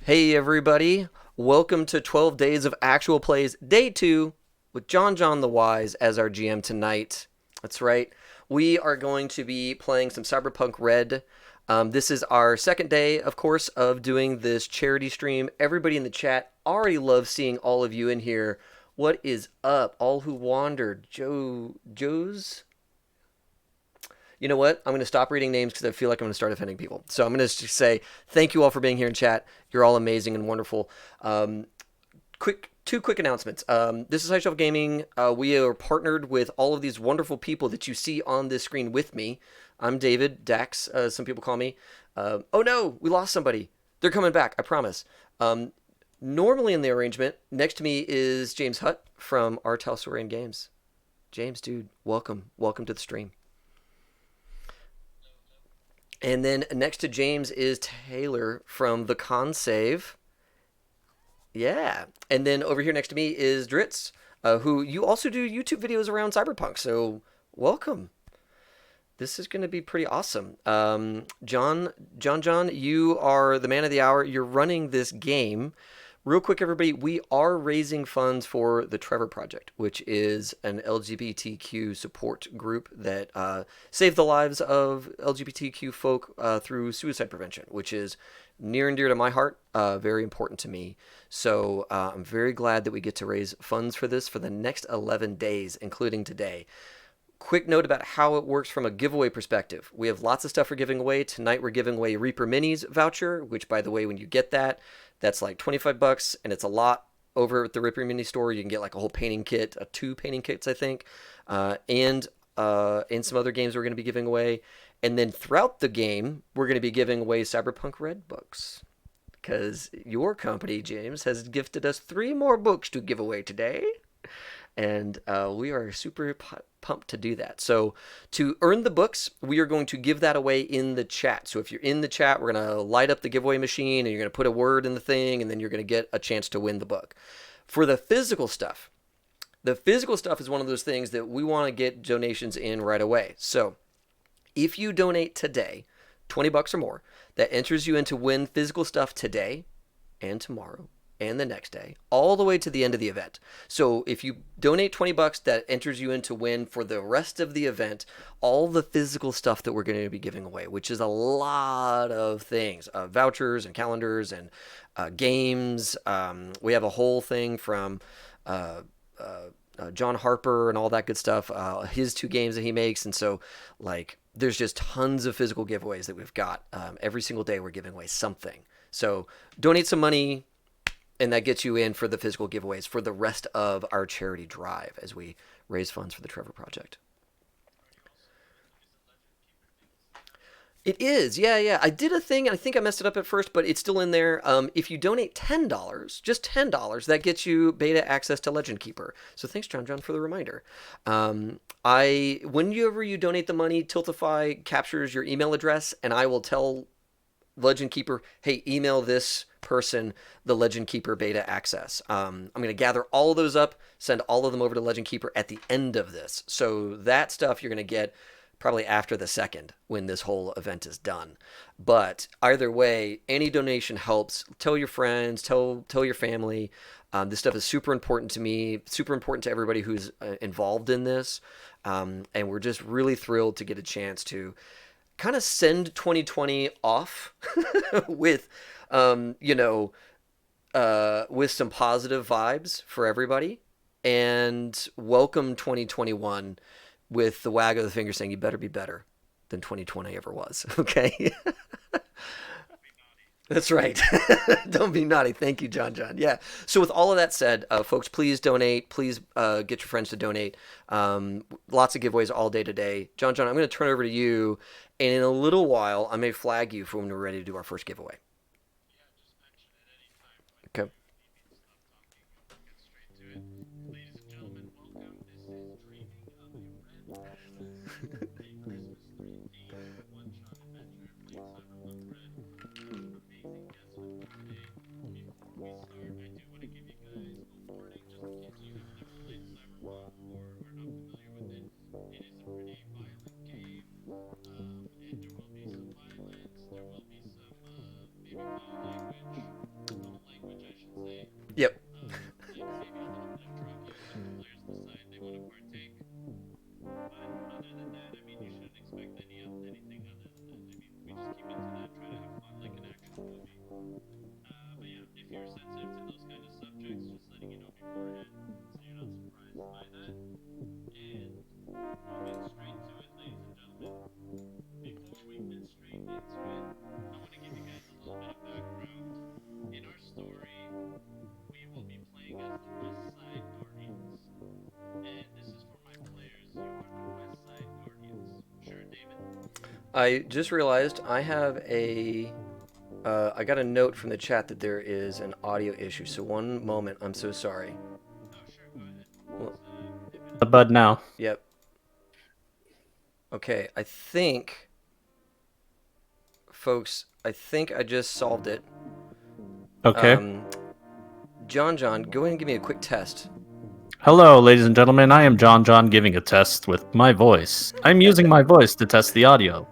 Hey everybody, welcome to 12 Days of Actual Plays, Day 2, with JonJonTheWise as our GM tonight. That's right, we are going to be playing some Cyberpunk Red. This is our second day, of course, of doing this charity stream. Everybody in the chat already loves seeing all of you in here. What is up, all who wandered? Joe's? You know what? I'm going to stop reading names because I feel like I'm going to start offending people. So I'm going to just say thank you all for being here in chat. You're all amazing and wonderful. Two quick announcements. This is High Shelf Gaming. We are partnered with all of these wonderful people that you see on this screen with me. I'm David, Dax, some people call me. Oh no, we lost somebody. They're coming back, I promise. Normally in the arrangement, next to me is James Hutt from R.Talsorian Games. James, dude, welcome. Welcome to the stream. And then next to James is Taylor from the Con Save. Yeah. And then over here next to me is Dritz, who you also do YouTube videos around Cyberpunk. So welcome. This is going to be pretty awesome. John, you are the man of the hour. You're running this game. Real quick, everybody, we are raising funds for the Trevor Project, which is an LGBTQ support group that saves the lives of LGBTQ folk through suicide prevention, which is near and dear to my heart, very important to me. So I'm very glad that we get to raise funds for this for the next 11 days, including today. Quick note about how it works from a giveaway perspective. We have lots of stuff we're giving away. Tonight we're giving away a Reaper Minis voucher, which, by the way, when you get that, that's like $25, and it's a lot over at the Reaper Mini store. You can get like a whole painting kit, 2 painting kits, I think, and some other games we're going to be giving away. And then throughout the game, we're going to be giving away Cyberpunk Red books, because your company, James, has gifted us 3 more books to give away today. And we are super pumped to do that. So to earn the books, we are going to give that away in the chat. So if you're in the chat, we're going to light up the giveaway machine, and you're going to put a word in the thing, and then you're going to get a chance to win the book. For the physical stuff is one of those things that we want to get donations in right away. So if you donate today, $20 or more, that enters you in to win physical stuff today and tomorrow and the next day, all the way to the end of the event. So if you donate $20, that enters you in to win for the rest of the event all the physical stuff that we're going to be giving away, which is a lot of things, vouchers and calendars and games. We have a whole thing from John Harper and all that good stuff, his 2 games that he makes. And so, like, there's just tons of physical giveaways that we've got. Every single day we're giving away something. So donate some money, and that gets you in for the physical giveaways for the rest of our charity drive as we raise funds for the Trevor Project. It is, yeah. I did a thing, and I think I messed it up at first, but it's still in there. If you donate $10, just $10, that gets you beta access to Legend Keeper. So thanks, John, for the reminder. Whenever you donate the money, Tiltify captures your email address, and I will tell Legend Keeper, hey, email this person the Legend Keeper beta access. I'm going to gather all of those up, send all of them over to Legend Keeper at the end of this. So that stuff you're going to get probably after the 2nd when this whole event is done. But either way, any donation helps. Tell your friends, tell your family. This stuff is super important to me, super important to everybody who's involved in this. And we're just really thrilled to get a chance to kind of send 2020 off with, with some positive vibes for everybody, and welcome 2021 with the wag of the finger saying you better be better than 2020 ever was. Okay. That's right. Don't be naughty. Thank you, John. Yeah. So with all of that said, folks, please donate. Please get your friends to donate. Lots of giveaways all day today. John, I'm going to turn it over to you. And in a little while, I may flag you for when we're ready to do our first giveaway. Okay. Yep. Maybe a little bit of drug use if the players decide they want to partake. But other than that, I mean, you shouldn't expect anything other than that. I mean, we just keep it to that, try to have fun like an action movie. But yeah, if you're sensitive to those kind of subjects, just letting you know beforehand so you're not surprised by that. And moving straight to it, ladies and gentlemen. Before we get straight into it, I want to give you guys a little bit of background. In our story, we will be playing as the West Side Guardians. And this is for my players. You are the West Side Guardians. Sure, David? I just realized I have a. I got a note from the chat that there is an audio issue. So one moment. I'm so sorry. Oh, sure, go ahead. Well, The bud now. Yep. Okay, I think, folks, I think I just solved it. Okay. John, go ahead and give me a quick test. Hello, ladies and gentlemen. I am John giving a test with my voice. I'm using my voice to test the audio.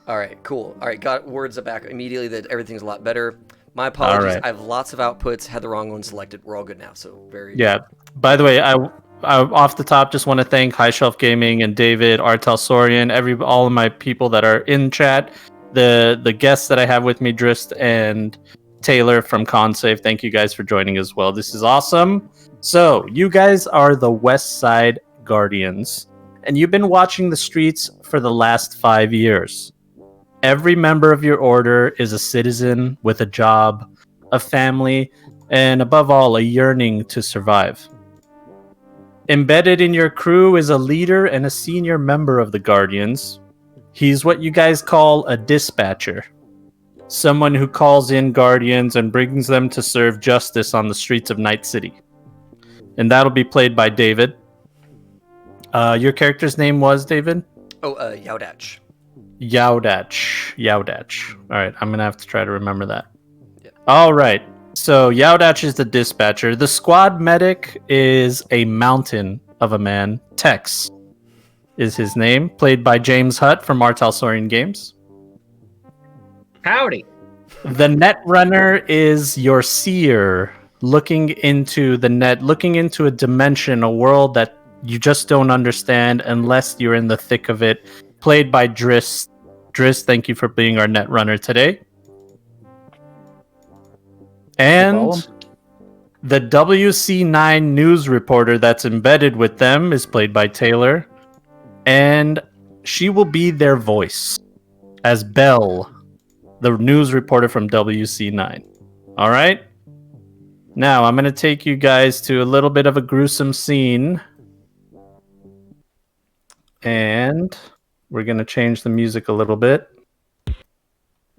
All right, cool. All right, got words back immediately that everything's a lot better. My apologies. Right. I have lots of outputs, had the wrong one selected. We're all good now, so very Yeah. By the way, I off the top just want to thank High Shelf Gaming and David, R.Talsorian, all of my people that are in chat, the guests that I have with me, Drist and Taylor from ConSave. Thank you guys for joining as well. This is awesome. So, you guys are the West Side Guardians, and you've been watching the streets for the last 5 years. Every member of your order is a citizen with a job, a family, and above all, a yearning to survive. Embedded in your crew is a leader and a senior member of the Guardians. He's what you guys call a dispatcher. Someone who calls in Guardians and brings them to serve justice on the streets of Night City. And that'll be played by David. Your character's name was, David? Oh, Yaudach. Yaudach. All right, I'm going to have to try to remember that. Yeah. All right. So Yaudach is the dispatcher. The squad medic is a mountain of a man. Tex is his name, played by James Hutt from R.Talsorian Games. Howdy. The net runner is your seer, looking into the net, looking into a dimension, a world that you just don't understand unless you're in the thick of it, played by Driss. Driss, thank you for being our net runner today. And the WC9 news reporter that's embedded with them is played by Taylor. And she will be their voice as Belle, the news reporter from WC9. All right? Now, I'm going to take you guys to a little bit of a gruesome scene. And we're going to change the music a little bit.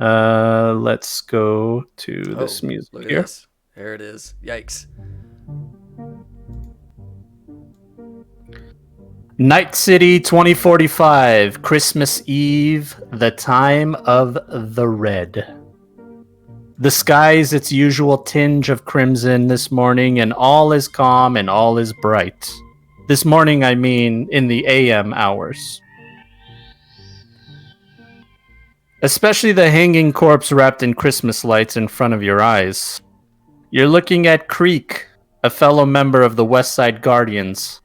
Let's go to this music look at here. this. There it is. Yikes. Night City 2045, Christmas Eve, the time of the red. The sky's its usual tinge of crimson this morning, and all is calm and all is bright. This morning, I mean in the AM hours. Especially the hanging corpse wrapped in Christmas lights in front of your eyes. You're looking at Creek, a fellow member of the West Side Guardians.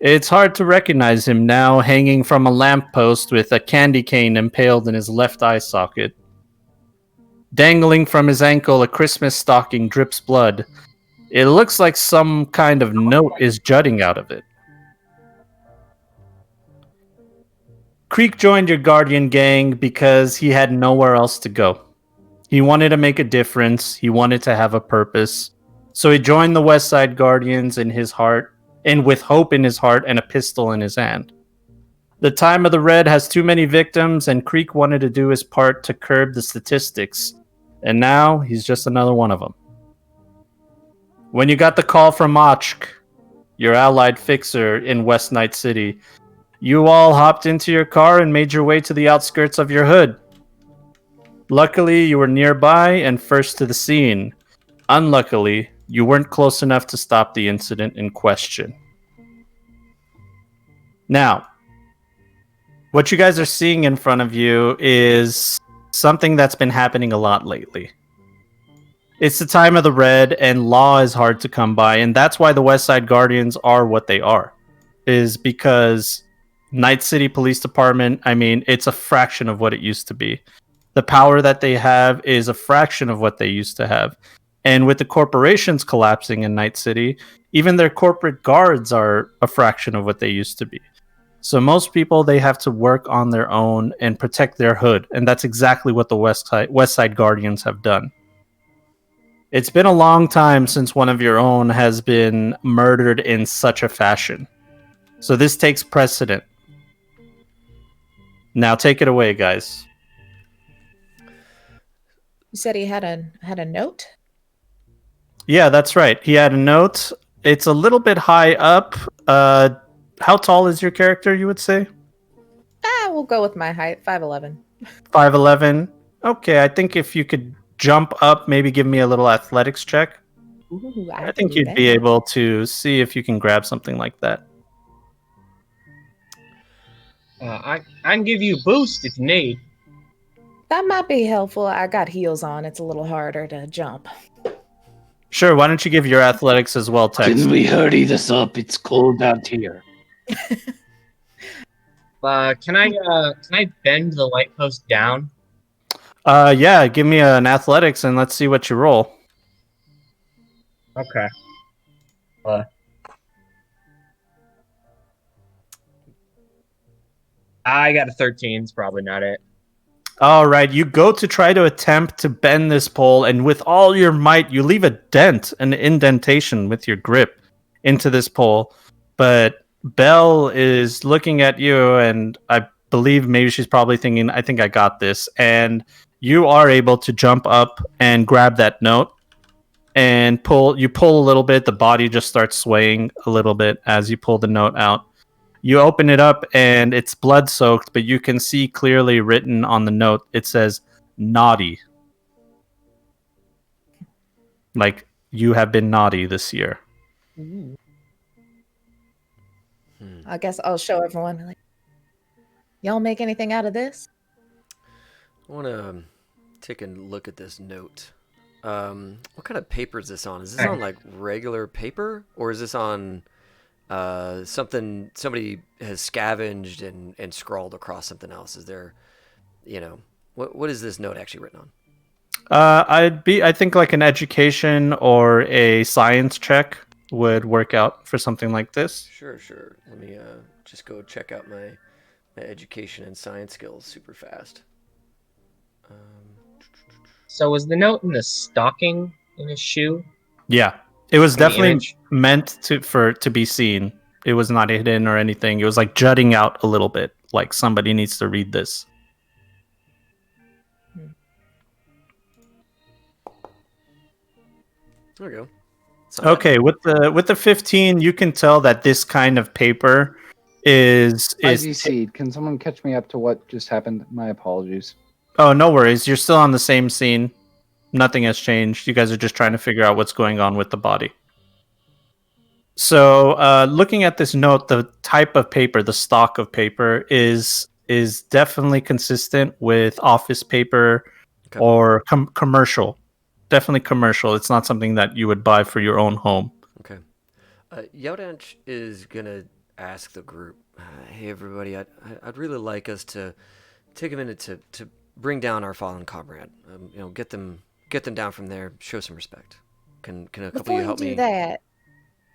It's hard to recognize him now, hanging from a lamppost with a candy cane impaled in his left eye socket. Dangling from his ankle, a Christmas stocking drips blood. It looks like some kind of note is jutting out of it. Creek joined your Guardian gang because he had nowhere else to go. He wanted to make a difference. He wanted to have a purpose. So he joined the West Side Guardians in his heart, and with hope in his heart and a pistol in his hand. The time of the red has too many victims, and Creek wanted to do his part to curb the statistics. And now he's just another one of them. When you got the call from Ochk, your allied fixer in West Night City, you all hopped into your car and made your way to the outskirts of your hood. Luckily, you were nearby and first to the scene. Unluckily, you weren't close enough to stop the incident in question. Now, what you guys are seeing in front of you is something that's been happening a lot lately. It's the time of the red, and law is hard to come by, and that's why the West Side Guardians are what they are. Is because Night City Police Department, I mean, it's a fraction of what it used to be. The power that they have is a fraction of what they used to have. And with the corporations collapsing in Night City, even their corporate guards are a fraction of what they used to be. So most people, they have to work on their own and protect their hood, and that's exactly what the West Side Guardians have done. It's been a long time since one of your own has been murdered in such a fashion. So this takes precedent. Now take it away, guys. You said he had a note? Yeah, that's right. He had a note. It's a little bit high up. How tall is your character, you would say? We'll go with my height, 5'11". 5'11". Okay, I think if you could jump up, maybe give me a little athletics check. Ooh, I can think do you'd that. be able to see if you can grab something like that. I can give you a boost if you need. That might be helpful. I got heels on. It's a little harder to jump. Sure, why don't you give your athletics as well, Tex? Can we hurry this up? It's cold out here. Can I bend the light post down? Yeah, give me an athletics and let's see what you roll. Okay. I got a 13. It's probably not it. All right, you go to try to attempt to bend this pole, and with all your might, you leave a dent, an indentation with your grip into this pole. But Belle is looking at you, and I believe maybe she's probably thinking, I think I got this. And you are able to jump up and grab that note and pull. You pull a little bit, the body just starts swaying a little bit as you pull the note out. You open it up and it's blood soaked, but you can see clearly written on the note, it says naughty. Like, you have been naughty this year. Ooh. I guess I'll show everyone. Like, y'all make anything out of this? I want to take a look at this note. What kind of paper is this on? Is this on like regular paper, or is this on something somebody has scavenged and scrawled across something else? Is there, what is this note actually written on? I think like an education or a science check would work out for something like this. Sure. Let me just go check out my education and science skills super fast. So was the note in the stocking in his shoe? Yeah, it was In the definitely image? meant to be seen. It was not hidden or anything. It was like jutting out a little bit, like somebody needs to read this. There we go. It's not bad. Okay, with the 15, you can tell that this kind of paper is IGC, can someone catch me up to what just happened? My apologies. Oh, no worries. You're still on the same scene. Nothing has changed. You guys are just trying to figure out what's going on with the body. So, looking at this note, the type of paper, the stock of paper is definitely consistent with office paper Okay. or commercial. Definitely commercial. It's not something that you would buy for your own home. Okay. Yodanch is gonna ask the group, "Hey, everybody, I'd really like us to take a minute to bring down our fallen comrade. Get them down from there. Show some respect. Can a couple Before of you you help do me?" that,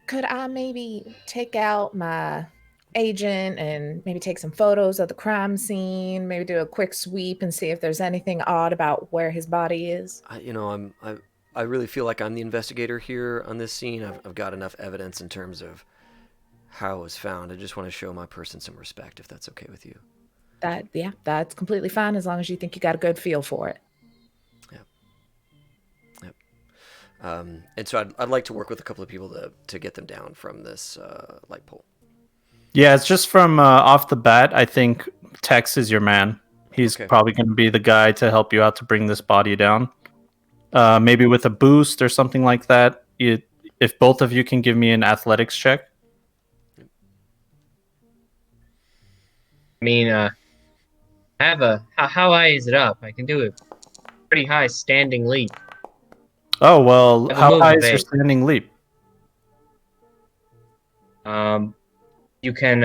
could I maybe take out my agent and maybe take some photos of the crime scene, maybe do a quick sweep and see if there's anything odd about where his body is? I really feel like I'm the investigator here on this scene. I've got enough evidence in terms of how it was found. I just want to show my person some respect, if that's okay with you. That's completely fine as long as you think you got a good feel for it. Yep. And so I'd like to work with a couple of people to get them down from this light pole. Yeah, it's just from off the bat. I think Tex is your man. He's Okay. probably going to be the guy to help you out to bring this body down. Maybe with a boost or something like that. If both of you can give me an athletics check. I mean, I have how high is it up? I can do a pretty high standing leap. Oh well, I have a how move high of is your 8. standing leap? You can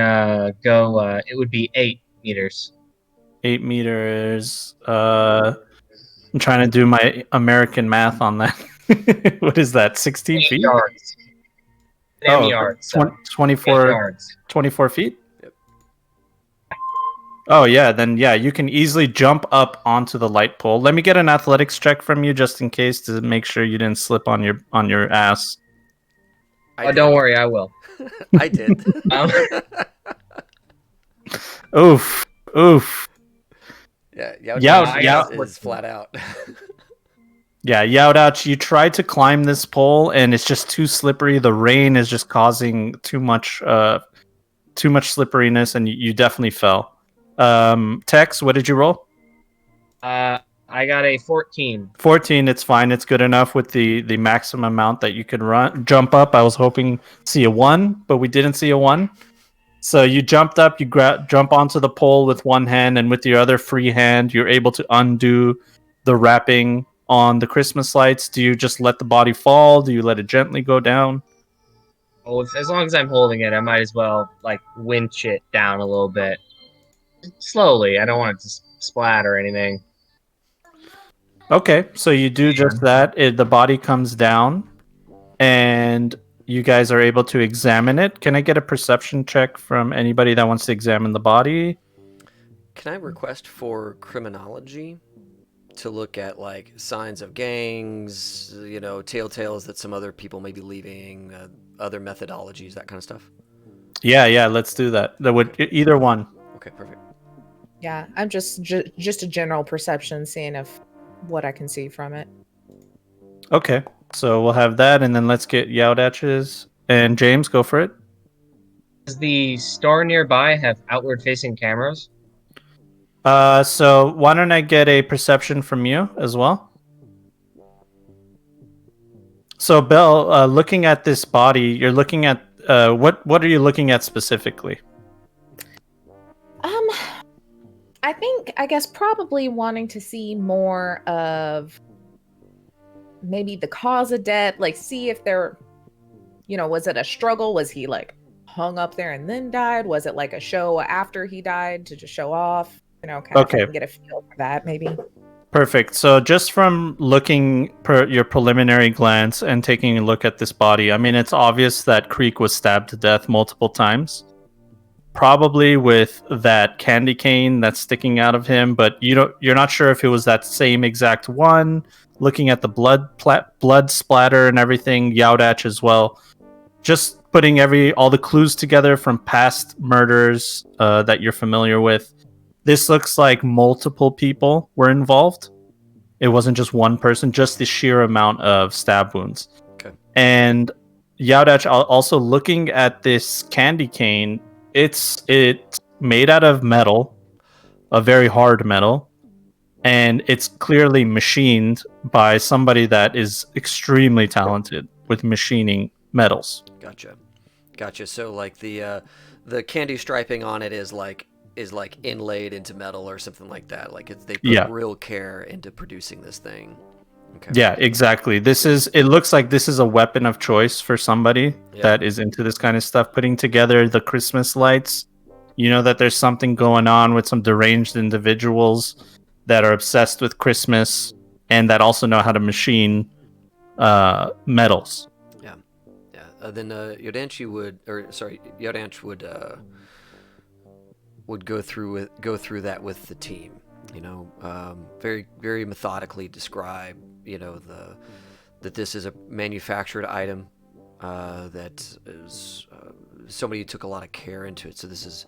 go. It would be 8 meters. 8 meters. I'm trying to do my American math on that. What is that? 16 8 feet? yards. 10 Oh, yards. So 24, 8 yards. 24 feet? Yep. Oh yeah, then yeah, you can easily jump up onto the light pole. Let me get an athletics check from you just in case to make sure you didn't slip on your ass. I Don't did. worry, I will. I did. Oof. Oof. Yeah, Yao- is flat out. Yeah, Yaudach, you tried to climb this pole and it's just too slippery. The rain is just causing too much slipperiness and you definitely fell. Tex, what did you roll? I got a 14. 14, it's fine. It's good enough with the maximum amount that you could jump up. I was hoping to see a 1, but we didn't see a 1. So you jumped up, you jump onto the pole with one hand, and with your other free hand, you're able to undo the wrapping on the Christmas lights. Do you just let the body fall? Do you let it gently go down? Oh, as long as I'm holding it, I might as well like winch it down a little bit. Slowly. I don't want it to splat or anything. Okay, so you do just that. The body comes down, and you guys are able to examine it. Can I get a perception check from anybody that wants to examine the body? Can I request for criminology to look at like signs of gangs, telltales that some other people may be leaving, other methodologies, that kind of stuff? Yeah, let's do that. That would either one. Okay, perfect. Yeah, I'm just a general perception, seeing if what I can see from it. Okay, so we'll have that, and then let's get Yaudach's. And James, go for it. Does the store nearby have outward-facing cameras? So why don't I get a perception from you as well? So, Belle, looking at this body, you're looking at what are you looking at specifically? I guess probably wanting to see more of maybe the cause of death, like see if there, was it a struggle? Was he like hung up there and then died? Was it like a show after he died to just show off? Kind of if I can get a feel for that, maybe. Perfect. So just from looking your preliminary glance and taking a look at this body, I mean, it's obvious that Creek was stabbed to death multiple times. Probably with that candy cane that's sticking out of him, but you're not sure if it was that same exact one. Looking at the blood splatter and everything, Yaudach as well. Just putting all the clues together from past murders that you're familiar with. This looks like multiple people were involved. It wasn't just one person, just the sheer amount of stab wounds. Okay. And Yaudach, also looking at this candy cane, it's made out of metal, a very hard metal, and it's clearly machined by somebody that is extremely talented with machining metals. Gotcha. So like the candy striping on it is like inlaid into metal or something like that. Like they put real care into producing this thing. Okay. Yeah, exactly. It looks like this is a weapon of choice for somebody that is into this kind of stuff. Putting together the Christmas lights, you know that there's something going on with some deranged individuals that are obsessed with Christmas and that also know how to machine metals. Yeah. Then Yodanch would go through that with the team. Very very methodically describe that this is a manufactured item, that is somebody took a lot of care into it. So this is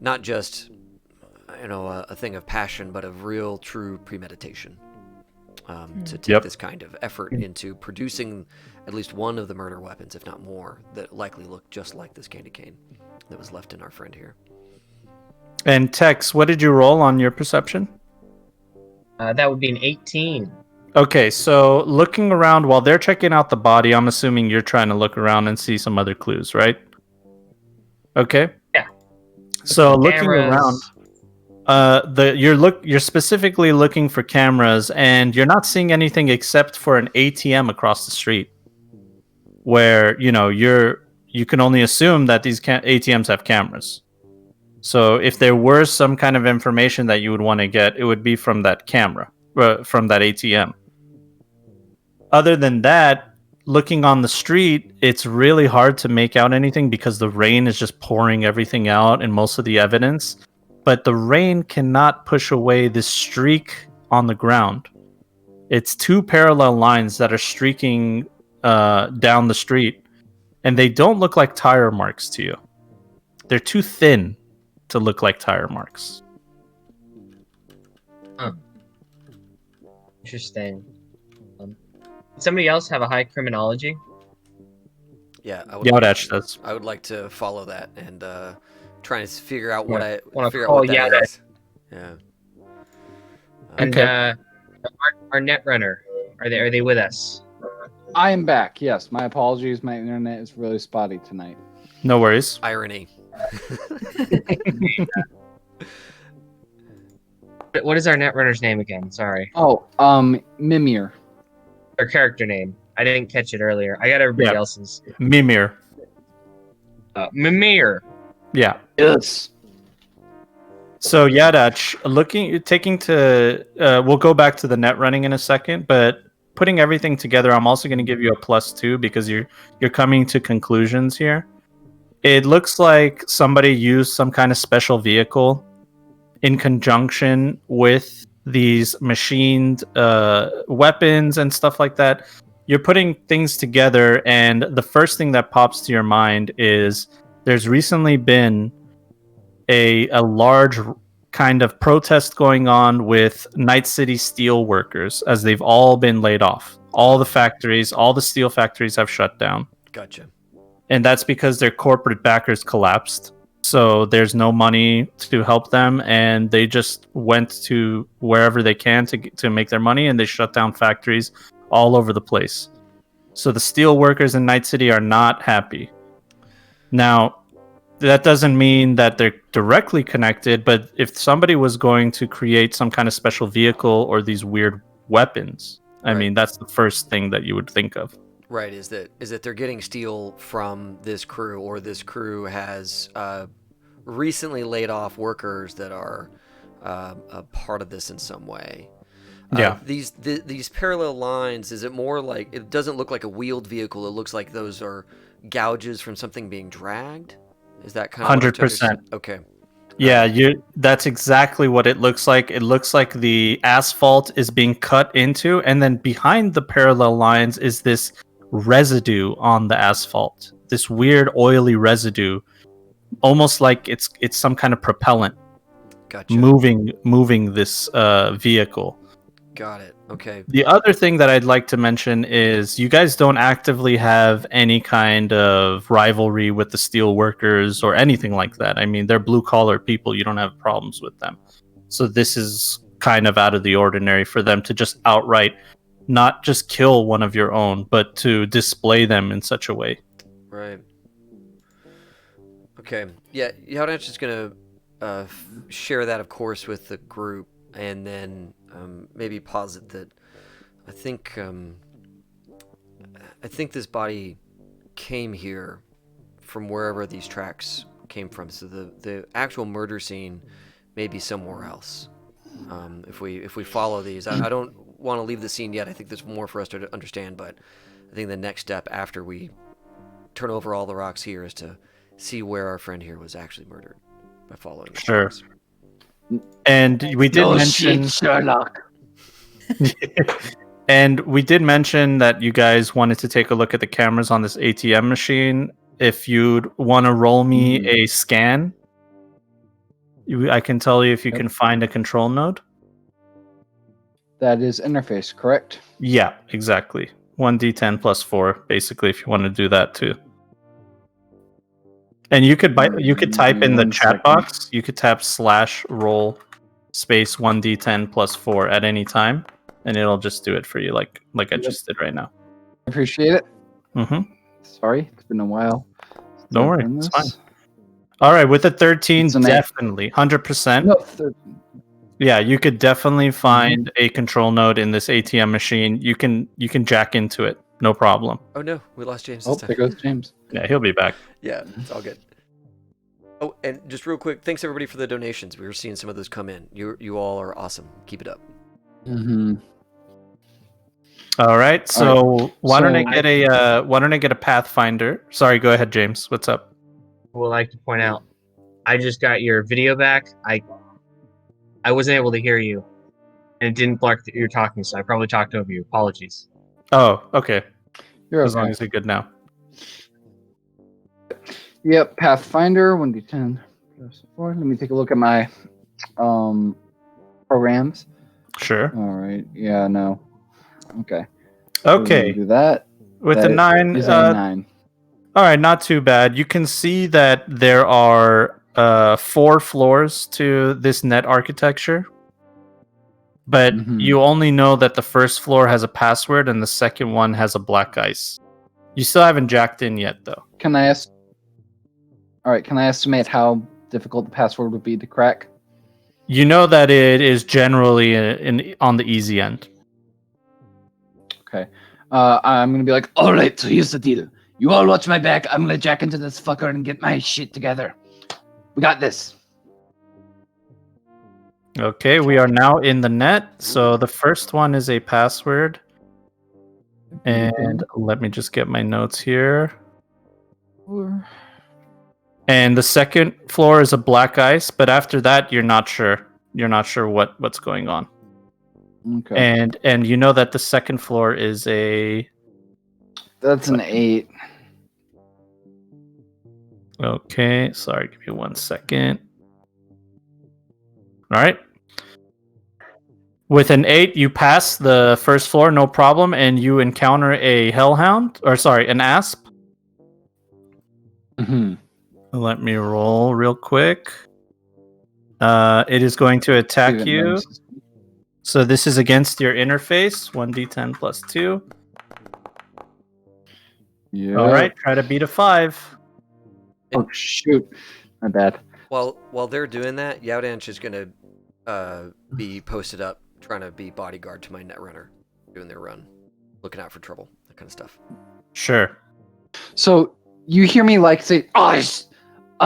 not just a thing of passion, but of real true premeditation. To take this kind of effort into producing at least one of the murder weapons, if not more, that likely look just like this candy cane that was left in our friend here. And Tex, what did you roll on your perception? That would be an 18. Okay, so looking around while they're checking out the body, I'm assuming you're trying to look around and see some other clues, right? Okay. Yeah. So looking Cameras. around, You're specifically looking for cameras, and you're not seeing anything except for an ATM across the street, where you can only assume that these ATMs have cameras. So if there were some kind of information that you would want to get, it would be from that camera, from that ATM. Other than that, looking on the street, it's really hard to make out anything because the rain is just pouring everything out and most of the evidence. But the rain cannot push away this streak on the ground. It's two parallel lines that are streaking down the street, and they don't look like tire marks to you. They're too thin to look like tire marks. Interesting. Somebody else have a high criminology? Yeah, Yaudash does. I would like to follow that and trying to figure out what Wanna figure out call what that Yaudash. is. Yeah. And Okay. our net runner, are they with us? I am back. Yes, my apologies. My internet is really spotty tonight. No worries. Irony. What is our net runner's name again? Sorry. Oh, Mimir. Our character name. I didn't catch it earlier. I got everybody Yeah. else's. Mimir. Mimir. Yeah. Yes. So Yadach, we'll go back to the net running in a second, but putting everything together, I'm also going to give you a +2 because you're coming to conclusions here. It looks like somebody used some kind of special vehicle in conjunction with these machined weapons and stuff like that. You're putting things together, and the first thing that pops to your mind is there's recently been a large kind of protest going on with Night City steel workers, as they've all been laid off. All the steel factories have shut down. Gotcha. And that's because their corporate backers collapsed. So there's no money to help them, and they just went to wherever they can to make their money, and they shut down factories all over the place. So the steel workers in Night City are not happy. Now, that doesn't mean that they're directly connected, but if somebody was going to create some kind of special vehicle or these weird weapons, I mean, that's the first thing that you would think of. Right, is that they're getting steel from this crew, or this crew has recently laid off workers that are a part of this in some way. Yeah. These parallel lines, is it more like, it doesn't look like a wheeled vehicle, it looks like those are gouges from something being dragged? Is that kind of 100%. Okay. Yeah, that's exactly what it looks like. It looks like the asphalt is being cut into, and then behind the parallel lines is this residue on the asphalt. This weird oily residue, almost like it's some kind of propellant. Gotcha. Moving this vehicle. Got it. Okay. The other thing that I'd like to mention is you guys don't actively have any kind of rivalry with the steel workers or anything like that. I mean, they're blue collar people. You don't have problems with them. So this is kind of out of the ordinary for them to just outright not just kill one of your own, but to display them in such a way. Right. Okay. Yeah, Yaudash is going to share that, of course, with the group, and then maybe posit that I think this body came here from wherever these tracks came from. So the actual murder scene may be somewhere else. If we follow these, I don't want to leave the scene yet. I think there's more for us to understand, but I think the next step after we turn over all the rocks here is to see where our friend here was actually murdered by following the tracks. And we did mention Sherlock. And we did mention that you guys wanted to take a look at the cameras on this ATM machine. If you'd want to roll me a scan, I can tell you if you can find a control node. That is interface, correct? Yeah, exactly. 1d10 plus 4, basically, if you want to do that too. And you could type in the chat box. You could tap /roll space 1d10 plus 4 at any time, and it'll just do it for you, like I just did right now. Appreciate it. Mm-hmm. Sorry, it's been a while. Don't worry, it's fine. All right, with a 13, It's an 8. definitely 100%. No, 13. Yeah, you could definitely find a control node in this ATM machine. You can jack into it, no problem. Oh no, we lost James Oh, this time. there goes James. Yeah, he'll be back. Yeah, it's all good. Oh, and just real quick, thanks everybody for the donations. We were seeing some of those come in. You all are awesome. Keep it up. Mm-hmm. All right, so why don't So- I get a Pathfinder? Sorry, go ahead, James. What's up? I would like to point out, I just got your video back. I wasn't able to hear you, and it didn't mark that you're talking, so I probably talked over you. Apologies. Oh, okay. You're As long okay. as you're good now. Yep, Pathfinder 1d10 plus 4. Let me take a look at my programs. Sure. All right. Yeah. No. Okay. Okay. Do that. With That the 9, is a 9. all right, not too bad. You can see that there are 4 floors to this net architecture, but Mhm. you only know that the first floor has a password and the second one has a black ice. You still haven't jacked in yet, though. Can I ask? All right. Can I estimate how difficult the password would be to crack? You know that it is generally on the easy end. Okay. I'm gonna be like, all right. So here's the deal. You all watch my back. I'm gonna jack into this fucker and get my shit together. We got this. Okay, we are now in the net. So the first one is a password. And let me just get my notes here. And the second floor is a black ice, but after that you're not sure. You're not sure what's going on. Okay. And you know that the second floor is a That's an 8. Okay, sorry, give me 1 second. All right. With an 8, you pass the first floor, no problem, and you encounter a hellhound, or sorry, an asp. Mm-hmm. Let me roll real quick. It is going to attack you. So this is against your interface, 1d10 plus 2. Yeah. All right, try to beat a 5. Oh shoot, my bad. While they're doing that, Yaudanch is gonna be posted up, trying to be bodyguard to my netrunner, doing their run, looking out for trouble, that kind of stuff. Sure. So you hear me like say, "Oh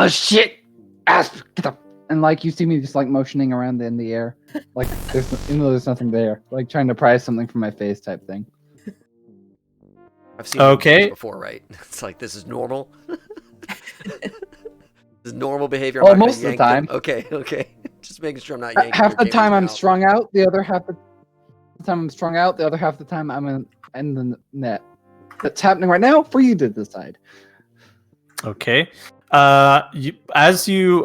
shit, asp, get up," and like you see me just like motioning around in the air, like there's nothing there, like trying to pry something from my face type thing. I've seen Okay. before, right? It's like this is normal. This is normal behavior. Oh, I'm not gonna most of the yank them. time. Okay. Just making sure I'm not yanking Half your the gamer's time I'm mouth. strung out, the other half the time I'm strung out, the other half the time I'm in the net. That's happening right now for you to decide. Okay. As you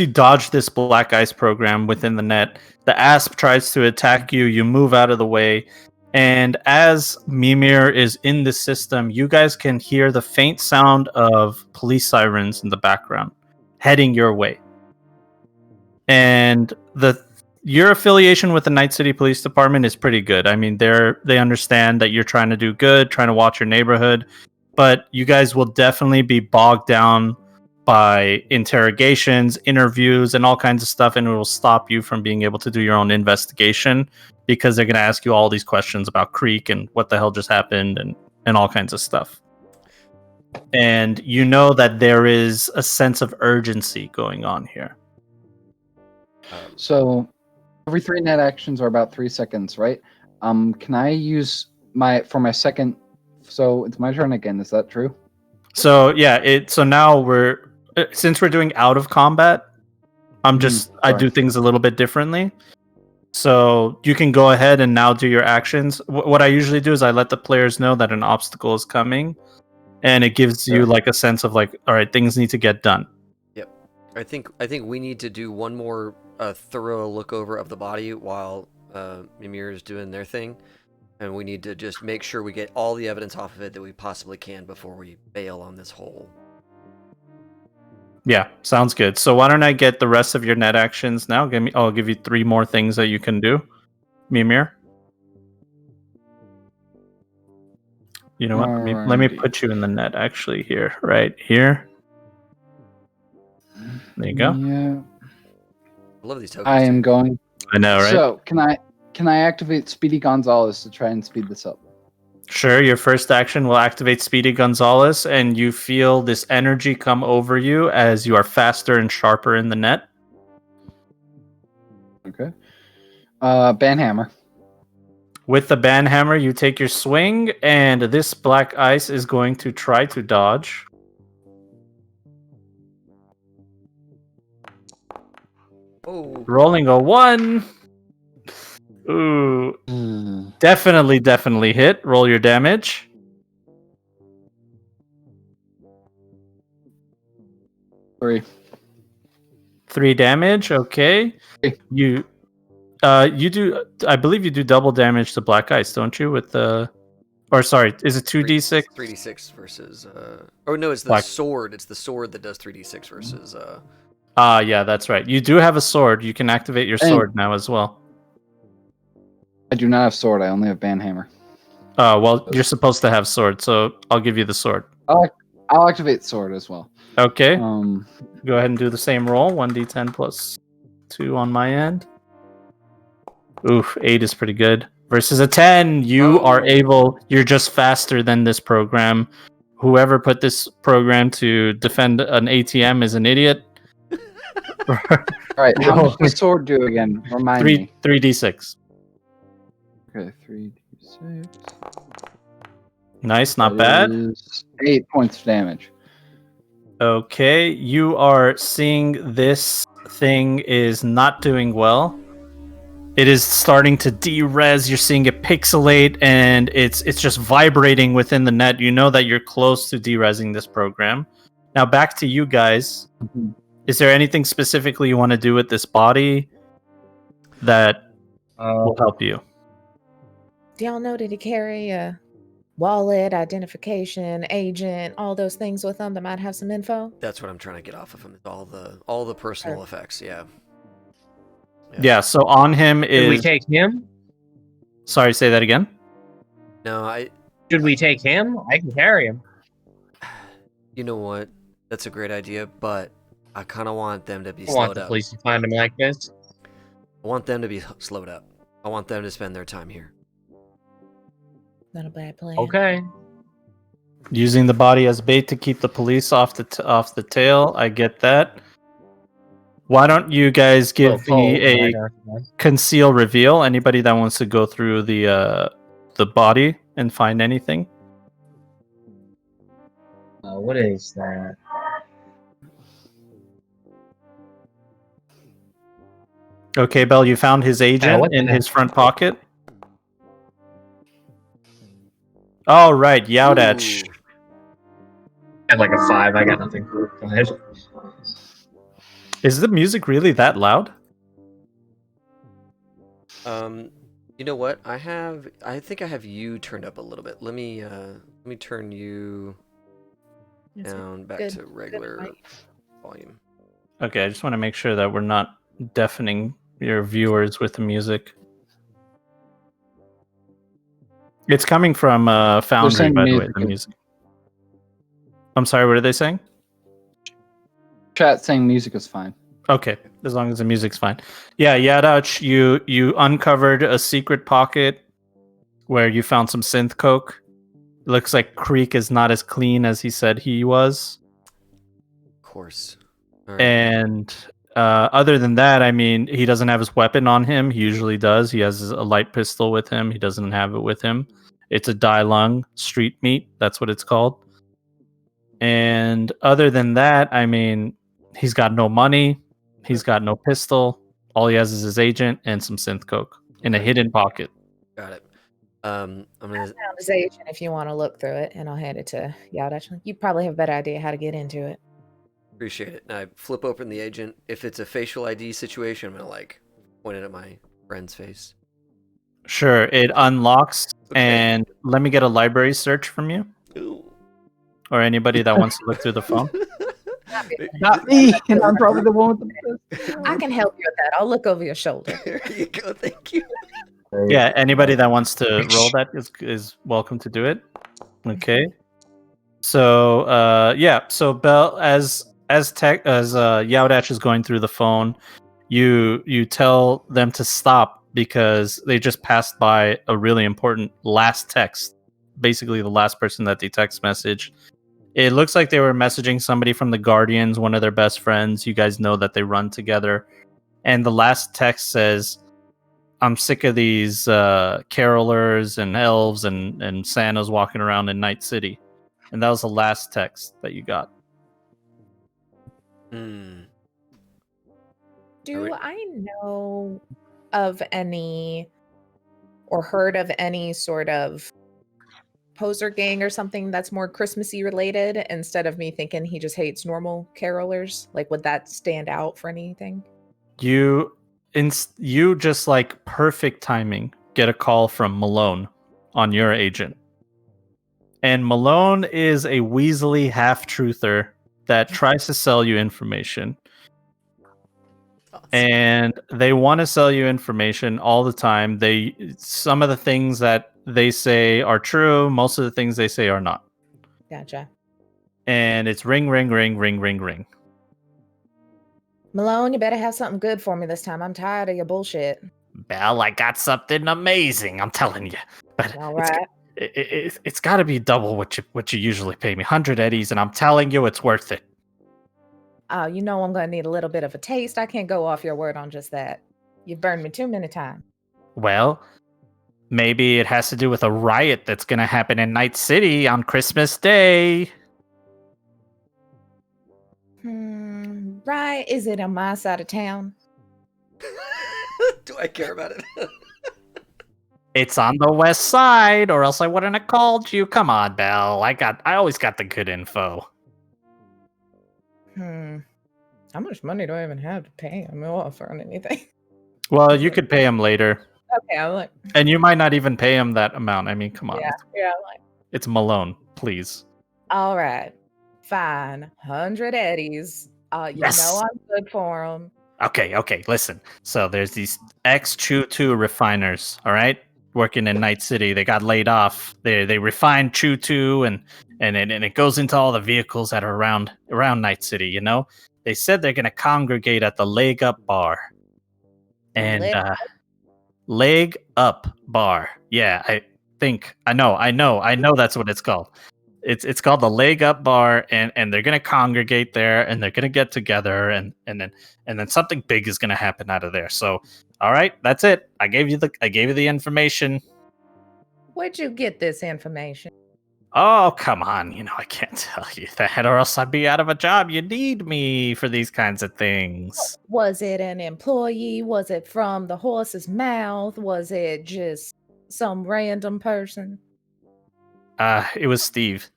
dodge this black ice program within the net, the asp tries to attack you. You move out of the way, and as Mimir is in the system, you guys can hear the faint sound of police sirens in the background, heading your way. And your affiliation with the Night City Police Department is pretty good. I mean, they understand that you're trying to do good, trying to watch your neighborhood, but you guys will definitely be bogged down by interrogations, interviews, and all kinds of stuff, and it will stop you from being able to do your own investigation because they're going to ask you all these questions about Creek and what the hell just happened and all kinds of stuff. And you know that there is a sense of urgency going on here. So every 3 net actions are about 3 seconds, right? Can I use for my second? So it's my turn again. Is that true? So yeah, so now since we're doing out of combat, I do things a little bit differently. So you can go ahead and now do your actions. What I usually do is I let the players know that an obstacle is coming, and it gives you like a sense of like, all right, things need to get done. Yep. I think we need to do one more thorough look over of the body while Mimir is doing their thing, and we need to just make sure we get all the evidence off of it that we possibly can before we bail on this whole. Yeah, sounds good. So why don't I get the rest of your net actions now? I'll give you 3 more things that you can do, Mimir. You know what? Let me put you in the net actually here, right here. There you go. Yeah, I love these tokens. I am dude. going. I know, right? So can I activate Speedy Gonzalez to try and speed this up? Sure, your first action will activate Speedy Gonzalez, and you feel this energy come over you as you are faster and sharper in the net. Okay. Banhammer. With the banhammer, you take your swing, and this black ice is going to try to dodge. Oh, Rolling a 1. Ooh. Definitely hit. Roll your damage. Three. 3 damage. Okay. Three. You do. I believe you do double damage to black ice, don't you? With the, or sorry, is it 2d6? 3d6 versus. Oh no, it's the Black. sword. It's the sword that does 3d6 versus. Yeah, that's right. You do have a sword. You can activate your sword now as well. I do not have sword. I only have banhammer. Oh well, you're supposed to have sword, so I'll give you the sword. I'll activate sword as well. Okay. Go ahead and do the same roll. 1d10 plus 2 on my end. Oof, 8 is pretty good. Versus a 10, you are able. You're just faster than this program. Whoever put this program to defend an ATM is an idiot. All right, how much does sword do again? Remind me. 3d6. Okay, 3d6. Nice, not That bad. is 8 points of damage. Okay, you are seeing this thing is not doing well. It is starting to de-res. You're seeing it pixelate, and it's just vibrating within the net. You know that you're close to de-resing this program. Now back to you guys. Is there anything specifically you want to do with this body that will help you? Do y'all know, did he carry a wallet, identification, agent, all those things with him that might have some info? That's what I'm trying to get off of him. All the personal effects. Yeah. Yeah. So on him is. Should we take him? Sorry, say that again. No, Should we take him? I can carry him. You know what? That's a great idea, but I kind of want them to be I want slowed the up. police to find him like this. I want them to be slowed up. I want them to spend their time here. Not a bad plan. Okay. Using the body as bait to keep the police off the tail. I get that. Why don't you guys give me a conceal reveal? Anybody that wants to go through the body and find anything? What is that? Okay, Bell, you found his agent what the in heck? his front pocket. All right, Yaudach. Ooh. I had like a 5. I got nothing. Go ahead. Is the music really that loud? You know what? I think I have you turned up a little bit. Let me turn you It's a down back good- to good regular mic. volume. Okay, I just want to make sure that we're not deafening your viewers with the music. It's coming from Foundry, saying by the way, music the is- music. I'm sorry, what are they saying? Chat saying music is fine. Okay, as long as the music's fine. Yeah, Yaudach, you uncovered a secret pocket where you found some synth coke. Looks like Creek is not as clean as he said he was. Of course. All right. And other than that, I mean, he doesn't have his weapon on him. He usually does. He has a light pistol with him. He doesn't have it with him. It's a Die Lung street meat. That's what it's called. And other than that, I mean, he's got no money. He's got no pistol. All he has is his agent and some synth coke in a hidden pocket. Got it. I'm gonna. Found his agent if you want to look through it, and I'll hand it to Yaudach. You probably have a better idea how to get into it. Appreciate it. And I flip open the agent. If it's a facial ID situation, I'm gonna point it at my friend's face. Sure, it unlocks. Okay. And let me get a library search from you Ooh. or anybody that wants to look through the phone. Not me, and I'm probably the one with the best. I can help you with that. I'll look over your shoulder. There you go. Thank you. Yeah, anybody that wants to roll that is welcome to do it. Okay. So so Bell, as as Yaudash is going through the phone, you tell them to stop because they just passed by a really important last text. Basically, the last person that they text message. It looks like they were messaging somebody from the Guardians, one of their best friends. You guys know that they run together. And the last text says, I'm sick of these carolers and elves and Santas walking around in Night City. And that was the last text that you got. Hmm. Do I know of any or heard of any sort of poser gang or something that's more Christmassy related instead of me thinking he just hates normal carolers? Like, would that stand out for anything? You just like perfect timing get a call from Malone on your agent. And Malone is a Weasley half-truther that tries to sell you information. Awesome. And they want to sell you information all the time. Some of the things that they say are true, most of the things they say are not. Gotcha. And it's ring, ring, ring, ring, ring, ring. Malone, you better have something good for me this time. I'm tired of your bullshit. Belle, I got something amazing, I'm telling you. But All right. it's got to be double what you usually pay me. 100 eddies, and I'm telling you it's worth it. Oh, you know I'm going to need a little bit of a taste. I can't go off your word on just that. You've burned me too many times. Well, maybe it has to do with a riot that's going to happen in Night City on Christmas Day. Right. Is it on my side of town? Do I care about it? It's on the west side, or else I wouldn't have called you. Come on, Belle. I always got the good info. How much money do I even have to pay him off or anything? Well, you could pay him later. Okay, I'm like, And you might not even pay him that amount. I mean, come on. yeah, I'm like, It's Malone, please. all right, fine, 100 eddies. Yes. You know I'm good for them. Okay, listen. So there's these ex-Chew-2 refiners, all right? Working in Night City. They got laid off. They refine Chew-2 and it goes into all the vehicles that are around Night City, you know? They said they're going to congregate at the Leg Up Bar. And Leg Up Bar. Yeah, I know that's what it's called. It's called the Leg Up Bar, and they're gonna congregate there, and they're gonna get together, and then something big is gonna happen out of there. So, all right, that's it. I gave you the information. Where'd you get this information? Oh, come on, I can't tell you that, or else I'd be out of a job. You need me for these kinds of things. Was it an employee? Was it from the horse's mouth? Was it just some random person? It was Steve.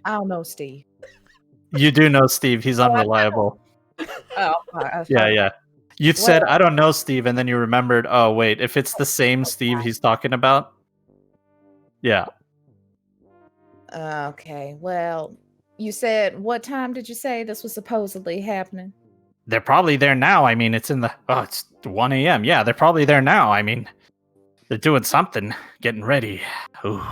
I don't know, Steve. You do know Steve. He's unreliable. Oh, Yeah. You said, I don't know Steve, and then you remembered, oh, wait, if it's the same Steve he's talking about. Yeah. Okay, well, you said, what time did you say this was supposedly happening? They're probably there now. I mean, it's 1 a.m. Yeah, they're probably there now. I mean, they're doing something, getting ready. Ooh.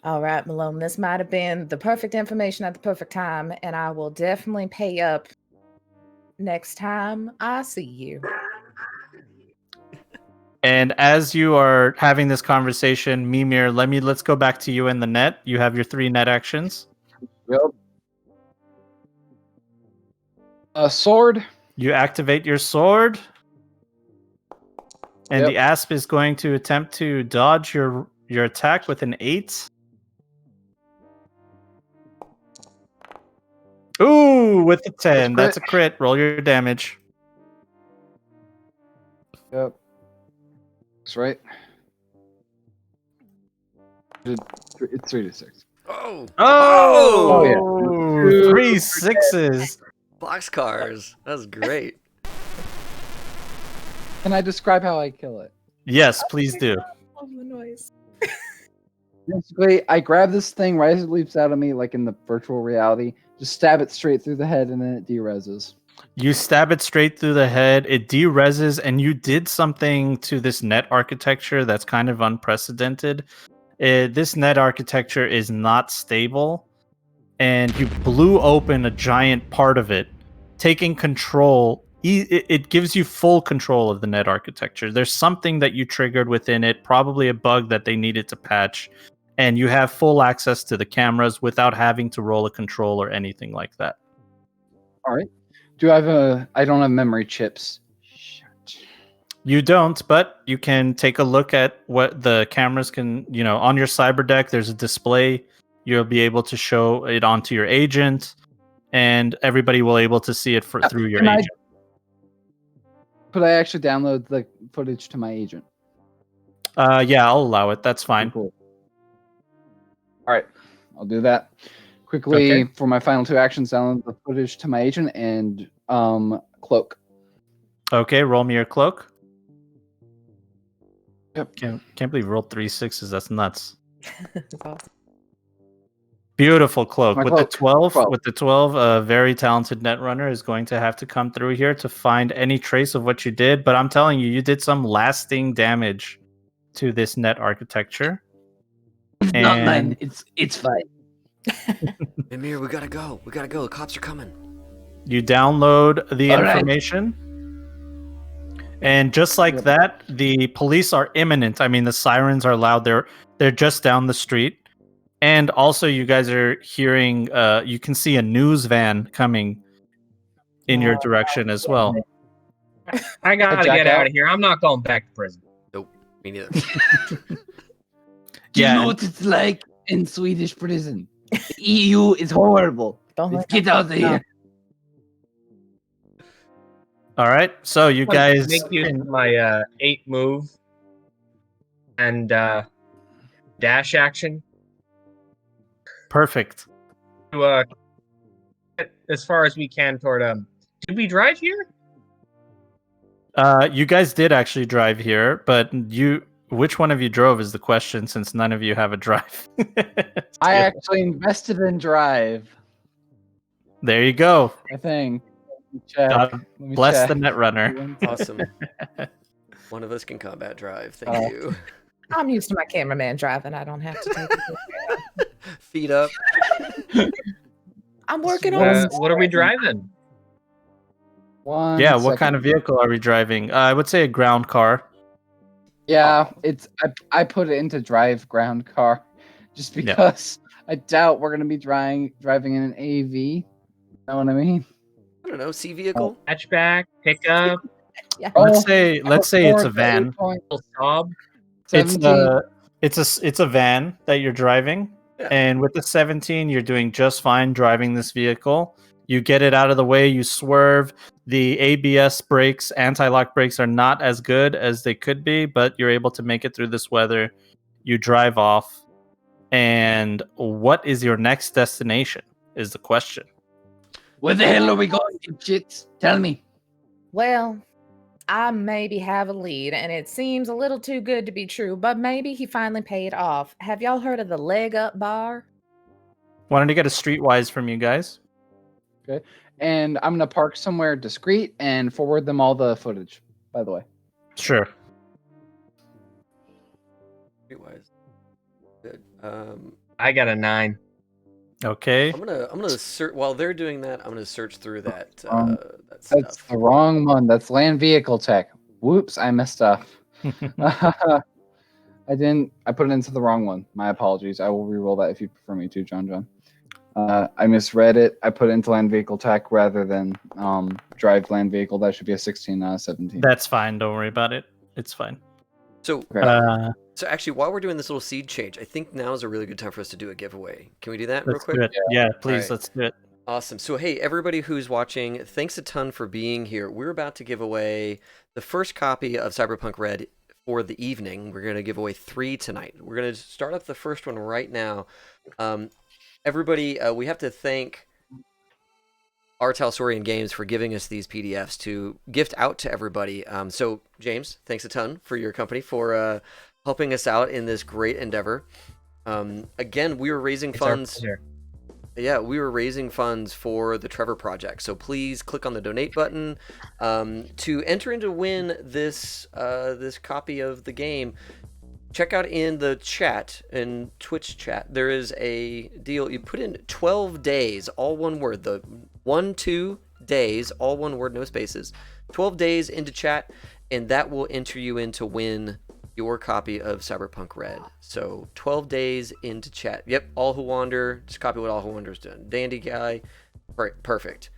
All right, Malone, this might have been the perfect information at the perfect time, and I will definitely pay up next time I see you. And as you are having this conversation, Mimir, let's go back to you in the net. You have your 3 net actions. Yep. A sword. You activate your sword. And the asp is going to attempt to dodge your attack with an 8. Ooh, with a 10. That's a crit. Roll your damage. Yep. That's right. It's 3d6. Oh! Oh! yeah. 3 6s. Boxcars. That's great. Can I describe how I kill it? Yes, please do. Oh, the noise. Basically, I grab this thing right as it leaps out of me, like in the virtual reality, just stab it straight through the head, and then it dereses. You stab it straight through the head, it dereses, and you did something to this net architecture that's kind of unprecedented. This net architecture is not stable, and you blew open a giant part of it, taking control. It gives you full control of the net architecture. There's something that you triggered within it, probably a bug that they needed to patch, and you have full access to the cameras without having to roll a control or anything like that. All right. I don't have memory chips. Shit. You don't, but you can take a look at what the cameras can, on your cyber deck, there's a display. You'll be able to show it onto your agent, and everybody will able to see it through your agent. Could I actually download the footage to my agent? Yeah, I'll allow it. That's fine. Cool. All right, I'll do that. Quickly, Okay. for my final 2 actions, download the footage to my agent and cloak. Okay, roll me your cloak. Yep. Can't believe you rolled 3 6s. That's nuts. That's awesome. Beautiful cloak. My With cloak. the 12, 12. with the 12, a very talented netrunner is going to have to come through here to find any trace of what you did. But I'm telling you, you did some lasting damage to this net architecture. It's not mine. It's fine. Mimir, we gotta go. The cops are coming. You download the All right. information, and just like that, the police are imminent. I mean, the sirens are loud. They're just down the street, and also you guys are hearing. You can see a news van coming in your direction as well. I gotta Jack get out. out of here. I'm not going back to prison. Me neither. Do you Yeah, know what it's like in Swedish prison? The EU is horrible. Don't Let's let get out of here. All right, so you guys make use of my 8 move and dash action perfect. to get as far as we can toward Did we drive here? You guys did actually drive here, but which one of you drove is the question, since none of you have a drive. I actually invested in Drive. There you go. I think. Let me check. God Let me bless check. the netrunner. Awesome. One of us can combat drive. Thank Uh, you. I'm used to my cameraman driving. I don't have to take it. Feet up. I'm working on it. What are we driving? One Yeah, what second. kind of vehicle are we driving? I would say a ground car. Yeah, I put it into drive ground car, just Yeah. because I doubt we're gonna be driving in an AV. Know what I mean? I don't know. Sea vehicle. Hatchback, pickup, Yeah. Let's say it's a van. Saab. It's a van that you're driving, Yeah. and with the 17, you're doing just fine driving this vehicle. You get it out of the way, you swerve. The ABS brakes, anti-lock brakes, are not as good as they could be, but you're able to make it through this weather. You drive off, and what is your next destination? Is the question. Where the hell are we going, you shits? Tell me. Well, I maybe have a lead, and it seems a little too good to be true, but maybe he finally paid off. Have y'all heard of the Leg Up Bar? Wanted to get a streetwise from you guys. And I'm gonna park somewhere discreet and forward them all the footage. By the way. Sure. Streetwise. Good. I got a 9. Okay. I'm gonna search while they're doing that. I'm gonna search through that that That's stuff. the wrong one. That's land vehicle tech. Whoops, I messed up. I didn't. I put it into the wrong one. My apologies. I will re-roll that if you prefer me to, John. I misread it. I put it into land vehicle tech rather than drive land vehicle. That should be a 16, not a 17. That's fine. Don't worry about it. It's fine. So Okay. so actually, while we're doing this little seed change, I think now is a really good time for us to do a giveaway. Can we do that real Let's quick? do it. Yeah, please, Alright. let's do it. Awesome. So, hey, everybody who's watching, thanks a ton for being here. We're about to give away the first copy of Cyberpunk Red for the evening. We're going to give away 3 tonight. We're going to start up the first one right now. Everybody, we have to thank R.Talsorian Games for giving us these PDFs to gift out to everybody. So, James, thanks a ton for your company, for helping us out in this great endeavor. Again, we were raising funds. Yeah, we were raising funds for the Trevor Project. So please click on the donate button to enter into win this this copy of the game. check out in the chat, in Twitch chat, there is a deal. You put in 12 days, all one word. The 2 days, all one word, no spaces. 12 days into chat, and that will enter you in to win your copy of Cyberpunk Red. So 12 days into chat. Yep, All Who Wander. Just copy what All Who Wander's done. Dandy guy. Perfect.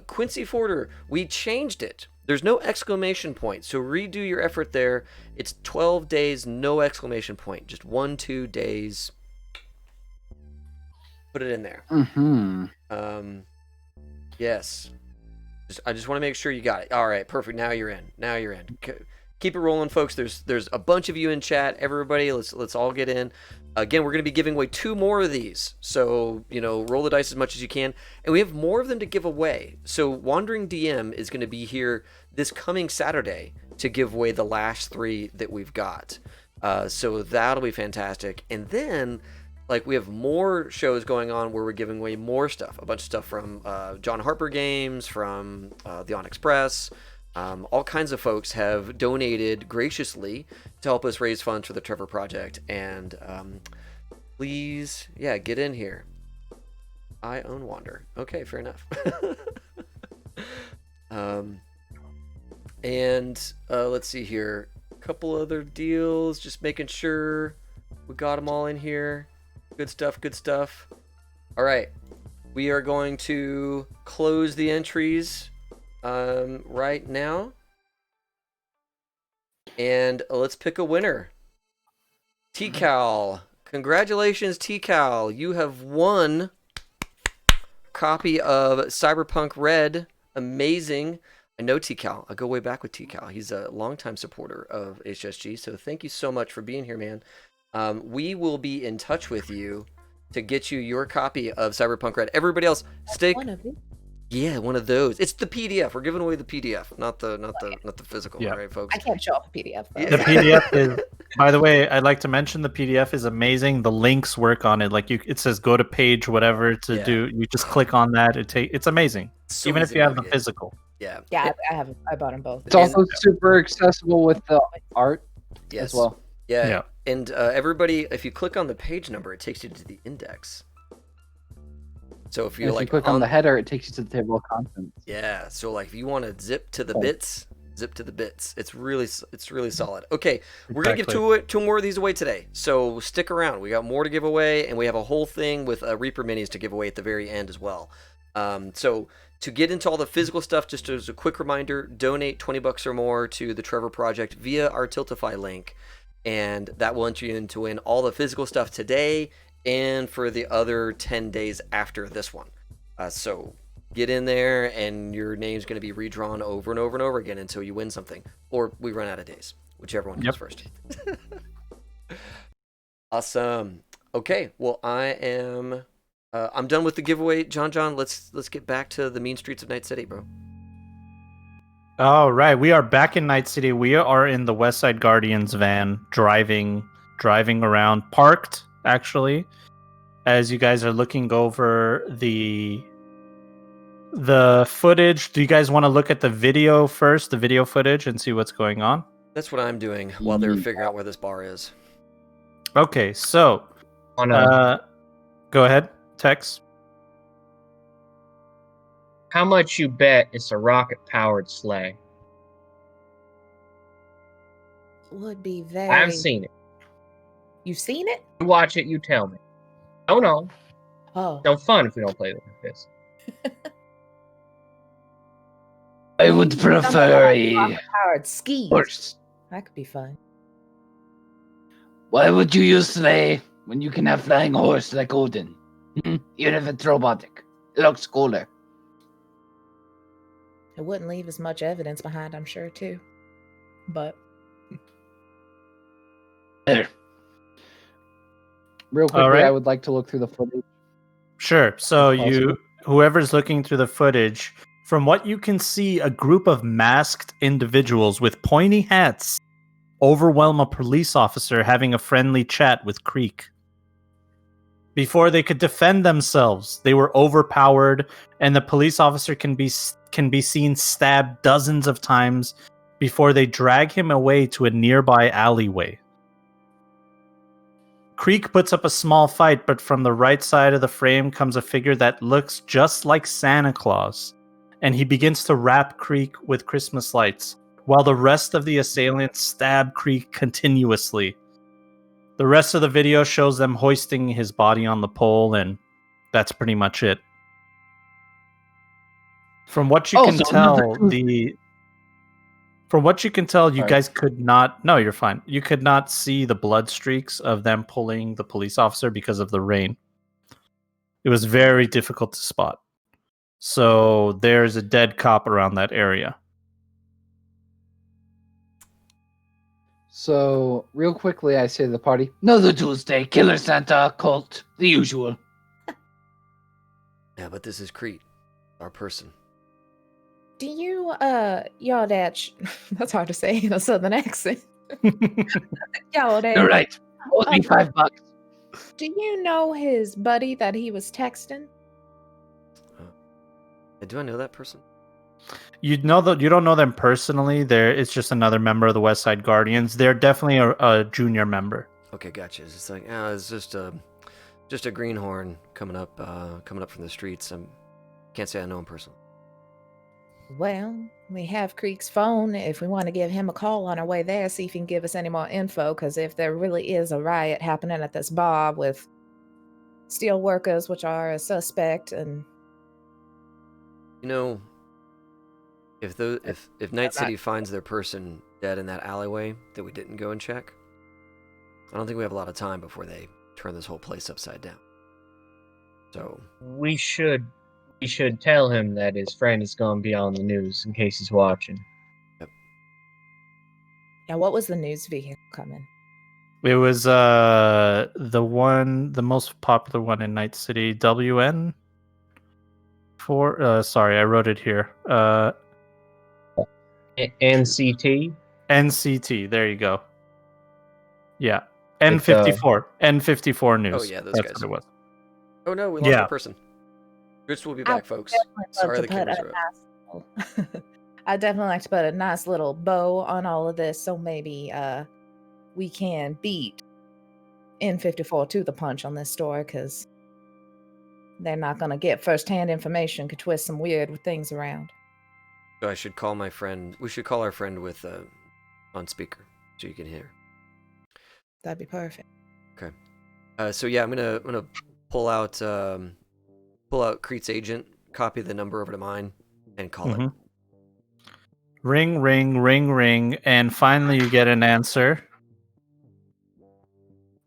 Quincy Forder, we changed it. There's no exclamation point, so redo your effort there. It's 12 days, no exclamation point. Just 2 days. Put it in there. Mm-hmm. Yes. I just want to make sure you got it. All right, perfect. Now you're in. Keep it rolling, folks. There's a bunch of you in chat. Everybody, let's all get in. Again, we're going to be giving away 2 more of these. So, roll the dice as much as you can. And we have more of them to give away. So Wandering DM is going to be here this coming Saturday to give away the last 3 that we've got. So that'll be fantastic. And then, we have more shows going on where we're giving away more stuff. A bunch of stuff from John Harper Games, from the On Express. All kinds of folks have donated graciously to help us raise funds for the Trevor Project, and please, get in here. I own Wander. Okay, fair enough. And let's see here. A couple other deals, just making sure we got them all in here. Good stuff. All right, we are going to close the entries right now, and let's pick a winner. T-Cal, congratulations, T-Cal, you have won a copy of Cyberpunk Red. Amazing. I know T-Cal. I go way back with T-Cal. He's a longtime supporter of HSG, so thank you so much for being here, man. We will be in touch with you to get you your copy of Cyberpunk Red. Everybody else, stay. One of them. Yeah, one of those. It's the PDF. We're giving away the PDF, not the physical. Yeah. All right, folks. I can't show off a PDF. Though. The PDF is, by the way, I'd like to mention the PDF is amazing. The links work on it. It says go to page whatever to do. You just click on that. It's amazing. So even if easy you to have the navigate. physical. Yeah. Yeah, I bought them both. It's also super accessible with the art as well. Yeah. And everybody, if you click on the page number, it takes you to the index. So if you click on the header, it takes you to the table of contents. Yeah. So if you want to zip to the bits. It's really solid. Okay, we're gonna give two more of these away today. So stick around. We got more to give away, and we have a whole thing with Reaper minis to give away at the very end as well. So to get into all the physical stuff, just as a quick reminder, donate $20 or more to the Trevor Project via our Tiltify link, and that will enter you in to win all the physical stuff today and for the other 10 days after this one. So get in there, and your name's going to be redrawn over and over and over again until you win something, or we run out of days, whichever one comes first. Awesome. Okay, well, I'm done with the giveaway. John, let's get back to the mean streets of Night City, bro. All right, we are back in Night City. We are in the West Side Guardians van, driving around, parked actually, as you guys are looking over the footage. Do you guys want to look at the video first, the video footage, and see what's going on? That's what I'm doing while they're figuring out where this bar is. Okay, so go ahead, Tex. How much you bet it's a rocket-powered sleigh? Would be very. I've seen it. You've seen it? You watch it, you tell me. Oh no. Oh. No fun if we don't play like this. I would prefer a Powered skis. horse. That could be fun. Why would you use sleigh when you can have flying horse like Odin? Even if it's robotic, it looks cooler. It wouldn't leave as much evidence behind, I'm sure, too. But There. Real quickly, right. I would like to look through the footage. Sure. So If possible. whoever's looking through the footage, from what you can see, a group of masked individuals with pointy hats overwhelm a police officer having a friendly chat with Creek. Before they could defend themselves, they were overpowered, and the police officer can be seen stabbed dozens of times before they drag him away to a nearby alleyway. Creek puts up a small fight, but from the right side of the frame comes a figure that looks just like Santa Claus. And he begins to wrap Creek with Christmas lights, while the rest of the assailants stab Creek continuously. The rest of the video shows them hoisting his body on the pole, and that's pretty much it. From what you can tell, you Sorry. guys could not. No, you're fine. You could not see the blood streaks of them pulling the police officer because of the rain. It was very difficult to spot. So there's a dead cop around that area. So, real quickly, I say to the party, Another Tuesday, Killer Santa, cult, the usual. Yeah, but this is Crete, our person. Do you, Yardach, that's hard to say in a southern accent. Yardach, You're right. Owes me $5. do you know his buddy that he was texting? Do I know that person? You know that you don't know them personally. It's just another member of the West Side Guardians. They're definitely a junior member. Okay, gotcha. It's like, it's just a greenhorn coming up from the streets. I can't say I know him personally. Well, we have Creek's phone if we want to give him a call on our way there, see if he can give us any more info, because if there really is a riot happening at this bar with steel workers, which are a suspect, and... You know, if Night City finds their person dead in that alleyway that we didn't go and check, I don't think we have a lot of time before they turn this whole place upside down. So We should tell him that his friend is going to be on the news in case he's watching. Yeah, what was the news vehicle coming? It was the most popular one in Night City, WN. Sorry, I wrote it here. NCT? NCT, there you go. Yeah. N54. N54 News. Oh, yeah, those That's guys. what it was. Oh no, we lost our person. Rich will be back, folks. Sorry the cameras are up. I'd definitely like to put a nice little bow on all of this, so maybe we can beat N54 to the punch on this story, because they're not going to get first-hand information, could twist some weird things around. So I should call my friend. We should call our friend with on speaker so you can hear. That'd be perfect. Okay. So yeah, I'm gonna pull out Crete's agent, copy the number over to mine, and call it. Ring, ring, ring, ring, and finally you get an answer.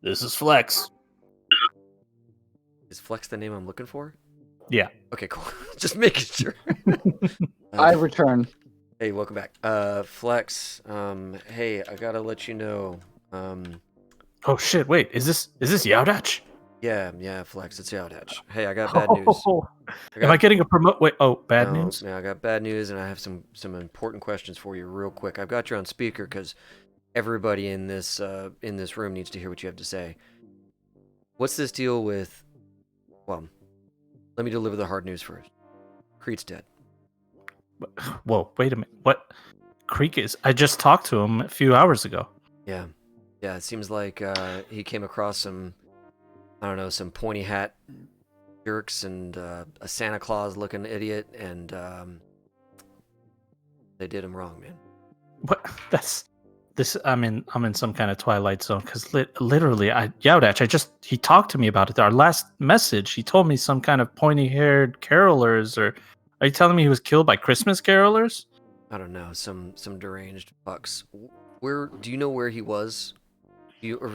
This is Flex. Is Flex the name I'm looking for? Yeah. Okay, cool. Just making sure. I return. Hey, welcome back. Flex, hey, I gotta let you know. Oh shit, wait, is this Yaudach? Yeah, Flex, it's Yaudach. Hey, I got bad news. Am I getting a promote? Wait, bad No, news? I got bad news, and I have some important questions for you real quick. I've got you on speaker because everybody in this room needs to hear what you have to say. What's this deal with... Well, let me deliver the hard news first. Crete's dead. Whoa, wait a minute. What? Creek is... I just talked to him a few hours ago. Yeah, it seems like he came across some pointy hat jerks and a Santa Claus looking idiot, and they did him wrong, man. What? That's this. I'm in some kind of Twilight Zone because literally, Yaudach. He talked to me about it. Our last message, he told me some kind of pointy-haired carolers. Or are you telling me he was killed by Christmas carolers? I don't know, some deranged fucks. Where do you know where he was?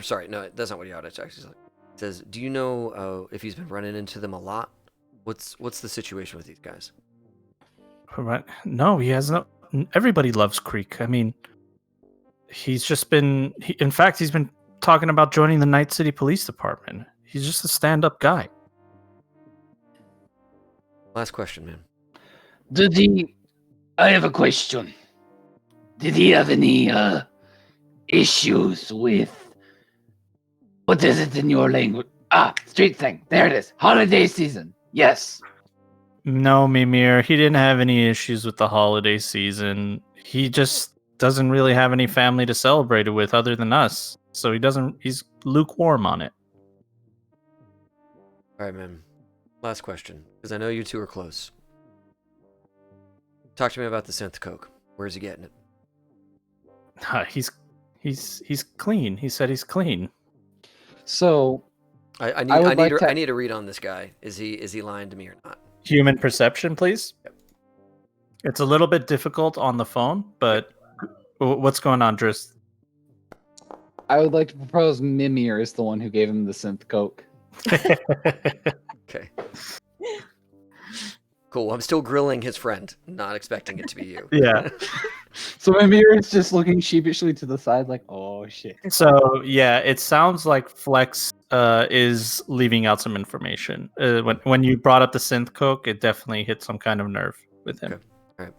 Sorry, no, that's not what Yaudach actually said. It says, do you know if he's been running into them a lot? What's the situation with these guys? Right. No, he has no. Everybody loves Creek. I mean, he's just been. In fact, he's been talking about joining the Night City Police Department. He's just a stand-up guy. Last question, man. I have a question. Did he have any issues with... What is it in your language? Street thing. There it is. Holiday season. Yes. No, Mimir. He didn't have any issues with the holiday season. He just doesn't really have any family to celebrate it with other than us. So he's lukewarm on it. All right, man. Last question, because I know you two are close. Talk to me about the synth coke. Where's he getting it? He's clean. He said he's clean. So I would like to- need a read on this guy. Is he lying to me or not? Human perception, please. Yep. It's a little bit difficult on the phone, but what's going on, Driss? I would like to propose Mimir is the one who gave him the synth coke. Okay. Cool. I'm still grilling his friend, not expecting it to be you. Yeah. So Mimir is just looking sheepishly to the side, like, "Oh shit." So yeah, it sounds like Flex is leaving out some information. When you brought up the synth coke, it definitely hit some kind of nerve with him. Okay.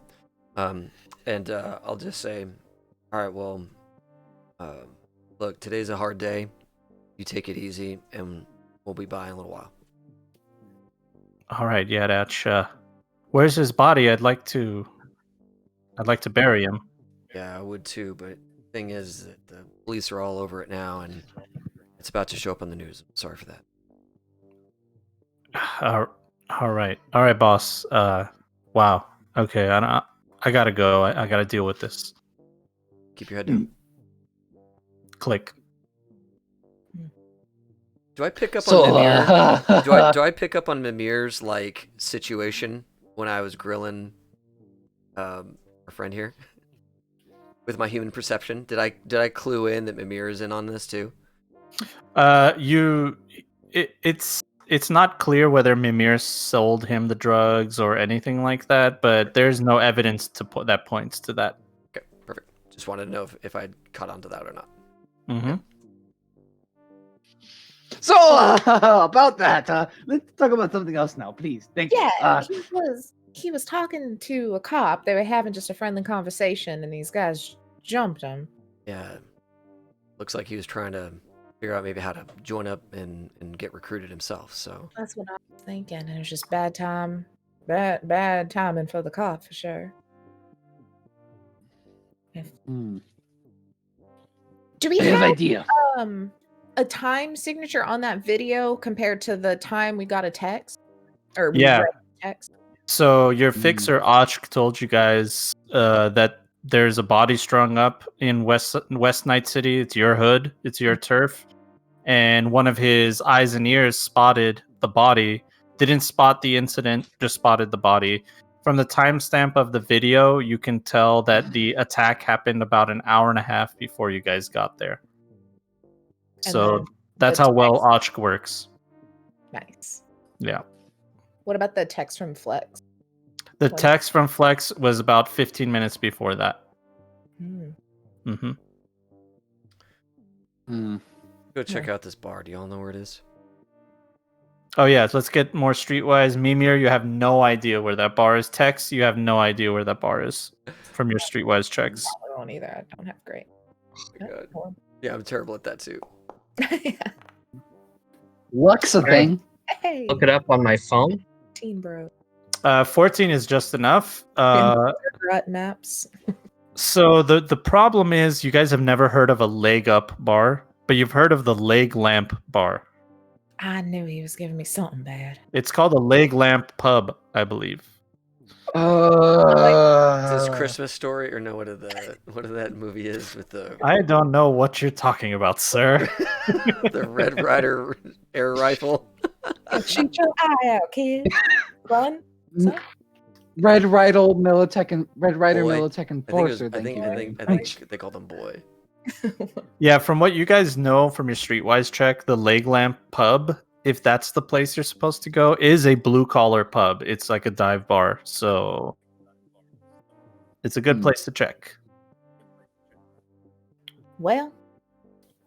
All right. And I'll just say, all right. Well, look, today's a hard day. You take it easy, and we'll be by in a little while. All right, yeah, Datch. Where's his body? I'd like to bury him. Yeah, I would too. But the thing is that the police are all over it now, and it's about to show up on the news. Sorry for that. All right, boss. Wow. Okay, I gotta go. I gotta deal with this. Keep your head down. Click. Do I pick up So, on Mimir? Do I pick up on Mimir's like situation when I was grilling our friend here with my human perception? Did I clue in that Mimir is in on this too? It's not clear whether Mimir sold him the drugs or anything like that, but there's no evidence that points to that. Okay, perfect. Just wanted to know if I'd caught on to that or not. Mm-hmm. So about that, let's talk about something else now, please. Thank you. Yeah, he was talking to a cop. They were having just a friendly conversation, and these guys jumped him. Yeah, looks like he was trying to figure out maybe how to join up and get recruited himself. So That's what I was thinking, and it was just bad timing for the cop for sure. Hmm. Do we I have have an idea. a time signature on that video compared to the time we got a text? Or we Yeah. read a text? So your fixer Ochk told you guys that there's a body strung up in West Night City. It's your hood. It's your turf. And one of his eyes and ears spotted the body. Didn't spot the incident, just spotted the body. From the timestamp of the video, you can tell that the attack happened about an hour and a half before you guys got there. And So then that's the how well text- Ochk works. Nice. Yeah. What about the text from Flex? The What? text from Flex was about 15 minutes before that. Hmm. Mm-hmm. Hmm. go check out this bar. Do y'all know where it is? Oh yeah, so let's get more streetwise. Mimir, you have no idea where that bar is. Tex, you have no idea where that bar is from your streetwise checks. I don't either. I don't have great. Oh my God. Yeah, I'm terrible at that too. Luck's a thing. Hey, Look it up on my phone. teen bro. 14 is just enough. Rut maps. So the problem is you guys have never heard of a leg up bar, but you've heard of the leg lamp bar. I knew he was giving me something bad. It's called a leg lamp pub, I believe. Is this Christmas Story or no? What of that movie is with the I don't know what you're talking about, sir. the Red Ryder air rifle? Shoot your eye out, kid. Run. Son. Red Rider Militech and Red Rider Boy. Militech Enforcer. I think they call them boy. Yeah, from what you guys know from your streetwise check, the leg lamp pub, if that's the place you're supposed to go, is a blue collar pub. It's like a dive bar, so it's a good place to check. Well,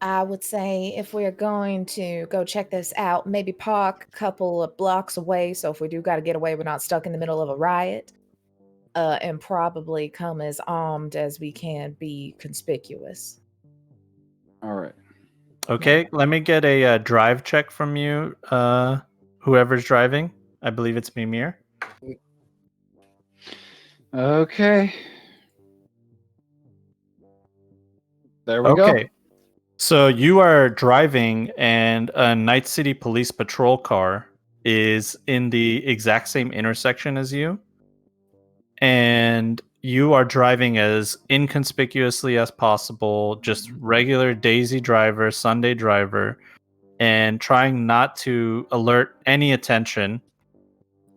I would say if we're going to go check this out, maybe park a couple of blocks away. So if we do got to get away, we're not stuck in the middle of a riot. And probably come as armed as we can be conspicuous. All right. Okay, let me get a drive check from you, whoever's driving. I believe it's Mimir. Okay. There we go. Okay. So you are driving, and a Night City police patrol car is in the exact same intersection as you, and you are driving as inconspicuously as possible, just regular Daisy driver, Sunday driver, and trying not to alert any attention.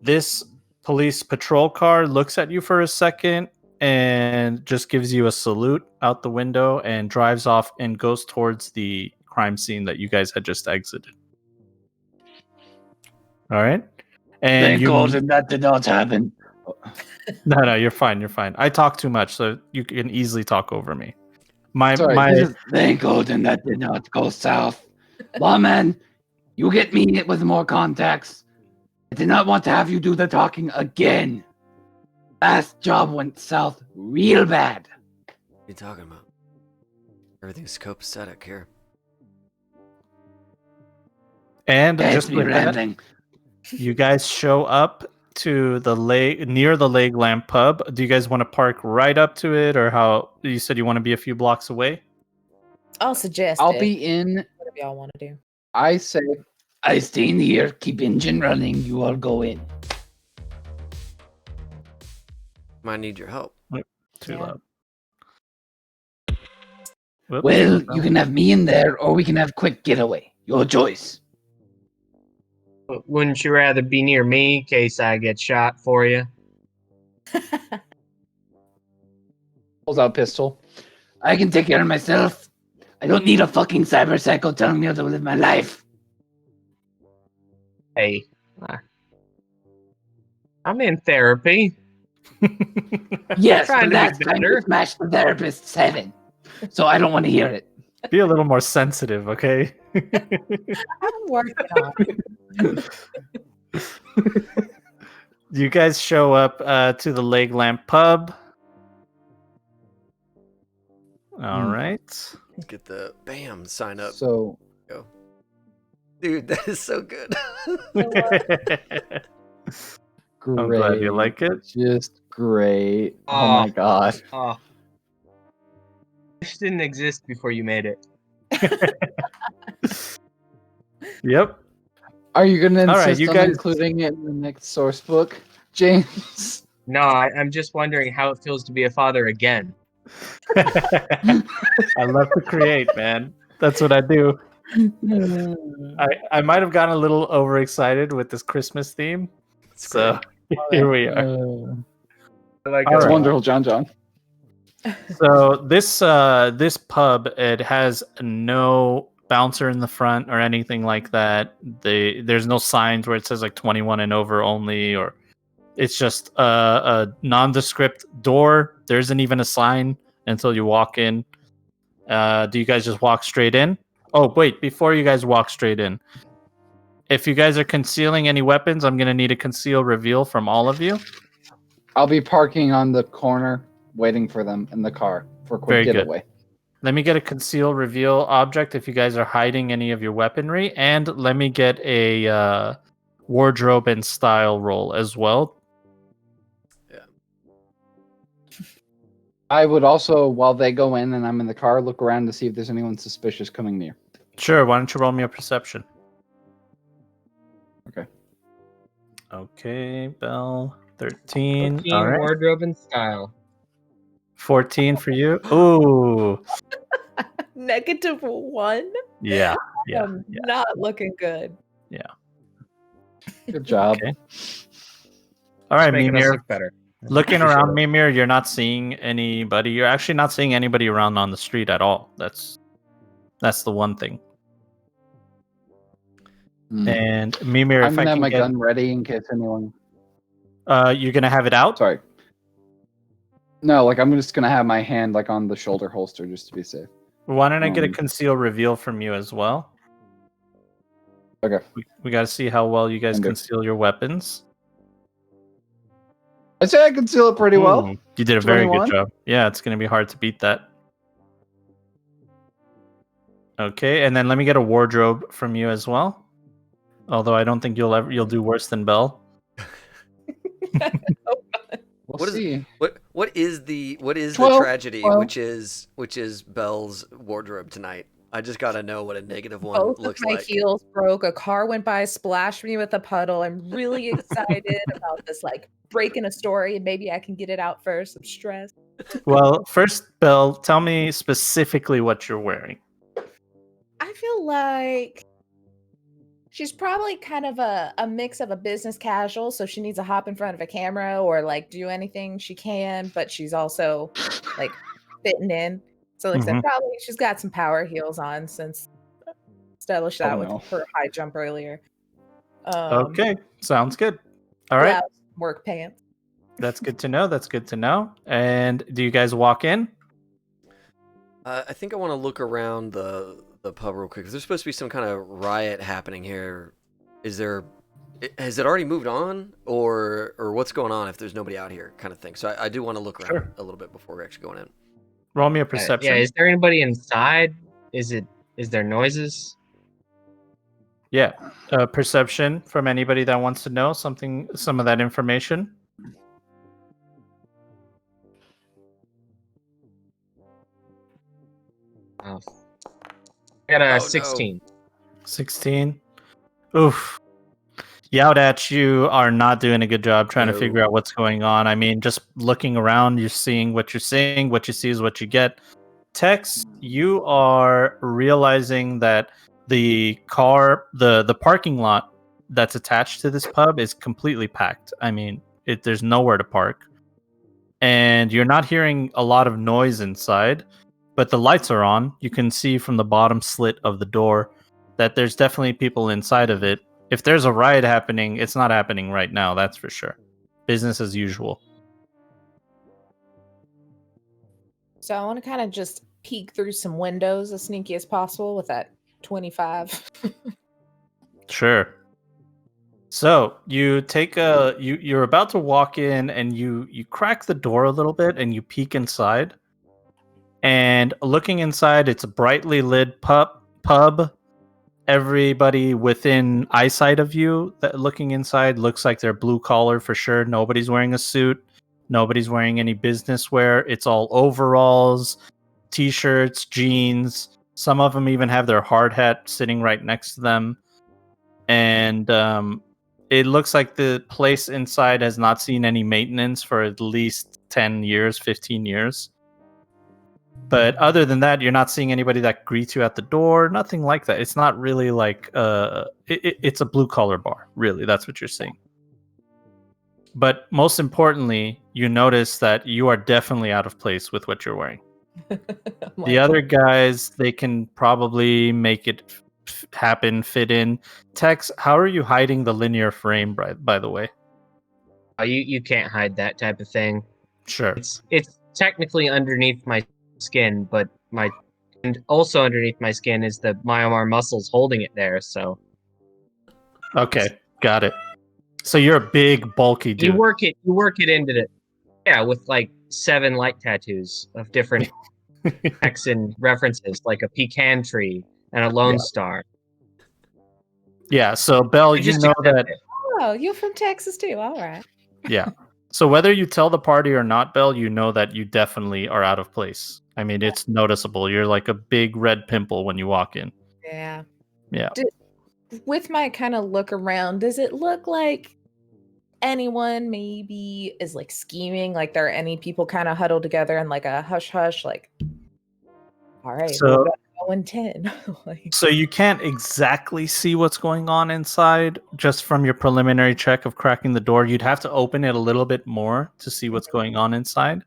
This police patrol car looks at you for a second and just gives you a salute out the window and drives off and goes towards the crime scene that you guys had just exited. All right. And Thank God that did not happen. No, you're fine. You're fine. I talk too much, so you can easily talk over me. Sorry, Thank God that did not go south. Lawman, you get me with more context. I did not want to have you do the talking again. Last job went south real bad. What are you talking about? Everything's copacetic here. And It's just me like that, rambling. you guys show up to the near the Leg Lamp pub. Do you guys want to park right up to it, or how you said you want to be a few blocks away? I'll suggest I'll it. be in. Whatever y'all want to do. I say I stay in here, keep engine running. You all go in. Might need your help. Too Yeah. loud. Whoops. Well, you can have me in there, or we can have quick getaway. Your choice. Wouldn't you rather be near me in case I get shot for you? pulls out a pistol. I can take care of myself. I don't need a fucking cyber psycho telling me how to live my life. Hey, I'm in therapy. Yes, Trying but to be last time better. you smashed the therapist's head. So I don't want to hear it. Be a little more sensitive, okay? I'm working on it. You guys show up to the Leg Lamp pub. All right. Let's get the BAM sign up. So Dude, that is so good. great. I'm glad you like it. Just great. Oh Oh. my god. Oh. This didn't exist before you made it. Yep. Are you gonna All right, insist you on guys- including it in the next source book, James? No, I'm just wondering how it feels to be a father again. I love to create, man. That's what I do. I might have gotten a little overexcited with this Christmas theme. So here we are. I like All It's right. wonderful, John. So this pub, it has no bouncer in the front or anything like that. There's no signs where it says like 21 and over only, or it's just a nondescript door. There isn't even a sign until you walk in. Do you guys just walk straight in? Oh wait, before you guys walk straight in, if you guys are concealing any weapons, I'm gonna need a conceal reveal from all of you. I'll be parking on the corner, waiting for them in the car for a quick Very good. getaway. Let me get a conceal reveal object if you guys are hiding any of your weaponry, and let me get a wardrobe and style roll as well. I would also, while they go in and I'm in the car, look around to see if there's anyone suspicious coming near. Sure, why don't you roll me a perception? Okay. Okay, Bell. 13. 14 All right. wardrobe and style. 14 for you. Ooh. -1. Yeah. Not looking good. Good job. Okay. All right, Making us Mimir. look better. Looking around, Mimir, you're not seeing anybody. You're actually not seeing anybody around on the street at all. That's the one thing. And Mimir, I'm if I gonna have can my get, gun ready in case anyone. you're gonna have it out. Sorry. No, like I'm just gonna have my hand like on the shoulder holster just to be safe. Why don't I get a Um, conceal reveal from you as well? Okay. We got to see how well you guys Can do. conceal your weapons. I'd say I conceal it pretty well. Ooh, you did a very 21? good job. Yeah, it's gonna be hard to beat that. Okay, and then let me get a wardrobe from you as well. Although I don't think you'll do worse than Belle. We'll What is- see. What is the 12, tragedy, 12. which is Belle's wardrobe tonight? I just gotta know what a negative one Both of looks my like. heels broke. A car went by, splashed me with a puddle. I'm really excited about this, like breaking a story. Maybe I can get it out first. I'm stressed. Well, first, Belle, tell me specifically what you're wearing. I feel like she's probably kind of a mix of a business casual, so she needs to hop in front of a camera or like do anything she can, but she's also like fitting in. So like I said, Mhm. probably she's got some power heels on since established that Oh, with no. her high jump earlier. Okay, sounds good. All right, Blouse, work pants. that's good to know. That's good to know. And do you guys walk in? I think I want to look around the pub real quick. 'Cause there's supposed to be some kind of riot happening here. Is there? Has it already moved on, or what's going on if there's nobody out here, kind of thing? So I do want to look around Sure. a little bit before we're actually going in. Roll me a perception. Yeah, is there anybody inside? Is there noises? Yeah, perception from anybody that wants to know some of that information. Oh. I got a Oh, no. 16. 16. Oof. Yowdach, you are not doing a good job trying to No. figure out what's going on. I mean, just looking around, you're seeing what you're seeing. What you see is what you get. Tex, you are realizing that the parking lot that's attached to this pub is completely packed. I mean, there's nowhere to park. And you're not hearing a lot of noise inside, but the lights are on. You can see from the bottom slit of the door that there's definitely people inside of it. If there's a riot happening, it's not happening right now, that's for sure. Business as usual. So I want to kind of just peek through some windows as sneaky as possible with that 25. Sure. So you take you're about to walk in and you crack the door a little bit and you peek inside. And looking inside, it's a brightly lit pub. Everybody within eyesight of you that looking inside looks like they're blue collar for sure. Nobody's wearing a suit. Nobody's wearing any business wear. It's all overalls, t-shirts, jeans. Some of them even have their hard hat sitting right next to them. And it looks like the place inside has not seen any maintenance for at least 10 years, 15 years. But other than that, you're not seeing anybody that greets you at the door. Nothing like that. It's not really like it's a blue collar bar. Really, that's what you're seeing. But most importantly, you notice that you are definitely out of place with what you're wearing. The other guys, they can probably make it happen, fit in. Tex, how are you hiding the linear frame? By the way, You can't hide that type of thing. sure. It's technically underneath my skin, but and also underneath my skin is the myomar muscles holding it there. So Okay, got it. So you're a big, bulky dude. you work it into the with like 7 light tattoos of different Texan references, like a pecan tree and a lone star. Yeah. So Belle, you Just know accept that. it. Oh, you're from Texas too. All right. Yeah. So whether you tell the party or not, Belle, you know that you definitely are out of place. I mean, it's noticeable. You're like a big red pimple when you walk in. Yeah. Yeah. With my kind of look around, does it look like anyone maybe is like scheming? Like there are any people kind of huddled together in like a hush hush, like, all right, So- we're gonna go in 10. Like, So you can't exactly see what's going on inside just from your preliminary check of cracking the door. You'd have to open it a little bit more to see what's going on inside.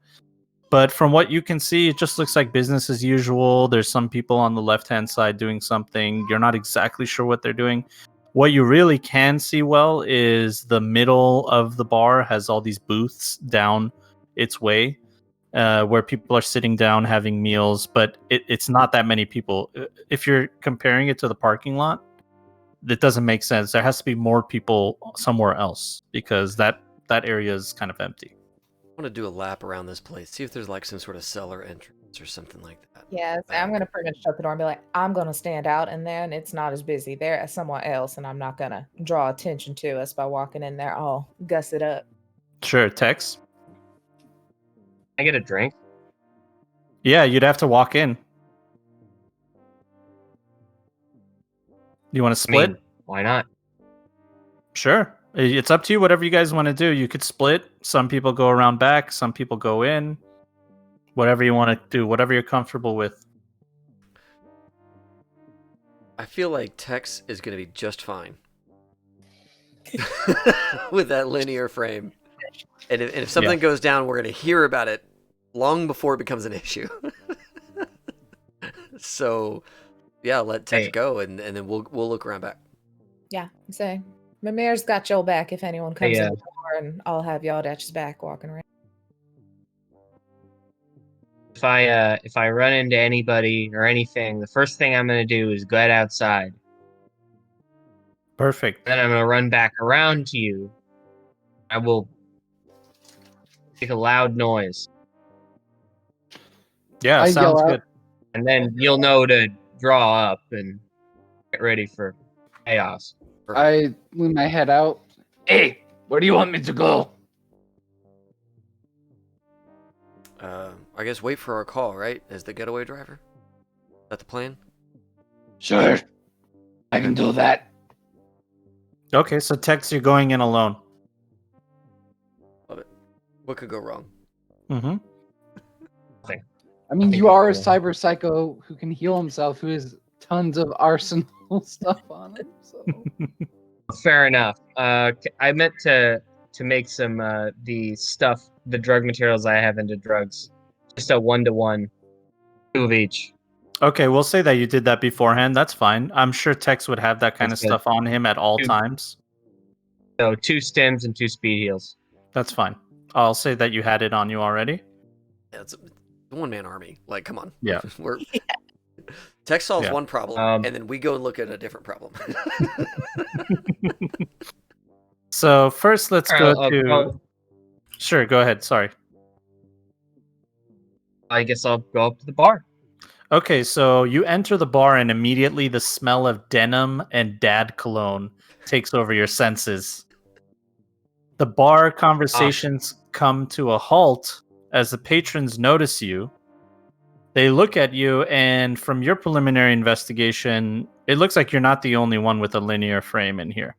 But from what you can see, it just looks like business as usual. There's some people on the left-hand side doing something. You're not exactly sure what they're doing. What you really can see well is the middle of the bar has all these booths down its way where people are sitting down having meals, but it's not that many people. If you're comparing it to the parking lot, that doesn't make sense. There has to be more people somewhere else because that area is kind of empty. I want to do a lap around this place, see if there's like some sort of cellar entrance or something like that. yeah, so I'm gonna pretty much shut the door and be like, I'm gonna stand out, and then it's not as busy there as someone else, and I'm not gonna draw attention to us by walking in there all gusset up. Sure, Tex. I get a drink. Yeah, you'd have to walk in. You want to I split? mean, why not? Sure. It's up to you. Whatever you guys want to do. You could split. Some people go around back. Some people go in. Whatever you want to do. Whatever you're comfortable with. I feel like Tex is going to be just fine with that linear frame. And if something goes down, we're going to hear about it long before it becomes an issue. So, yeah, let Tex go, and then we'll look around back. Yeah, so Mimir's got Joel back if anyone comes Yeah. in the door, and I'll have Yardetch's back walking around. If I run into anybody or anything, the first thing I'm gonna do is get outside. Perfect. Then I'm gonna run back around to you. I will make a loud noise, Yeah, I sounds yell out. good. and then you'll know to draw up and get ready for chaos. I lean my head out. Hey, where do you want me to go? I guess wait for our call, right? As the getaway driver? Is that the plan? Sure, I can do that. Okay, so Tex, you're going in alone. Love it. What could go wrong? Mm-hmm. I mean, you are a cyber psycho who can heal himself, who has tons of arsenal stuff on him. So Fair enough. I meant to make some the drug materials I have into drugs, just a 1-to-1, 2 of each. Okay, we'll say that you did that beforehand. That's fine. I'm sure Tex would have that kind That's of good. stuff on him at all Dude. times. So 2 stems and 2 speed heals. That's fine. I'll say that you had it on you already. Yeah, it's a one-man army. Like, come on. Yeah. We're Tex solves Yeah. one problem, and then we go and look at a different problem. So first, let's go to. Well, Sure, go ahead. Sorry. I guess I'll go up to the bar. Okay, so you enter the bar, and immediately the smell of denim and dad cologne takes over your senses. The bar conversations come to a halt as the patrons notice you. They look at you, and from your preliminary investigation, it looks like you're not the only one with a linear frame in here.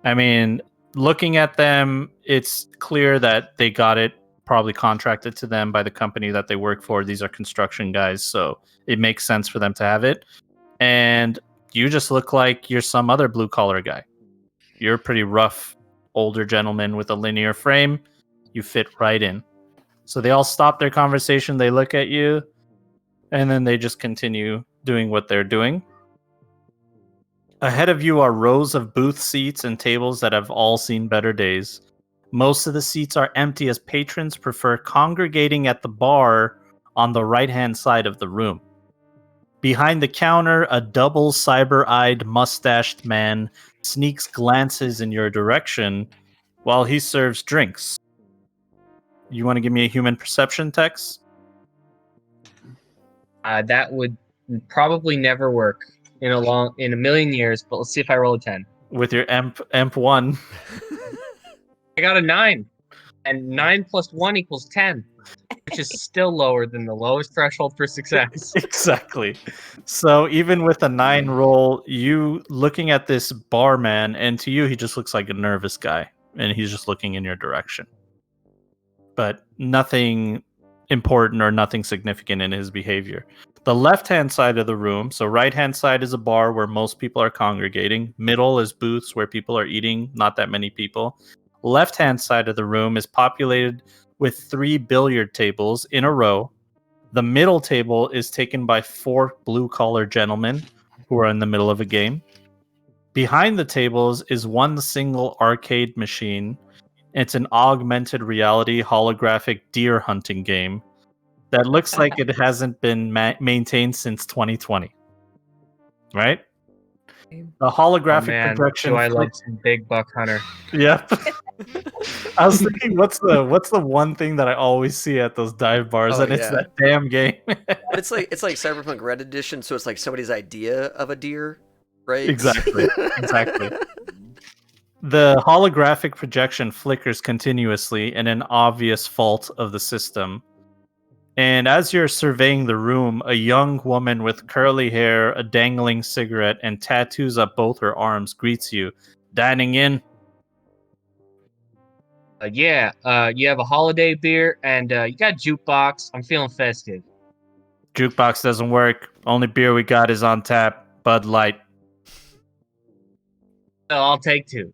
I mean, looking at them, it's clear that they got it probably contracted to them by the company that they work for. These are construction guys, so it makes sense for them to have it. And you just look like you're some other blue-collar guy. You're a pretty rough, older gentleman with a linear frame. You fit right in. So they all stop their conversation, they look at you, and then they just continue doing what they're doing. Ahead of you are rows of booth seats and tables that have all seen better days. Most of the seats are empty as patrons prefer congregating at the bar on the right-hand side of the room. Behind the counter, a double cyber-eyed, mustached man sneaks glances in your direction while he serves drinks. You want to give me a human perception, Tex? That would probably never work in a million years, but let's see if I roll a 10. With your Emp 1. I got a 9, and 9 plus 1 equals 10, which is still lower than the lowest threshold for success. Exactly. So even with a 9 roll, you looking at this barman, and to you, he just looks like a nervous guy, and he's just looking in your direction. But nothing important or nothing significant in his behavior. The left-hand side of the room, so right-hand side is a bar where most people are congregating. Middle is booths where people are eating, not that many people. Left-hand side of the room is populated with 3 billiard tables in a row. The middle table is taken by 4 blue-collar gentlemen who are in the middle of a game. Behind the tables is one single arcade machine. It's an augmented reality holographic deer hunting game that looks like it hasn't been maintained since 2020. Right? The holographic projection. Do I love some big buck hunter? Yep. I was thinking, what's the one thing that I always see at those dive bars, Oh, and it's yeah. that damn game. But it's like Cyberpunk Red edition, so it's like somebody's idea of a deer, right? Exactly. The holographic projection flickers continuously in an obvious fault of the system. And as you're surveying the room, a young woman with curly hair, a dangling cigarette, and tattoos up both her arms greets you. Dining in? You have a holiday beer and you got a jukebox. I'm feeling festive. Jukebox doesn't work. Only beer we got is on tap. Bud Light. Well, I'll take 2.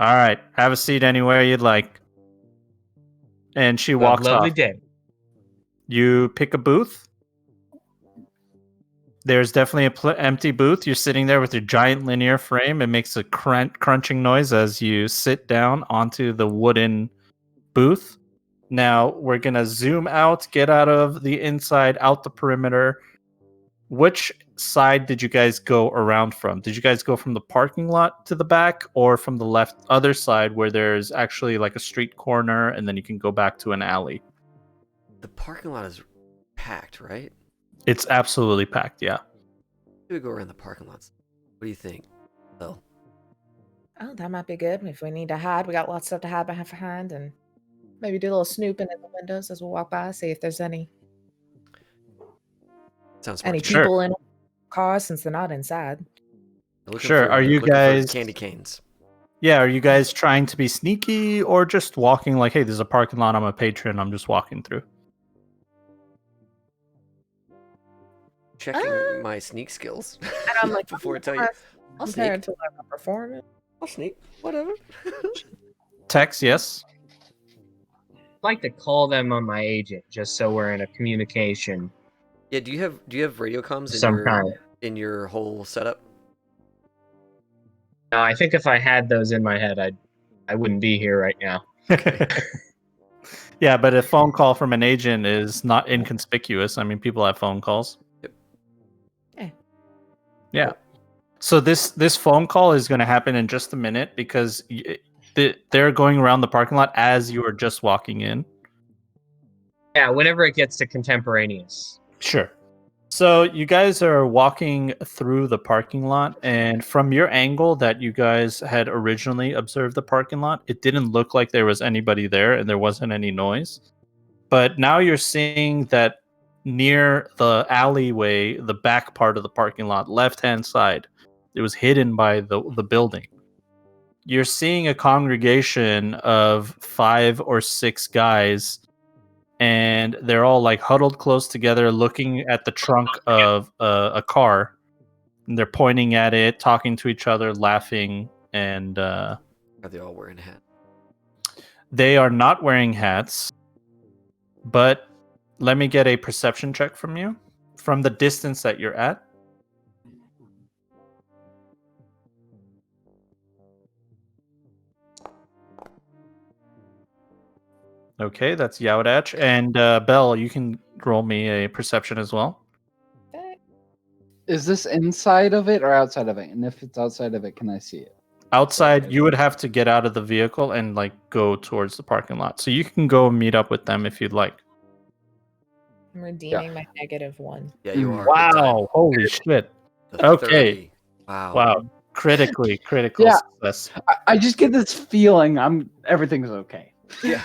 All right. Have a seat anywhere you'd like. And she Have a walks lovely off. day. You pick a booth. There's definitely an empty booth. You're sitting there with your giant linear frame. It makes a crunching noise as you sit down onto the wooden booth. Now we're going to zoom out, get out of the inside, out the perimeter. Which side did you guys go around from? Did you guys go from the parking lot to the back or from the other side where there's actually like a street corner and then you can go back to an alley? The parking lot is packed, right? It's absolutely packed, yeah. We go around the parking lots. What do you think? Well, Oh, that might be good. If we need to hide, we got lots of stuff to hide behind, and maybe do a little snooping in the windows as we walk by, see if there's any sounds smart. any Sure. people in cars since they're not inside. Sure. Are you looking for guys candy canes? Yeah, are you guys trying to be sneaky or just walking like, hey, there's a parking lot, I'm a patron, I'm just walking through? Checking my sneak skills. And I'm like, before I tell you, I'll compared sneak. to like a performance. I'll sneak. Whatever. Text, yes. I'd like to call them on my agent just so we're in a communication. Yeah. Do you have radio comms Some kind. in your whole setup? No, I think if I had those in my head, I wouldn't be here right now. Yeah, but a phone call from an agent is not inconspicuous. I mean, people have phone calls. Yep. Yeah. So this phone call is going to happen in just a minute because they're going around the parking lot as you are just walking in. Yeah, whenever it gets to contemporaneous. Sure. So you guys are walking through the parking lot, and from your angle that you guys had originally observed the parking lot, it didn't look like there was anybody there and there wasn't any noise. But now you're seeing that near the alleyway, the back part of the parking lot, left-hand side, it was hidden by the building. You're seeing a congregation of 5 or 6 guys, and they're all like huddled close together looking at the trunk of a car, and they're pointing at it, talking to each other, laughing, and Are they all wearing a hat? they are not wearing hats. But let me get a perception check from you from the distance that you're at. Okay, that's Yaudach. And Belle, you can roll me a perception as well. Is this inside of it or outside of it? And if it's outside of it, can I see it? Outside, you would have to get out of the vehicle and like go towards the parking lot. So you can go meet up with them if you'd like. I'm redeeming my -1. Yeah, you are. Wow! Holy shit! The Okay. 30. Wow. Wow! Critical Yeah. success. I just get this feeling everything's okay. Yeah.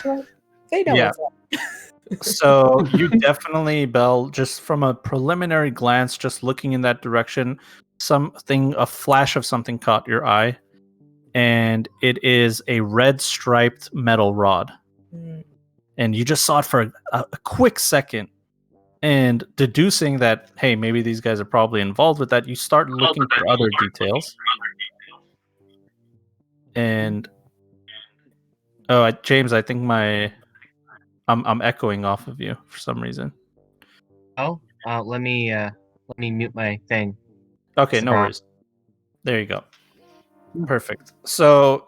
They know Yeah. what's up. So you definitely, Belle, just from a preliminary glance, just looking in that direction, a flash of something caught your eye, and it is a red striped metal rod. Mm. And you just saw it for a quick second, and deducing that, hey, maybe these guys are probably involved with that, you start looking for other details. And James, I think I'm echoing off of you for some reason. Oh, let me mute my thing. Okay, no Sorry. worries. There you go. Perfect. So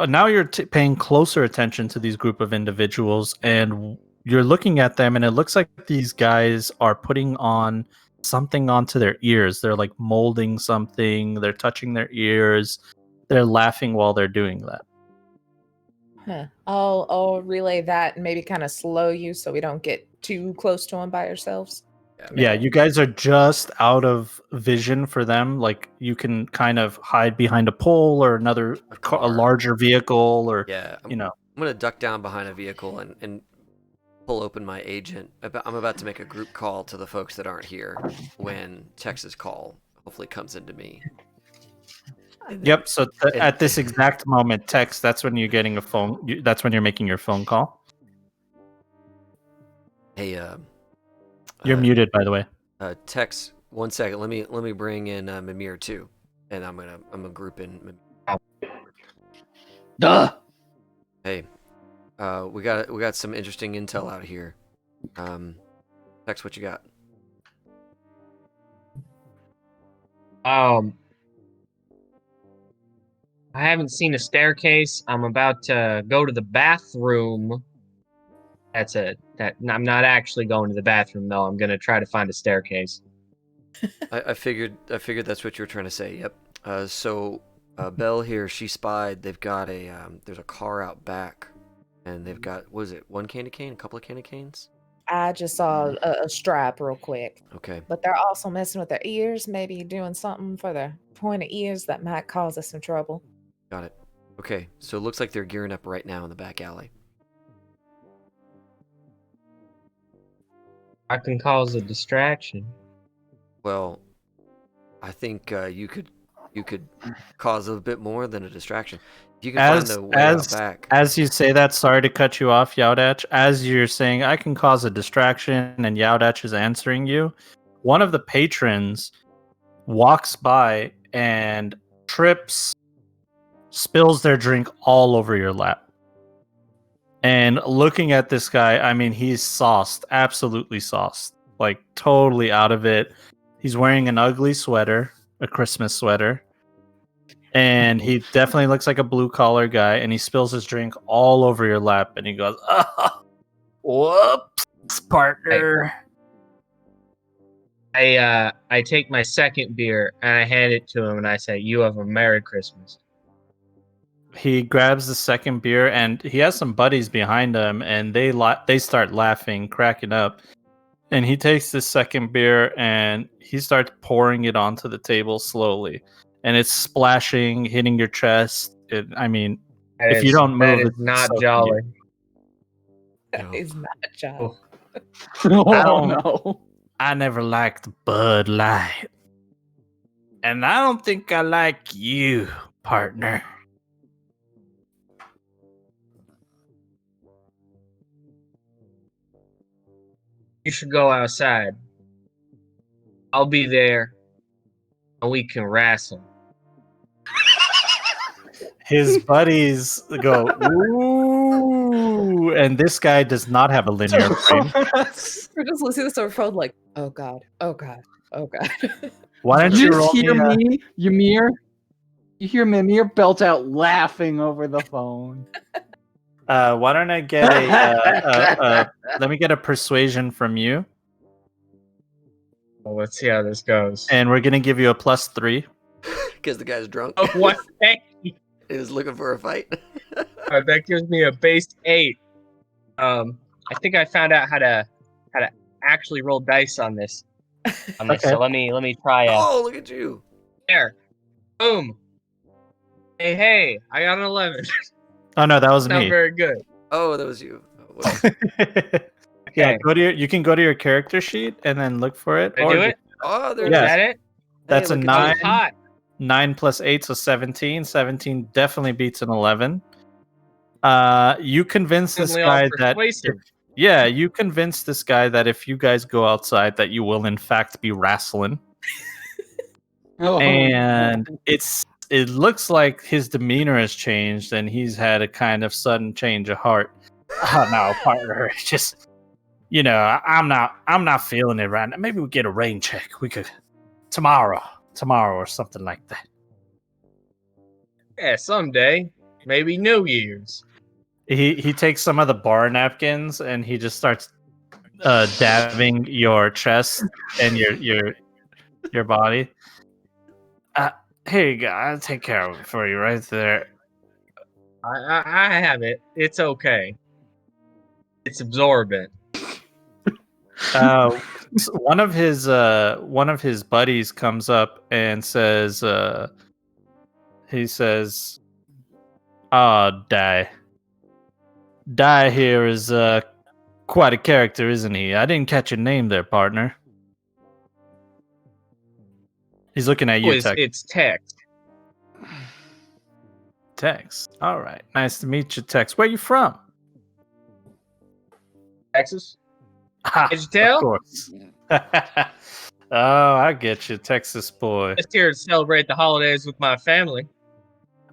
now you're paying closer attention to these group of individuals, and you're looking at them, and it looks like these guys are putting on something onto their ears. They're like molding something. They're touching their ears. They're laughing while they're doing that. Huh. I'll relay that and maybe kind of slow you so we don't get too close to them by ourselves. Yeah, you guys are just out of vision for them. Like you can kind of hide behind a pole or a larger vehicle, or Yeah. you know. I'm gonna duck down behind a vehicle and pull open my agent. I'm about to make a group call to the folks that aren't here when Tex's call hopefully comes into me. And then- Yep. So and- at this exact moment, text. That's when you're getting a phone. That's when you're making your phone call. Hey, You're muted, by the way. Tex, 1 second. Let me bring in Mimir too, and I'm gonna group in. Duh. Hey, we got some interesting intel out here. Tex, what you got? I haven't seen a staircase. I'm about to go to the bathroom. I'm not actually going to the bathroom though. I'm gonna try to find a staircase. I figured that's what you were trying to say. Yep. So Belle here, she spied. They've got there's a car out back, and they've got, what is it? One candy cane, a couple of candy canes. I just saw a strap real quick. Okay. But they're also messing with their ears, maybe doing something for their pointed ears that might cause us some trouble. Got it. Okay. So it looks like they're gearing up right now in the back alley. I can cause a distraction. Well, I think you could cause a bit more than a distraction. If you can find the way out back. As you say that, sorry to cut you off, Yaudach. As you're saying, I can cause a distraction, and Yaudach is answering you. One of the patrons walks by and trips, spills their drink all over your lap. And looking at this guy, I mean, he's sauced, absolutely sauced, like totally out of it. He's wearing an ugly sweater, a Christmas sweater. And he definitely looks like a blue collar guy, and he spills his drink all over your lap, and he goes, "Oh, whoops, partner." I take my second beer and I hand it to him and I say, "You have a Merry Christmas." He grabs the second beer, and he has some buddies behind him, and they start laughing, cracking up. And he takes the second beer and he starts pouring it onto the table slowly, and it's splashing, hitting your chest. I mean, if you don't move, that is it's not soaking jolly. you. That is not a job. I Oh don't- no. I never liked Bud Light, and I don't think I like you, partner. You should go outside. I'll be there and we can wrestle. His buddies go, ooh, and this guy does not have a linear brain. We're just listening to this over phone like, oh god, oh god, oh god. Why don't Did you you roll just hear me? me, Ymir? You hear Mimir belt out laughing over the phone. Why don't I get a let me get a persuasion from you, Well, let's see how this goes. and we're gonna give you a +3. Because the guy's drunk. Oh, what? Thank you. He was looking for a fight. That gives me a base 8. I think I found out how to actually roll dice on this. Okay. So let me try. Oh, look at you. There, boom. Hey, I got an 11. Oh no, that was Not me. very good. Oh, that was you. Oh, well. Yeah, Okay. you can go to your character sheet and then look for it. Did I do it? Oh, there Is it Yeah. is. that it? That's Hey, a look at Oh, 9. it's hot. 9 plus 8, so 17. 17 definitely beats an 11. You convince this Definitely all guy that persuasive. you convince this guy that if you guys go outside, that you will in fact be wrestling. Oh, And it looks like his demeanor has changed, and he's had a kind of sudden change of heart. Oh no, partner, it's just I'm not feeling it right now. Maybe we get a rain check. We could tomorrow or something like that. Yeah, someday. Maybe New Year's. He takes some of the bar napkins and he just starts dabbing your chest and your body. Here you go. I'll take care of it for you right there. I have it. It's okay. It's absorbent. So one of his buddies comes up and says, Die here is Quite a character, isn't he? I didn't catch your name there, partner. He's looking at you, Tex. It's Tex. Tex. All right. Nice to meet you, Tex. Where you from? Texas. Ha, Did you tell? Of course. Oh, I get you, Texas boy. Just here to celebrate the holidays with my family.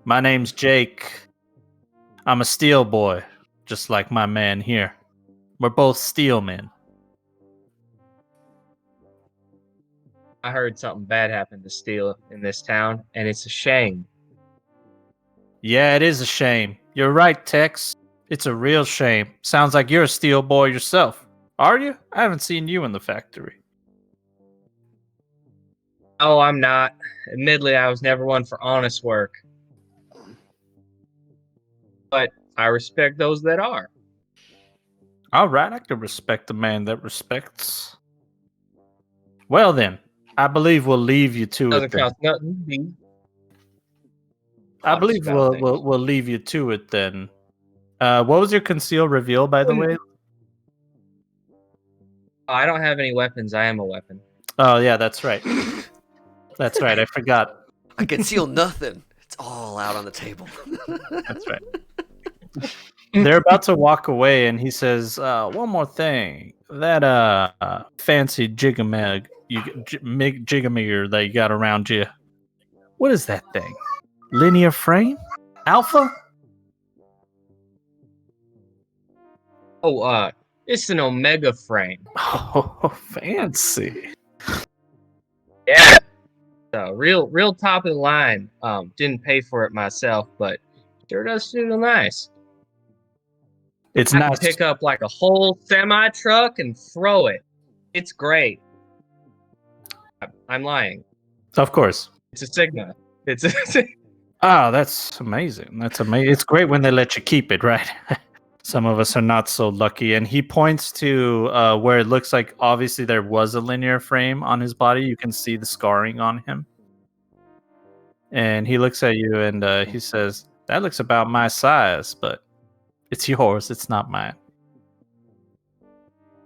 My name's Jake. I'm a steel boy, just like my man here. We're both steel men. I heard something bad happened to Steel in this town, and it's a shame. Yeah, it is a shame. You're right, Tex. It's a real shame. Sounds like you're a steel boy yourself. Are you? I haven't seen you in the factory. Oh, I'm not. Admittedly, I was never one for honest work. But I respect those that are. All right, I can respect a man that respects. Well then, I believe we'll leave you to it Doesn't then. count nothing. Be I believe honest about things. we'll leave you to it then. What was your conceal reveal, by the way? I don't have any weapons. I am a weapon. Oh yeah, that's right. That's right. I forgot. I conceal nothing. It's all out on the table. That's right. They're about to walk away, and he says, "One more thing. That fancy jigamag, jigamager that you got around you. What is that thing? Linear frame? Alpha? Oh, it's an Omega frame. Oh, fancy. Yeah. So real top of the line. Didn't pay for it myself, but sure does feel nice. It's I not can pick up like a whole semi truck and throw it. It's great. I'm lying. Of course. It's a Sigma. It's Oh, that's amazing. That's amazing. It's great when they let you keep it, right? Some of us are not so lucky. And he points to where it looks like obviously there was a linear frame on his body. You can see the scarring on him. And he looks at you and he says, "That looks about my size, but it's yours. It's not mine."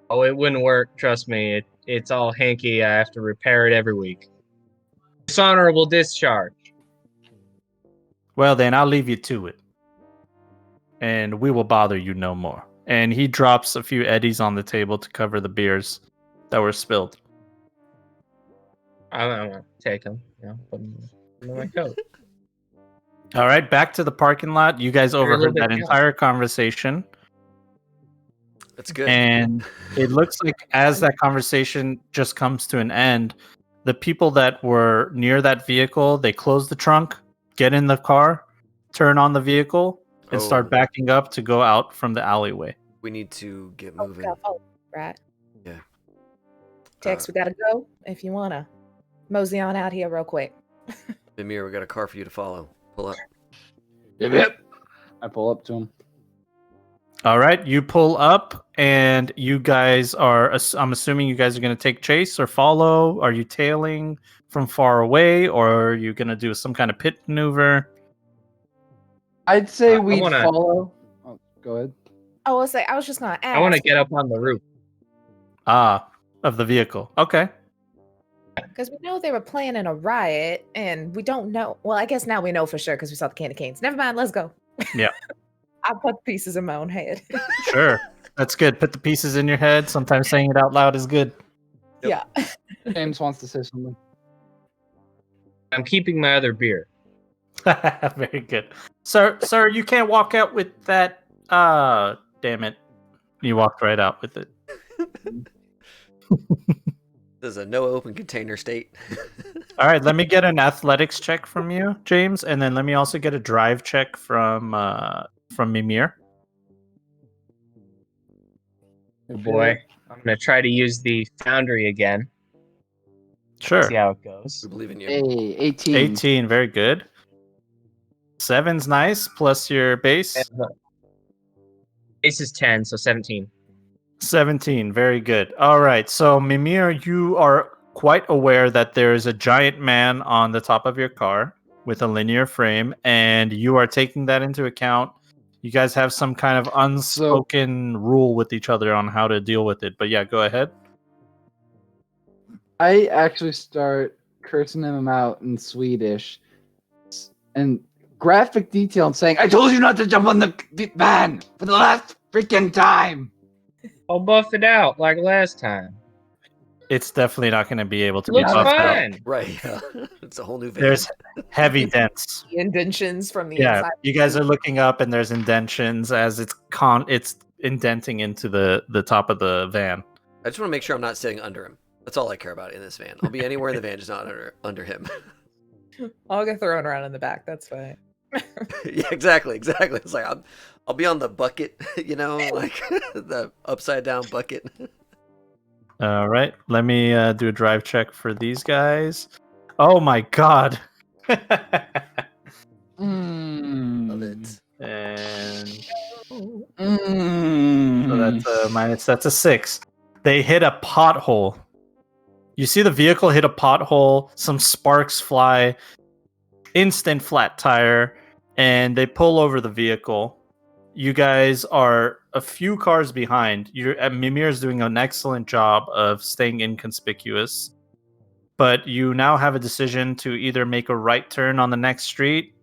Oh, it wouldn't work. Trust me. It's all hanky. I have to repair it every week. Dishonorable discharge. Well, then I'll leave you to it. And we will bother you no more. And he drops a few eddies on the table to cover the beers that were spilled. I'm gonna take them. You know, put them in my coat. All right, back to the parking lot. You guys a little overheard bit that down. entire conversation. That's good. And it looks like as that conversation just comes to an end, the people that were near that vehicle, they close the trunk, get in the car, turn on the vehicle, and start backing up to go out from the alleyway. We need to get Oh, moving. right. Yeah. Tex, we gotta go. If you wanna mosey on out here real quick. Mimir, we got a car for you to follow. Pull up. Yep. I pull up to him. All right, you pull up, and you guys are, I'm assuming you guys are going to take chase or follow. Are you tailing from far away, or are you going to do some kind of pit maneuver? I'd say I we wanna- follow. Oh, go ahead. I was just gonna ask. I want to get up on the roof. Of the vehicle. Okay. Because we know they were planning a riot, and we don't know. Well, I guess now we know for sure because we saw the candy canes. Never mind, let's go. Yeah. I'll put pieces in my own head. Sure. That's good. Put the pieces in your head. Sometimes saying it out loud is good. Yeah. James wants to say something. I'm keeping my other beer. Very good. Sir, you can't walk out with that. Damn it. You walked right out with it. This is a no open container state. All right, let me get an athletics check from you, James, and then let me also get a drive check from Mimir. Oh boy. I'm going to try to use the foundry again. Sure. See how it goes. We believe in you. Hey, 18. 18, very good. 7's nice, plus your base. Ace is 10, so 17. 17, very good. All right, so Mimir, you are quite aware that there is a giant man on the top of your car with a linear frame, and you are taking that into account. you guys have some kind of unspoken rule with each other on how to deal with it. But yeah, go ahead. I actually start cursing him out in Swedish and graphic detail and saying, "I told you not to jump on the van for the last freaking time." I'll buff it out like last time. It's definitely not going to be able to be Looks buffed out. fine. Right. It's a whole new van. There's heavy dents. Indentions from the Yeah, inside. you guys are looking up, and there's indentions as it's indenting into the top of the van. I just want to make sure I'm not sitting under him. That's all I care about in this van. I'll be anywhere in the van, just not under him. I'll get thrown around in the back. That's fine. Yeah, exactly. It's like I'll be on the bucket, like the upside down bucket. All right, let me do a drive check for these guys. Oh my god! Love it. And so Mm. that's a minus. That's a 6. They hit a pothole. You see the vehicle hit a pothole. Some sparks fly. Instant flat tire, and they pull over the vehicle. You guys are a few cars behind. Mimir's doing an excellent job of staying inconspicuous, but you now have a decision to either make a right turn on the next street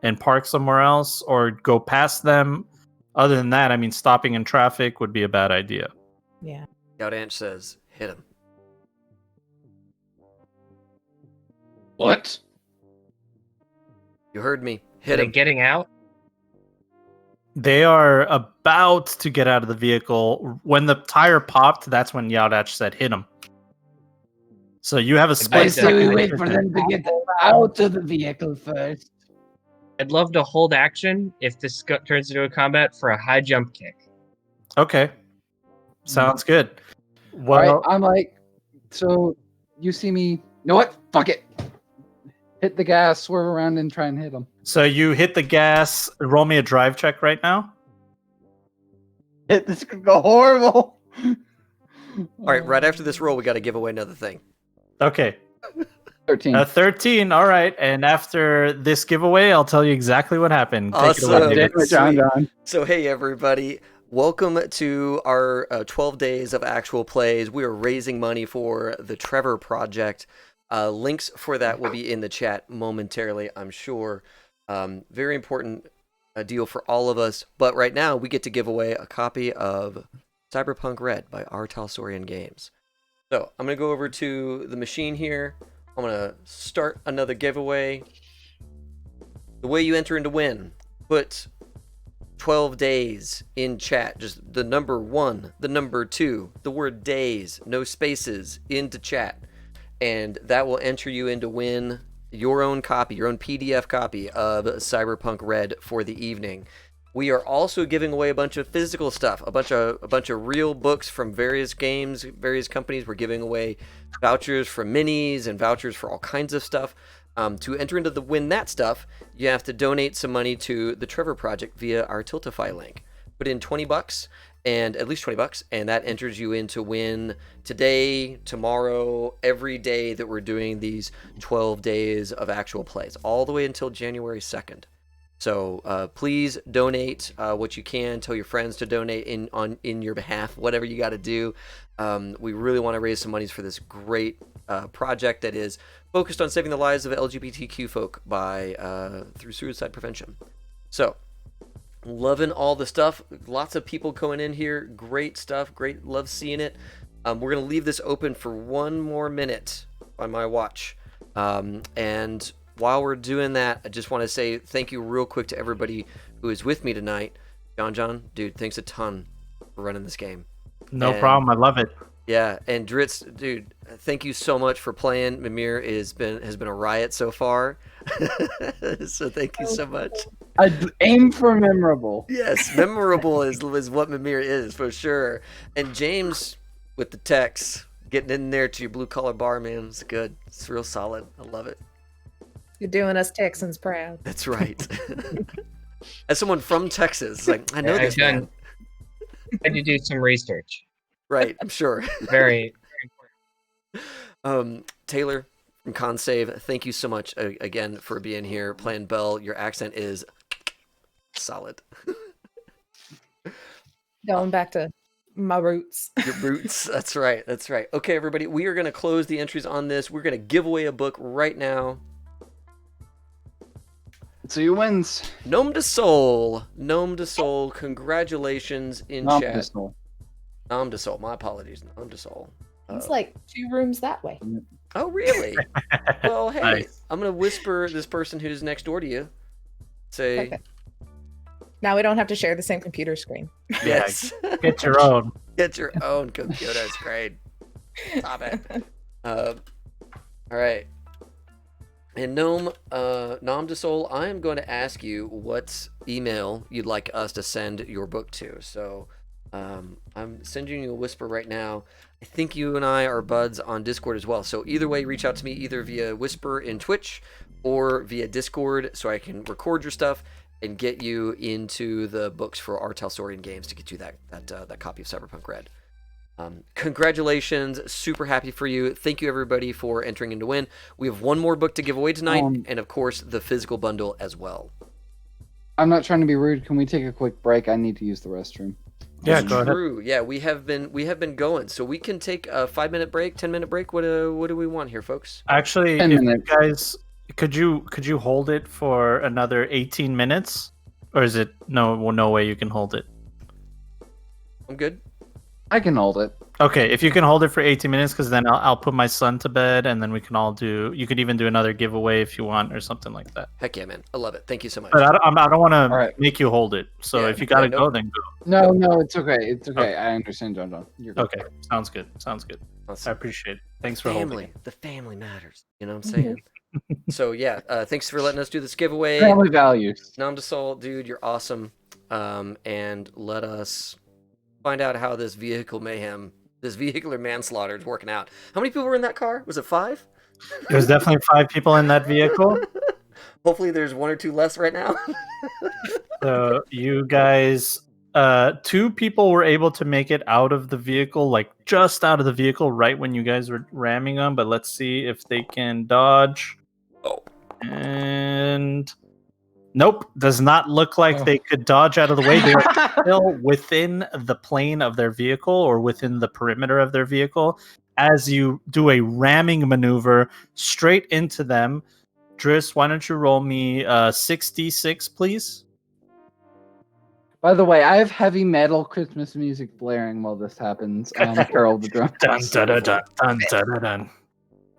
and park somewhere else, or go past them. Other than that, I mean, stopping in traffic would be a bad idea. Yeah. Scout Anch says, hit him. What? You heard me. Are Hit they him. getting out? They are about to get out of the vehicle. When the tire popped, that's when Yaldach said, hit him. So you have a I split say we second. wait for them to get out of the vehicle first. I'd love to hold action if this turns into a combat for a high jump kick. Okay. Sounds good. All Well, right, I'm like, so you see me? You know what? Fuck it. Hit the gas, swerve around, and try and hit him. so you hit the gas. Roll me a drive check right now. This could go horrible. All right, right after this roll, we got to give away another thing. Okay. 13. 13. All right. And after this giveaway, I'll tell you exactly what happened. Take it away, Awesome. David. Damn it, John. So, hey, everybody. Welcome to our 12 days of actual plays. We are raising money for the Trevor Project. Links for that will be in the chat momentarily, I'm sure. Very important deal for all of us. But right now, we get to give away a copy of Cyberpunk Red by R.Talsorian Games. So I'm going to go over to the machine here. I'm going to start another giveaway. The way you enter and to win, put 12 days in chat. Just the number 1, the number 2, the word days, no spaces, into chat. And that will enter you in to win your own copy, your own PDF copy of Cyberpunk Red for the evening. We are also giving away a bunch of physical stuff, a bunch of real books from various games, various companies. We're giving away vouchers for minis and vouchers for all kinds of stuff. To enter into the win that stuff, you have to donate some money to the Trevor Project via our Tiltify link. Put in $20 and at least $20, and that enters you in to win today, tomorrow, every day that we're doing these 12 days of actual plays, all the way until January 2nd. So please donate what you can. Tell your friends to donate in your behalf, whatever you got to do. We really want to raise some monies for this great project that is focused on saving the lives of LGBTQ folk through suicide prevention. So, loving all the stuff. Lots of people going in here. Great stuff. Great. Love seeing it. We're going to leave this open for 1 more minute on my watch. And while we're doing that, I just want to say thank you real quick to everybody who is with me tonight. John, dude, thanks a ton for running this game. No And- problem. I love it. Yeah, and Dritz, dude, thank you so much for playing. Mimir has been a riot so far. So thank you so much. I aim for memorable. Yes, memorable is what Mimir is for sure. And James with the text, getting in there to your blue collar bar, man, it's good. It's real solid. I love it. You're doing us Texans proud. That's right. As someone from Texas, it's like I know I've this man. Had to do some research. Right, I'm sure. Very, very important. Taylor from ConSave, thank you so much again for being here. Playing Bell, your accent is Solid. Going back to my roots. Your roots. That's right. That's right. Okay, everybody, we are going to close the entries on this. We're going to give away a book right now. So you wins. Gnome de Soul. Gnome de Soul. Congratulations in chat. Pistol. Gnome de Soul. My apologies. Gnome de Soul. It's like 2 rooms that way. Oh, really? Well, hey, Nice. I'm going to whisper this person who's next door to you. Say, Perfect. Now we don't have to share the same computer screen. yes. Get your own. Get your own computer. It's great. Stop it. All right. And Nom de Soul, I am going to ask you what email you'd like us to send your book to. So I'm sending you a whisper right now. I think you and I are buds on Discord as well. So either way, reach out to me either via whisper in Twitch or via Discord so I can record your stuff and get you into the books for R.Talsorian Games to get you that copy of Cyberpunk Red. Congratulations. Super happy for you. Thank you, everybody, for entering in to win. We have one more book to give away tonight, and of course, the physical bundle as well. I'm not trying to be rude. Can we take a quick break? I need to use the restroom. Yeah, go ahead. True. Yeah, we have been going, so we can take a 5-minute break, 10-minute break. What do we want here, folks? Actually, 10 if you minutes. guys, could you hold it for another 18 minutes, or is it no way you can hold it? I'm good. I can hold it. Okay, if you can hold it for 18 minutes, because then I'll put my son to bed, and then we can all do. You could even do another giveaway if you want, or something like that. Heck yeah, man. I love it. Thank you so much. But I don't want to right. make you hold it. So Yeah, if you gotta yeah, go, then go. No, it's okay. It's okay. Okay. I understand, John. You're good. Okay, sounds good. Sounds good. I Awesome. appreciate it. Thanks for holding Family. it. The family matters. You know what I'm saying? So yeah, thanks for letting us do this giveaway. Family values. Nom de Soul, dude, you're awesome. And let us find out how this vehicular manslaughter is working out. How many people were in that car? Was it 5? There's definitely 5 people in that vehicle. Hopefully there's 1 or 2 less right now. So you guys, 2 people were able to make it out of the vehicle, like just out of the vehicle, right when you guys were ramming them. But let's see if they can dodge. Oh. And nope, does not look like they could dodge out of the way. They are still within the plane of their vehicle or within the perimeter of their vehicle as you do a ramming maneuver straight into them. Driss, why don't you roll me 66, please? By the way, I have heavy metal Christmas music blaring while this happens. Carol the drum. Dun, dun, dun, dun, dun, dun, dun, dun.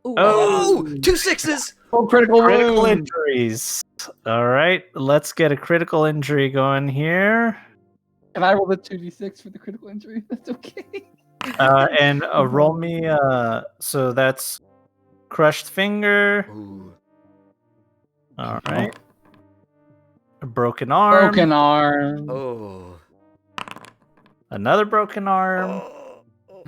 Ooh. Oh, 2 6s! Oh, critical critical wound. injuries. All right, let's get a critical injury going here. Can I roll the 2d6 for the critical injury? That's okay. And roll me. So that's crushed finger. Ooh. All right. A broken arm. Broken arm. Oh. Another broken arm. Oh.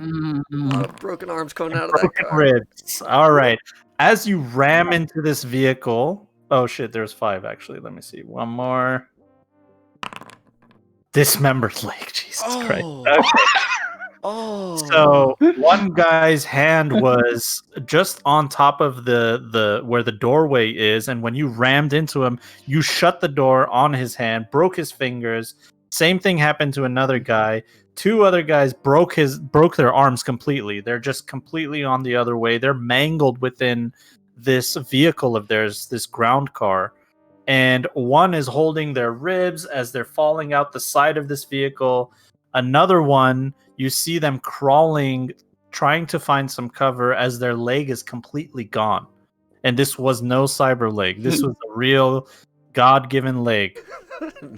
A Mm. lot of broken arms coming out of that Broken car. ribs. All right. As you ram into this vehicle. Oh shit, there's 5 actually. Let me see. One more. Dismembered leg. Jesus Christ. Oh. Okay. Oh. So one guy's hand was just on top of the where the doorway is, and when you rammed into him, you shut the door on his hand, broke his fingers. Same thing happened to another guy. 2 other guys broke their arms completely. They're just completely on the other way. They're mangled within this vehicle of theirs, this ground car. And one is holding their ribs as they're falling out the side of this vehicle. Another one, you see them crawling, trying to find some cover as their leg is completely gone. And this was no cyber leg. This was a real God-given leg.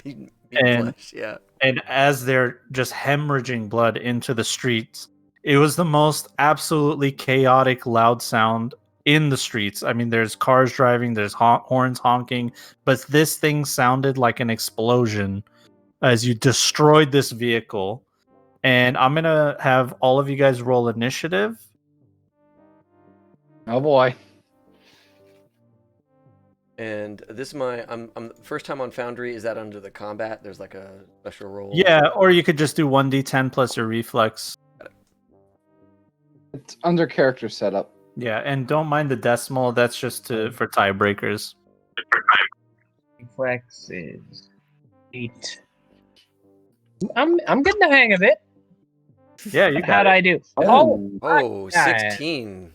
meat and- flesh, yeah. And as they're just hemorrhaging blood into the streets, it was the most absolutely chaotic, loud sound in the streets. I mean, there's cars driving, there's horns honking, but this thing sounded like an explosion as you destroyed this vehicle. And I'm going to have all of you guys roll initiative. Oh boy. And this is I'm first time on Foundry. Is that under the combat? There's like a special roll. Yeah, or you could just do 1d10 plus your reflex. It's under character setup. Yeah, and don't mind the decimal. That's just for tiebreakers. Flex is 8. I'm getting the hang of it. Yeah, you got How'd it. I do? Oh. Oh, Yeah. 16.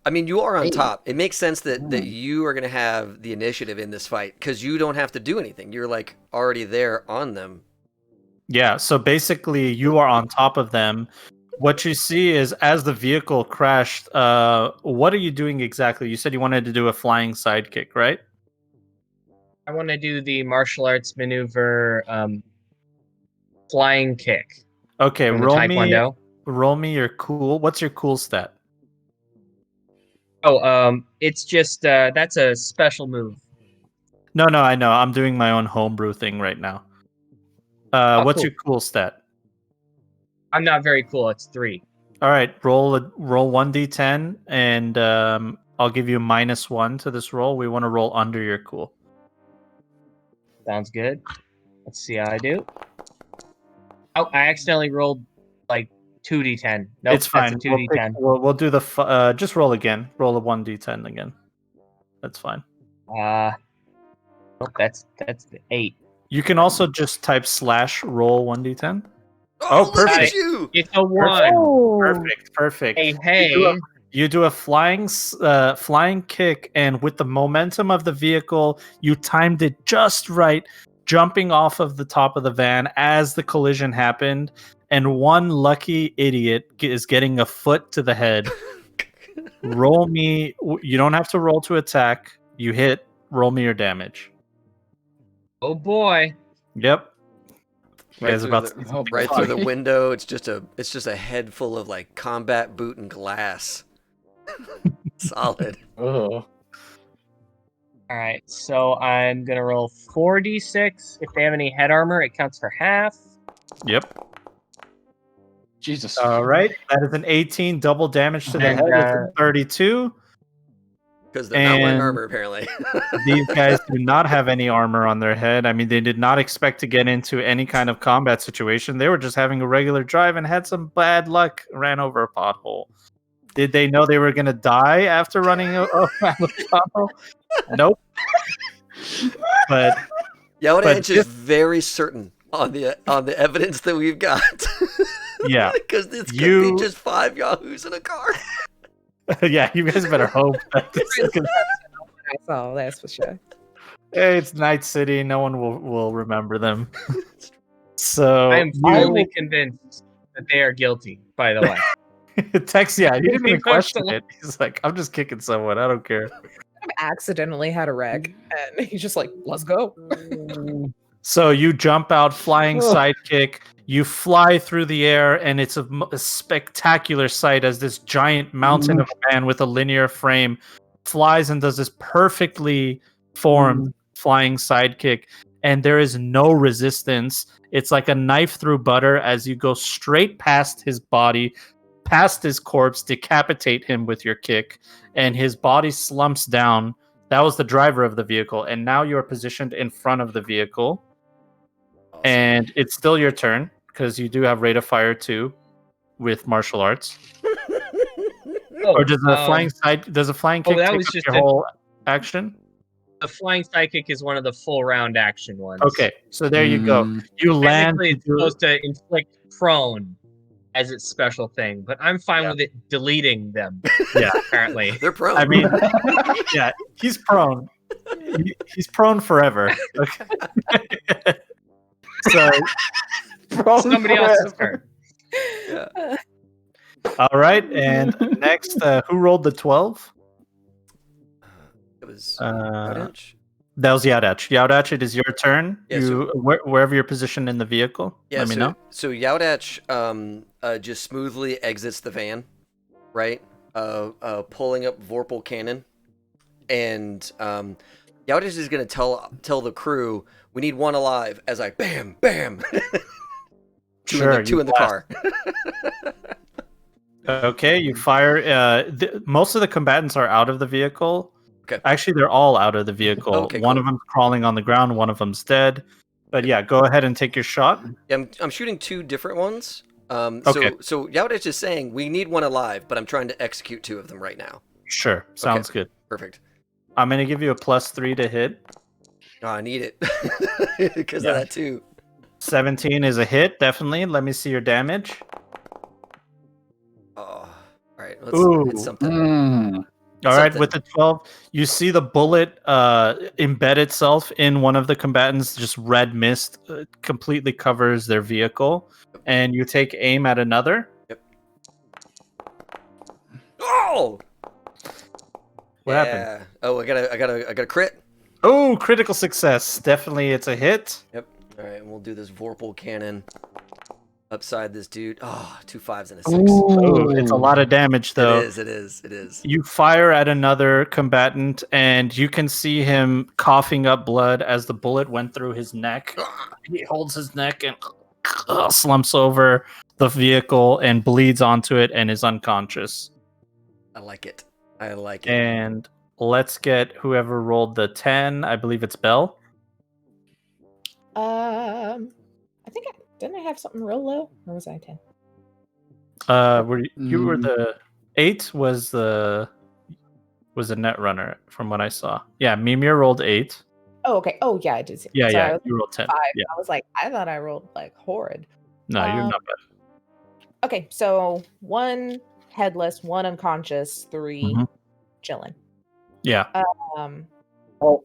I mean, you are on Hey. top. It makes sense that Mm. you are going to have the initiative in this fight because you don't have to do anything. You're like already there on them. Yeah, so basically you are on top of them. What you see is as the vehicle crashed, what are you doing exactly? You said you wanted to do a flying sidekick, right? I want to do the martial arts maneuver flying kick Okay, from the Taekwondo. roll me your cool. What's your cool stat? Oh, it's just that's a special move. No, I know. I'm doing my own homebrew thing right now. What's cool. your cool stat? I'm not very cool. It's 3. All right, roll 1d10, and I'll give you -1 to this roll. We want to roll under your cool. Sounds good. Let's see how I do. Oh, I accidentally rolled like 2d10. Nope, It's fine. That's a 2d10. We'll do the just roll again. Roll a 1d10 again. That's fine. Oh, that's the 8. You can also just type /roll 1d10. Oh, look perfect. at you! It's a 1. Oh, Perfect. Hey. You do a flying kick, and with the momentum of the vehicle, you timed it just right, jumping off of the top of the van as the collision happened, and one lucky idiot is getting a foot to the head. Roll me. You don't have to roll to attack. You hit. Roll me your damage. Oh boy. Yep. You Right guys through about the- to see Oh, something Right through the funny. window, it's just a head full of like combat boot and glass. Solid. Oh. All right, so I'm gonna roll 4d6. If they have any head armor, it counts for half. Yep. Jesus. All right. That is an 18 double damage to the And, head. It's a 32. Because they're not wearing And- armor, apparently. These guys do not have any armor on their head. I mean, they did not expect to get into any kind of combat situation. They were just having a regular drive and had some bad luck, ran over a pothole. Did they know they were going to die after running around a pothole? Nope. But Yaodanch is this- very certain on the evidence that we've got. yeah, Because this could You- be just 5 yahoos in a car. yeah, you guys better hope that this is gonna... that's all. That's for sure. Hey, it's Night City. No one will remember them. So I am fully convinced that they are guilty. By the way, Tex, yeah, he didn't even He question posted- it. He's like, I'm just kicking someone. I don't care. I've accidentally had a wreck, and he's just like, "Let's go." So you jump out, flying Ugh. sidekick. You fly through the air, and it's a spectacular sight as this giant mountain of a man with a linear frame flies and does this perfectly formed flying sidekick. And there is no resistance. It's like a knife through butter as you go straight past his body, past his corpse, decapitate him with your kick, and his body slumps down. That was the driver of the vehicle, and now you're positioned in front of the vehicle. And it's still your turn because you do have rate of fire 2 with martial arts. Or does a flying kick that take was up just your a- whole action? the flying sidekick is one of the full round action ones. Okay, so there you go. You land. Technically, it's supposed to inflict prone as its special thing, but I'm fine Yeah. with it deleting them. Yeah. apparently. They're prone. I mean, yeah, he's prone. He's prone forever. Okay. So, Somebody else's turn. Yeah. all right, and next, who rolled the 12? It was Uh, Yaodanch? That was Yaudach. Yaudach, it is your turn. Yeah, Wherever you're positioned in the vehicle, Yeah, let me know. So Yaodanch just smoothly exits the van, right? Pulling up Vorpal cannon, and Yaodanch is gonna tell the crew, we need one alive. As I bam bam, two in the car. Okay, you fire. Most of the combatants are out of the vehicle. Okay. Actually, they're all out of the vehicle. Okay, one cool. of them's crawling on the ground. One of them's dead. But yeah, go ahead and take your shot. Yeah, I'm shooting 2 different ones. Okay. So Yaodanch is saying we need one alive, but I'm trying to execute 2 of them right now. Sure, sounds good. Perfect. I'm gonna give you a +3 to hit. Oh, I need it because Yeah. of that too. 17 is a hit, definitely. Let me see your damage. Oh, all right. Let's Ooh. hit something. All right, Something. with the 12, you see the bullet embed itself in one of the combatants. Just red mist completely covers their vehicle, and you take aim at another. Yep. Oh. What happened? Yeah. Oh, I got a crit. Oh, critical success. Definitely, it's a hit. Yep. All right, and we'll do this Vorpal cannon upside this dude. Oh, 2 5s and a 6. Oh, it's a lot of damage, though. It is. You fire at another combatant, and you can see him coughing up blood as the bullet went through his neck. He holds his neck and slumps over the vehicle and bleeds onto it and is unconscious. I like it. And let's get whoever rolled the 10. I believe it's Belle. I think didn't I have something real low, or was I 10? You were the 8 was the net runner from what I saw. Yeah, Mimir rolled 8. Oh, okay. Oh, yeah, I did see. Yeah, Sorry, yeah, you rolled 10. 5. Yeah. I was like, I thought I rolled like horrid. No, you're not bad. Okay, so 1 headless, 1 unconscious, 3 Mhm. chilling. Yeah. Oh.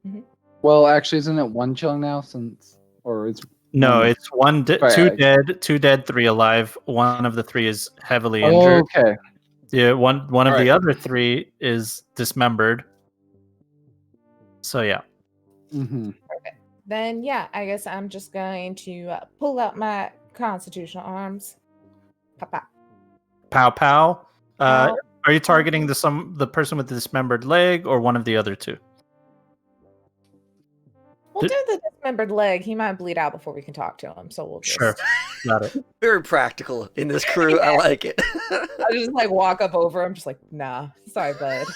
Mhm. Well, actually, isn't it 1 chilling now? Or it's No, it's 2 Right. 2 dead, 3 alive. One of the 3 is heavily injured. Okay. Yeah, one of Alright. the other 3 is dismembered. So yeah. Mm-hmm. Then, yeah, I guess I'm just going to pull out my constitutional arms. Pop, pop. Pow pow. Pow. Are you targeting the person with the dismembered leg or one of the other 2? We'll do the dismembered leg. He might bleed out before we can talk to him, so we'll just... Sure. Got it. Very practical in this crew. I like it. I just like walk up over him, just like, nah, sorry, bud.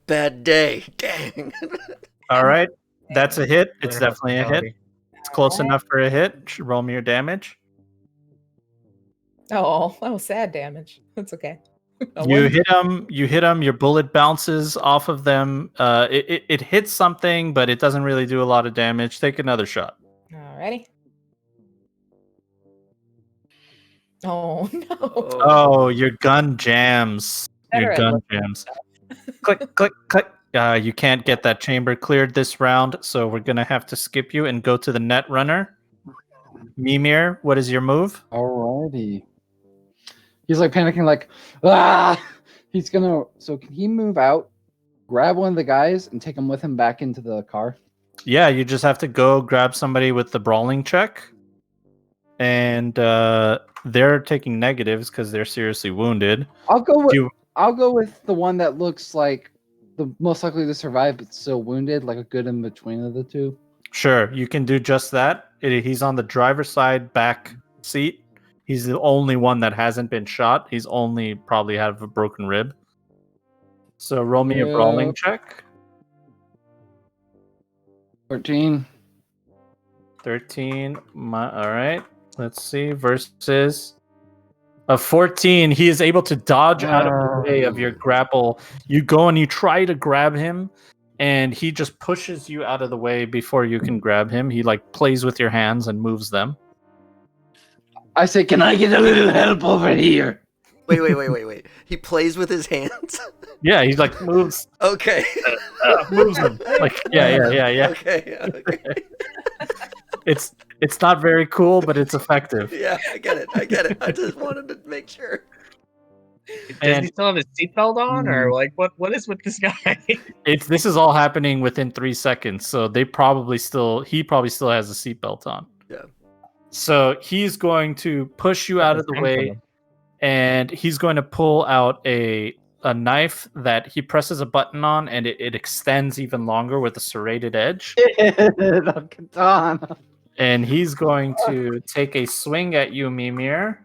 Bad day. Dang. All right. That's a hit. It's Better definitely a hit. hospitality. It's close Alright. enough for a hit. Roll me your damage. Oh, that was sad damage. That's okay. You hit him, your bullet bounces off of them. It hits something, but it doesn't really do a lot of damage. Take another shot. Alrighty. Oh, no. Oh, your gun jams. Better Your at gun looking jams. Click, click, click. You can't get that chamber cleared this round, so we're gonna have to skip you and go to the net runner. Mimir, what is your move? Alrighty. He's like panicking, like, ah! He's gonna. So can he move out, grab one of the guys, and take him with him back into the car? Yeah, you just have to go grab somebody with the brawling check. And they're taking negatives because they're seriously wounded. I'll go with the one that looks like the most likely to survive, but still wounded, like a good in between of the 2. Sure, you can do just that. He's on the driver's side back seat. He's the only one that hasn't been shot. He's only probably have a broken rib. So roll me a brawling check. 13. 13. All right. Let's see. Versus a 14. He is able to dodge out of the way of your grapple. You go and you try to grab him, and he just pushes you out of the way before you can grab him. He like plays with your hands and moves them. I say, can I get a little help over here? Wait. He plays with his hands? Yeah, he like moves Okay. moves them. Like yeah. Okay. It's not very cool, but it's effective. Yeah, I get it. I just wanted to make sure. Does And- he still have his seatbelt on, or like what is with this guy? This is all happening within 3 seconds, so he probably still has a seatbelt on. Yeah. So he's going to push you out of the way, and he's going to pull out a knife that he presses a button on, and it extends even longer with a serrated edge. The katana. And he's going to take a swing at you, Mimir.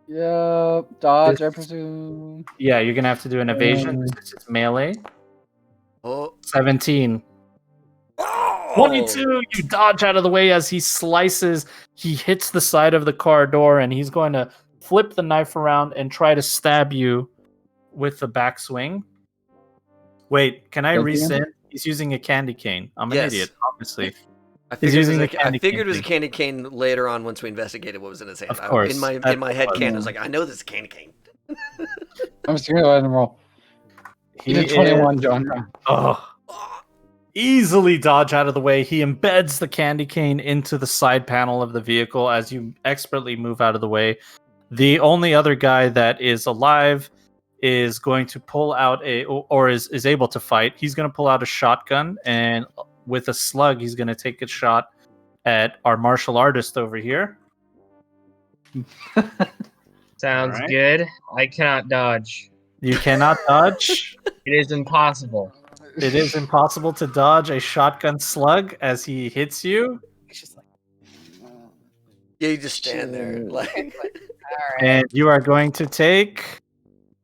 Yep. Dodge, I This- presume. Yeah, you're gonna have to do an evasion. This is melee. Oh. 17. Oh! 22. You dodge out of the way as he slices. He hits the side of the car door, and he's going to flip the knife around and try to stab you with the backswing. Wait, can I Thank you. resend? He's using a candy cane. I'm an Yes. idiot, obviously. I He's figured, using it the was, I candy figured it cane was a thing. candy cane later on once we investigated what was in his hand. Of course. In my That's head what it canon, I was. was like, I know this is a candy cane. I'm just gonna go ahead and roll. He He's a 21 genre. Oh. Easily dodge out of the way. He embeds the candy cane into the side panel of the vehicle as you expertly move out of the way. The only other guy that is alive is going to pull out is able to fight. He's going to pull out a shotgun, and with a slug, he's going to take a shot at our martial artist over here. Sounds Alright. good. I cannot dodge. You cannot dodge. It is impossible. It is impossible to dodge a shotgun slug as he hits you. He's just like, Yeah, you just stand there. Shoot. Like, all right. And you are going to take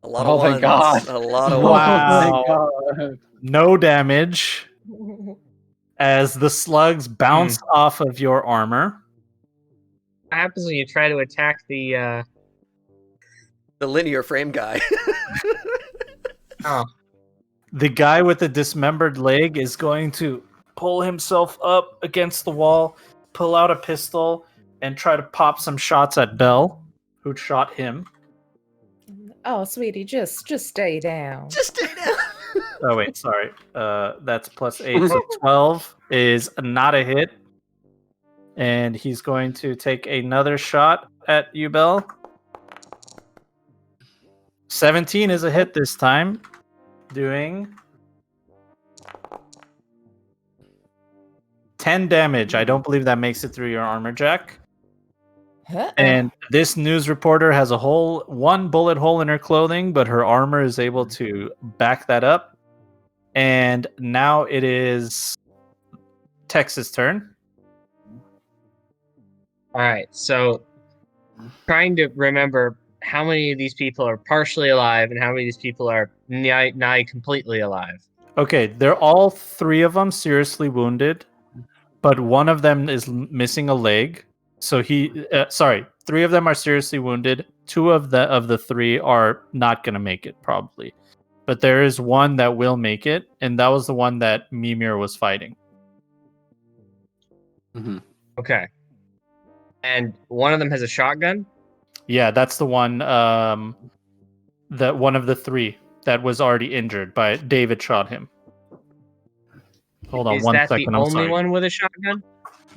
a lot Oh, of thank ones. God. A lot of Wow. ones. Oh my God. no damage as the slugs bounce off of your armor. What happens when you try to attack the The linear frame guy. oh, The guy with the dismembered leg is going to pull himself up against the wall, pull out a pistol, and try to pop some shots at Belle, who shot him. Oh, sweetie, just stay down. Just stay down. Oh, wait, sorry. That's +8, so 12 is not a hit. And he's going to take another shot at you, Belle. 17 is a hit this time. Doing 10 damage. I don't believe that makes it through your armor, Jack. Uh-uh. And this news reporter has one bullet hole in her clothing, but her armor is able to back that up. And now it is Tex's turn. all right. So, trying to remember how many of these people are partially alive and how many of these people are nigh completely alive. Okay, they're all three of them seriously wounded, but one of them is missing a leg. So three of them are seriously wounded. Two of the three are not going to make it probably, but there is one that will make it, and that was the one that Mimir was fighting. Okay. And one of them has a shotgun. Yeah, that's the one. That one of the three that was already injured by David shot him. Hold on Is one that second. the I'm only sorry. one with a shotgun?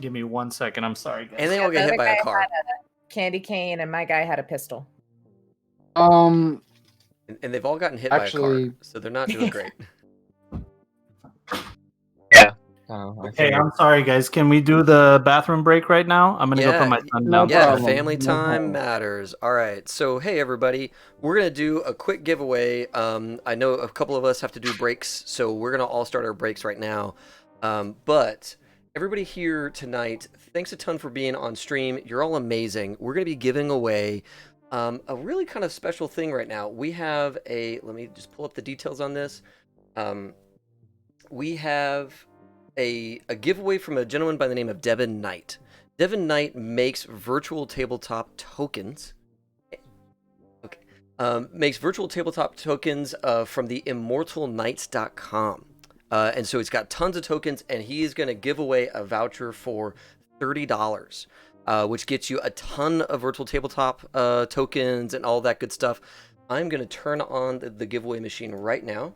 Give me 1 second. I'm sorry, guys. And they all The get hit other by guy a car. had a candy cane, and my guy had a pistol. And they've all gotten hit by a Actually- car. So they're not doing great. Oh, Hey, I'm sorry, guys. Can we do the bathroom break right now? I'm gonna go Yeah, put my son no down. Yeah, problem. family No time problem. matters. All right. So, hey, everybody. We're going to do a quick giveaway. I know a couple of us have to do breaks, so we're going to all start our breaks right now. But everybody here tonight, thanks a ton for being on stream. You're all amazing. We're going to be giving away a really kind of special thing right now. We have let me just pull up the details on this. We have a giveaway from a gentleman by the name of Devin Knight. Devin Knight makes virtual tabletop tokens. Okay. Makes virtual tabletop tokens from the immortalknights.com. And so he's got tons of tokens, and he is going to give away a voucher for $30, which gets you a ton of virtual tabletop tokens and all that good stuff. I'm going to turn on the giveaway machine right now.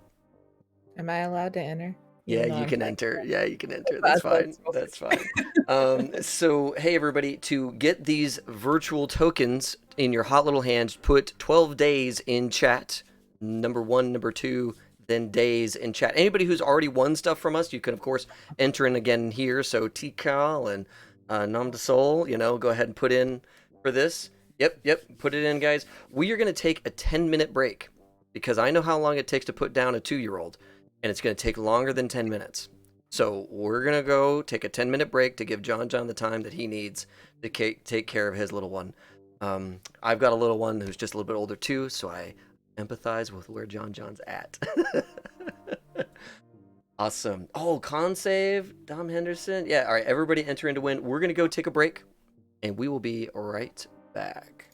Am I allowed to enter? Yeah, Even though you I'm can like- enter. Yeah, you can enter. That's fine. That's fine. So, hey, everybody, to get these virtual tokens in your hot little hands, put 12 days in chat. Number 1, number 2, then days in chat. Anybody who's already won stuff from us, you can, of course, enter in again here. So, Tikal and Nom de Sol, go ahead and put in for this. Yep, put it in, guys. We are going to take a 10-minute break because I know how long it takes to put down a 2-year-old. And it's going to take longer than 10 minutes. So we're going to go take a 10-minute break to give John the time that he needs to take care of his little one. I've got a little one who's just a little bit older too, so I empathize with where John's at. Awesome. Oh, con save, Dom Henderson. Yeah, all right, everybody enter in to win. We're going to go take a break, and we will be right back.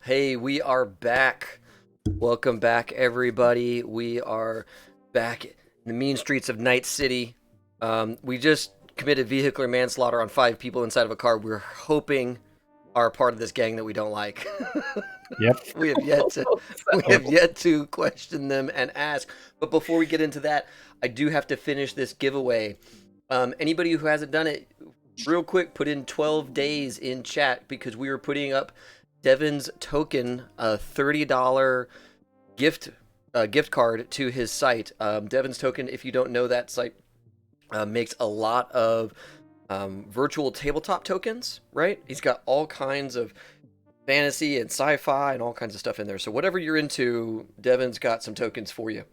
Hey, we are back. Welcome back, everybody. We are back in the mean streets of Night City. We just committed vehicular manslaughter on 5 people inside of a car. We're hoping are part of this gang that we don't like. Yep. we have yet to question them and ask. But before we get into that, I do have to finish this giveaway. Anybody who hasn't done it, real quick, put in 12 days in chat because we were putting up Devin's token, a $30 gift card to his site. Devin's token, if you don't know that site, makes a lot of virtual tabletop tokens, right? He's got all kinds of fantasy and sci-fi and all kinds of stuff in there. So whatever you're into, Devin's got some tokens for you.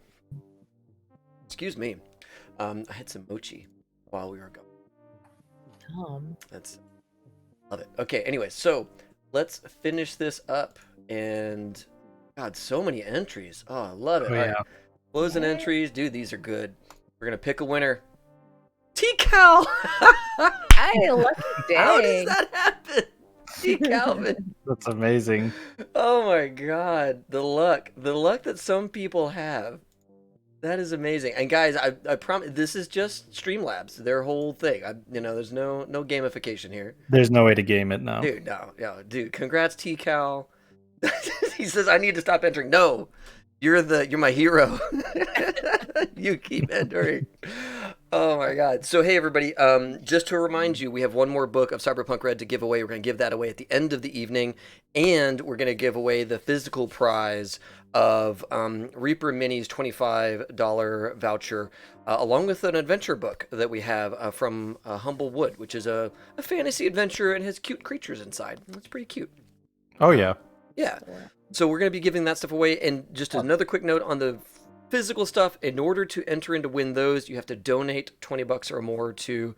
Excuse me. I had some mochi while we were going. That's love it. Okay, anyway, so let's finish this up. And God, so many entries. Oh, I love it. Oh, All yeah. right. Closing entries. Dude, these are good. We're gonna pick a winner. T-Cal! Hey, lucky day. How does that happen? T-Calvin. That's amazing. Oh my God. The luck that some people have. That is amazing. And guys, I promise this is just Streamlabs, their whole thing. There's no gamification here. There's no way to game it now. Dude, no, dude. Congrats, T-Cal. He says I need to stop entering. No, you're my hero. You keep entering. Oh my God. So hey everybody, just to remind you, we have one more book of Cyberpunk Red to give away. We're gonna give that away at the end of the evening, and we're gonna give away the physical prize of Reaper Mini's $25 voucher, along with an adventure book that we have from Humble Wood, which is a fantasy adventure and has cute creatures inside. It's pretty cute. Oh yeah. Yeah. So we're going to be giving that stuff away. And just another quick note on the physical stuff. In order to enter and to win those, you have to donate $20 or more to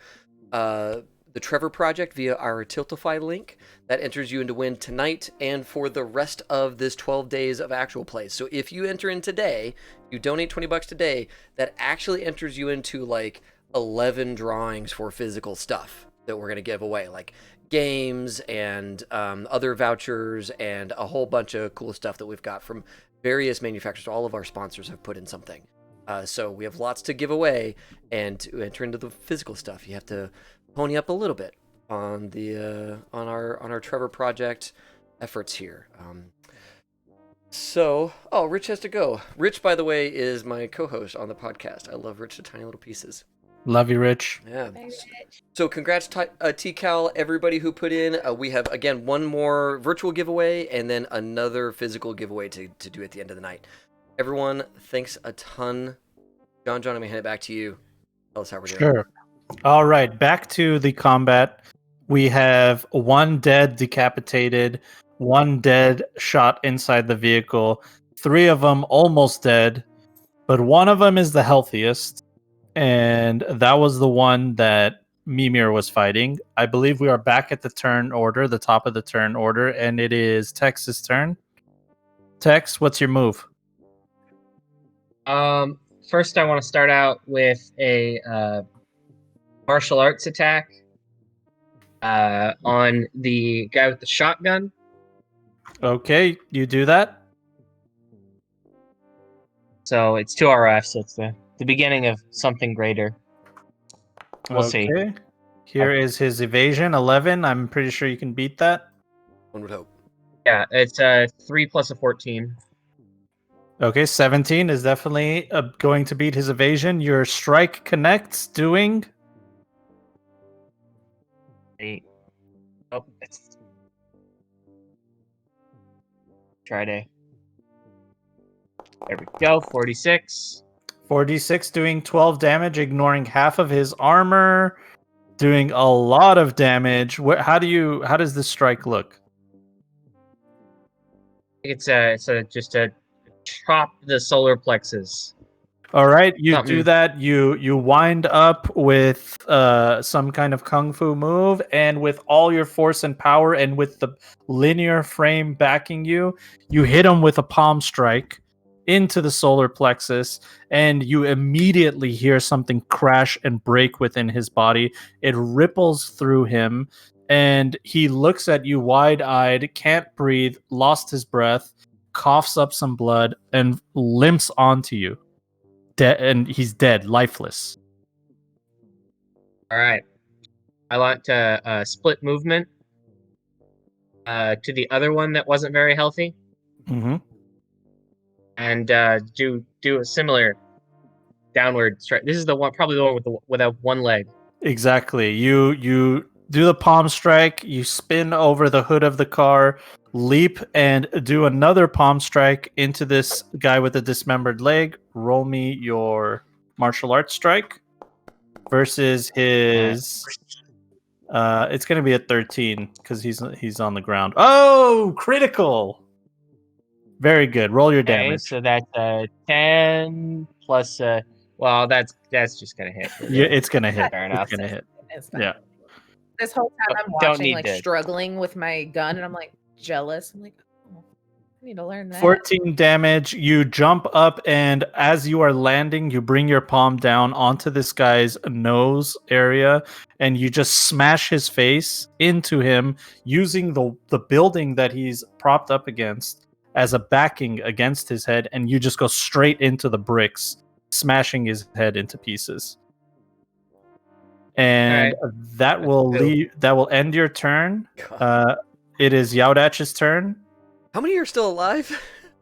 the Trevor Project via our Tiltify link. That enters you into win tonight and for the rest of this 12 days of actual play. So if you enter in today, you donate $20 today, that actually enters you into like 11 drawings for physical stuff that we're going to give away. Like games and other vouchers and a whole bunch of cool stuff that we've got from various manufacturers. All of our sponsors have put in something. So we have lots to give away, and to enter into the physical stuff, you have to pony up a little bit on the on our Trevor Project efforts here. So Rich has to go. Rich, by the way, is my co-host on the podcast. I love Rich to tiny little pieces. Love you, Rich. Yeah. So congrats, T-Cal, everybody who put in. We have, again, one more virtual giveaway and then another physical giveaway to do at the end of the night. Everyone, thanks a ton. John, I'm going to hand it back to you. Tell us how we're doing. Sure. All right, back to the combat. We have 1 dead decapitated, 1 dead shot inside the vehicle, 3 of them almost dead, but 1 of them is the healthiest. And that was the one that Mimir was fighting. I believe we are back at the turn order, the top of the turn order, and it is Tex's turn. Tex, what's your move? First, I want to start out with a martial arts attack on the guy with the shotgun. Okay, you do that. So it's 2 RF, so it's the beginning of something greater. We'll see. Here is his evasion, 11. I'm pretty sure you can beat that. One would hope. Yeah, it's 3 plus a 14. Okay, 17 is definitely going to beat his evasion. Your strike connects, doing 8. Oh, it's try to. There we go. 46. 46, doing 12 damage, ignoring half of his armor, doing a lot of damage. How does this strike look? It's just a chop the solar plexus. All right, you Something. do that. You wind up with some kind of kung fu move, and with all your force and power, and with the linear frame backing you, you hit him with a palm strike into the solar plexus, and you immediately hear something crash and break within his body. It ripples through him, and he looks at you wide-eyed, can't breathe, lost his breath, coughs up some blood, and limps onto you. And he's dead, lifeless. All right. I want to split movement to the other one that wasn't very healthy, Mm-hmm. and do a similar downward strike. This is the one, probably the one without one leg. Exactly. You do the palm strike, you spin over the hood of the car, leap, and do another palm strike into this guy with a dismembered leg. Roll me your martial arts strike versus his. It's gonna be a 13 because he's on the ground. Oh, critical! Very good. Roll your Okay, damage. so that's 10 plus. Well, that's just gonna hit. Yeah, it's gonna hit. Fair enough. It's gonna hit. It's fine. Yeah. This whole time I'm Don't watching, need like to- struggling with my gun, and I'm like jealous. I'm like, oh, I need to learn that. 14 damage. You jump up, and as you are landing, you bring your palm down onto this guy's nose area, and you just smash his face into him using the building that he's propped up against as a backing against his head, and you just go straight into the bricks, smashing his head into pieces. And that will end your turn. God. It is Yaudach's turn. How many are still alive?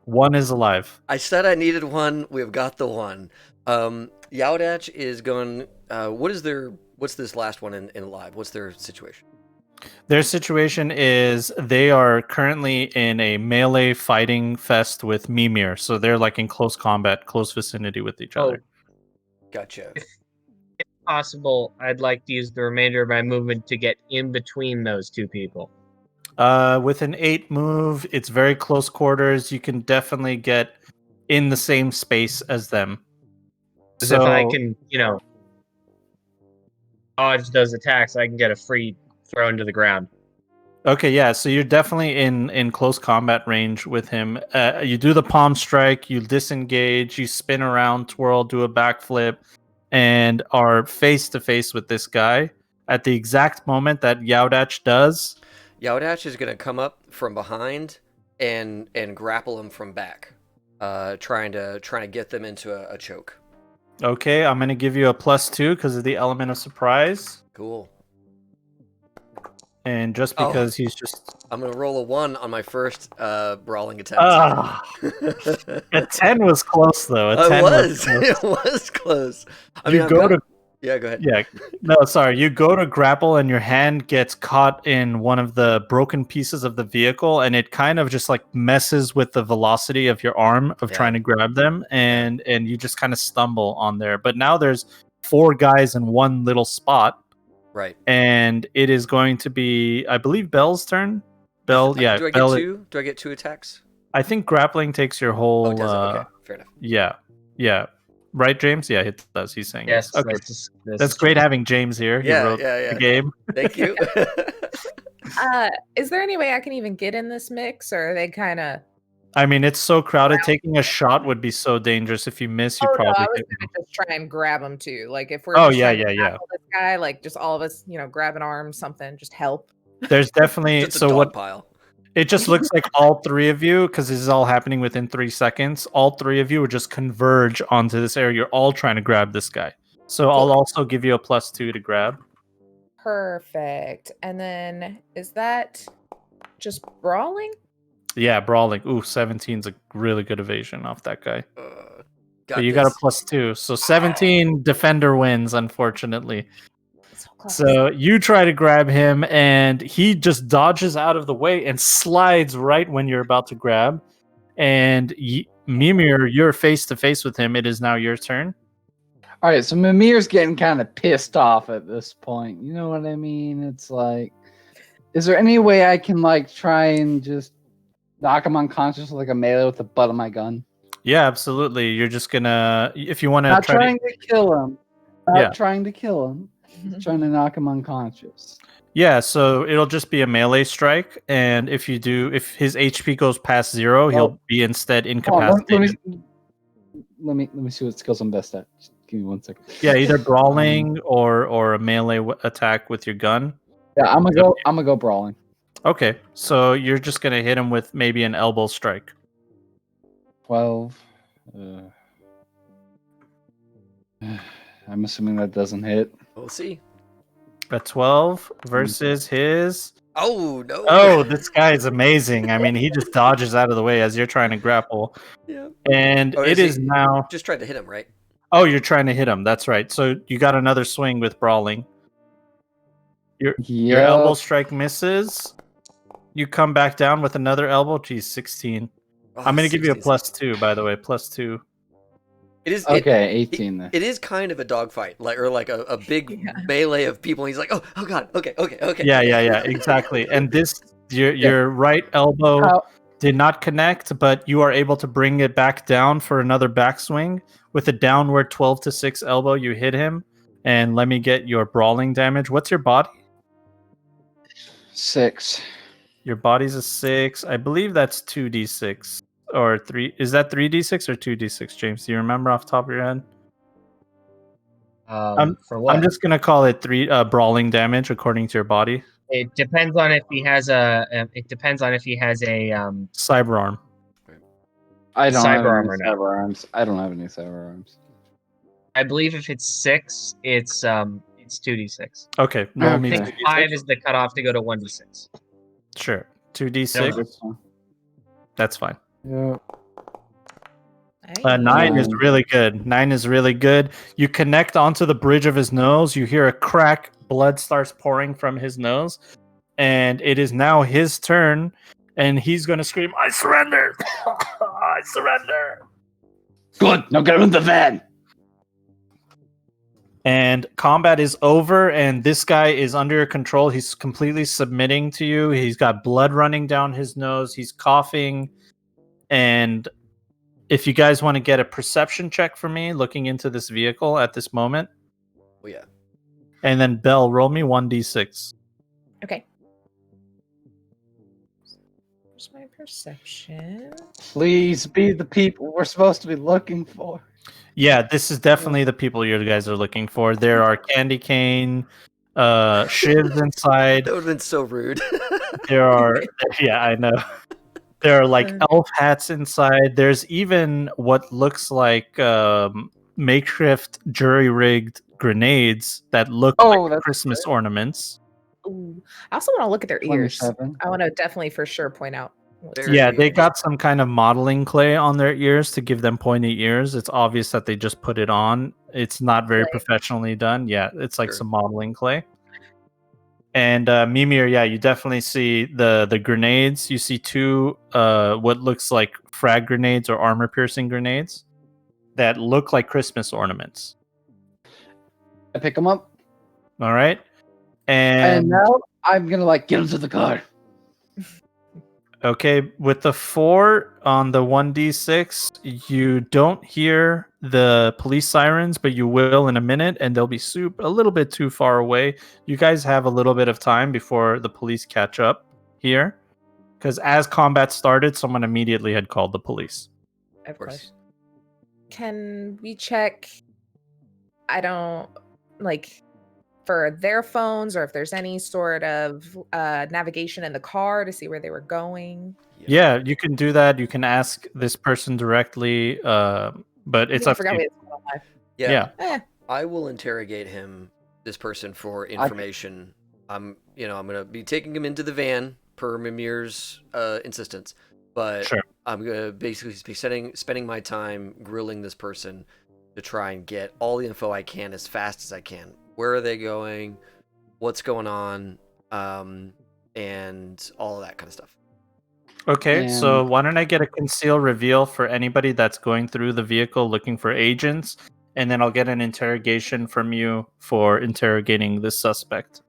One is alive. I said I needed one. We've got the one. Yaudach is going. What's this last one in alive? What's their situation? Their situation is they are currently in a melee fighting fest with Mimir, so they're like in close combat, close vicinity with each other. Gotcha. If possible, I'd like to use the remainder of my movement to get in between those two people. With an 8 move, it's very close quarters. You can definitely get in the same space as them. Because if I can, dodge those attacks, I can get a free throw into the ground. Okay, yeah, so you're definitely in close combat range with him. You do the palm strike, you disengage, you spin around, twirl, do a backflip, and are face to face with this guy. At the exact moment that Yaudach does, Yaudach is going to come up from behind and grapple him from back, trying to get them into a choke. okay, I'm going to give you a +2 because of the element of surprise. Cool. And just because he's just... I'm going to roll a 1 on my first brawling attempt. A 10 was close, though. A 10 was close. It was close. Yeah, go ahead. Yeah, no, sorry. You go to grapple, and your hand gets caught in one of the broken pieces of the vehicle, and it kind of just like messes with the velocity of your arm of trying to grab them, and you just kind of stumble on there. But now there's 4 guys in one little spot. Right. And it is going to be, I believe, Belle's turn. Belle, yeah. Do I get Belle, 2? Do I get 2 attacks? I think grappling takes your whole. Oh, it does it? Okay, fair enough. Yeah. Right, James? Yeah, it does. He's saying Yes. Okay. That's great having James here. He wrote yeah. the game. Thank you. Is there any way I can even get in this mix, or are they kind of? I mean, it's so crowded. Taking a shot would be so dangerous. If you miss, you probably. No, I was get- gonna just try and grab him too. Like if we're. Oh, just yeah, trying to yeah. tackle This guy, like just all of us, grab an arm, something, just help. There's definitely Just a so dog what. pile. It just looks like all 3 of you, because this is all happening within 3 seconds. All 3 of you would just converge onto this area. You're all trying to grab this guy. So I'll also give you a +2 to grab. Perfect. And then is that just brawling? Yeah, brawling. Ooh, 17's a really good evasion off that guy. Got But you got a this. +2. So 17 defender wins, unfortunately. So close. So you try to grab him, and he just dodges out of the way and slides right when you're about to grab. And Mimir, you're face to face with him. It is now your turn. All right, so Mimir's getting kind of pissed off at this point. You know what I mean? It's like, is there any way I can like try and just knock him unconscious with like a melee with the butt of my gun? Yeah, absolutely. You're just gonna, if you want to Not try trying to kill him. Not Yeah. trying to kill him. Just trying to knock him unconscious. Yeah, so it'll just be a melee strike, and if his HP goes past 0, he'll be instead Hold on, incapacitated. let me see what skills I'm best at. Just give me 1 second. Yeah, either brawling or a melee attack with your gun. Yeah, I'm gonna go brawling. Okay, so you're just gonna hit him with maybe an elbow strike. 12. I'm assuming that doesn't hit. We'll see. A 12 versus his. Oh no! Oh, this guy is amazing. I mean, he just dodges out of the way as you're trying to grapple. Yeah. And Oh, it is now. Just tried to hit him, right? Oh, you're trying to hit him. That's right. So you got another swing with brawling. Your elbow strike misses. You come back down with another elbow. Geez, 16. Oh, I'm going to give you a 16. +2, by the way. +2. It is Okay, 18 then. It is kind of a dogfight, like a big melee of people. And he's like, oh god, okay. Yeah, exactly. And this, your right elbow did not connect, but you are able to bring it back down for another backswing with a downward 12 to 6 elbow. You hit him, and let me get your brawling damage. What's your body? 6. Your body's a 6. I believe that's 2d6 or 3. Is that 3d6 or 2d6, James? Do you remember off the top of your head? For what? I'm just gonna call it 3 brawling damage according to your body. It depends on if he has a. It depends on if he has a Cyber arm. I don't cyber have any armor now. cyber arms. I don't have any cyber arms. I believe if it's 6, it's 2d6. Okay, I roll me think 2d6. 5 is the cutoff to go to 1d6. Sure, No, 2d6. That's fine. That's fine. Yeah. 9 is really good. 9 is really good. You connect onto the bridge of his nose. You hear a crack. Blood starts pouring from his nose. And it is now his turn. And he's going to scream, I surrender! I surrender! Good. Now get in the van. And combat is over. And this guy is under your control. He's completely submitting to you. He's got blood running down his nose. He's coughing. And if you guys want to get a perception check for me, looking into this vehicle at this moment. Oh yeah. And then Belle, roll me 1d6. Okay. Where's my perception? Please be the people we're supposed to be looking for. Yeah, this is definitely the people you guys are looking for. There are candy cane, shivs inside. That would have been so rude. There are, yeah, I know. There are like elf hats inside. There's even what looks like makeshift jury-rigged grenades that look like that's Christmas ornaments. Ooh. I also want to look at their ears. 27. I want to definitely for sure point out. what's Very Yeah, good. they got some kind of modeling clay on their ears to give them pointy ears. It's obvious that they just put it on. It's not very Clay. professionally done. Yeah, it's like Sure. some modeling clay. And Mimir, yeah, you definitely see the grenades. You see 2 what looks like frag grenades or armor piercing grenades that look like Christmas ornaments. I pick them up, All right. and And now I'm gonna like Get him to the car. okay, with the 4 on the 1d6, you don't hear the police sirens, but you will in a minute, and they'll be a little bit too far away. You guys have a little bit of time before the police catch up here, because as combat started, someone immediately had called the police. Of course. course. Can we check? I don't like for their phones or if there's any sort of navigation in the car to see where they were going. Yeah, you can do that. You can ask this person directly, but it's I up to forgot you. we had someone on live. Yeah. Eh, I will interrogate this person for information. I'm gonna be taking him into the van per Mimir's insistence, but Sure. I'm gonna basically be spending my time grilling this person to try and get all the info I can as fast as I can. Where are they going? What's going on? And all of that kind of stuff. Okay, so And- why don't I get a conceal reveal for anybody that's going through the vehicle looking for agents, and then I'll get an interrogation from you for interrogating this suspect.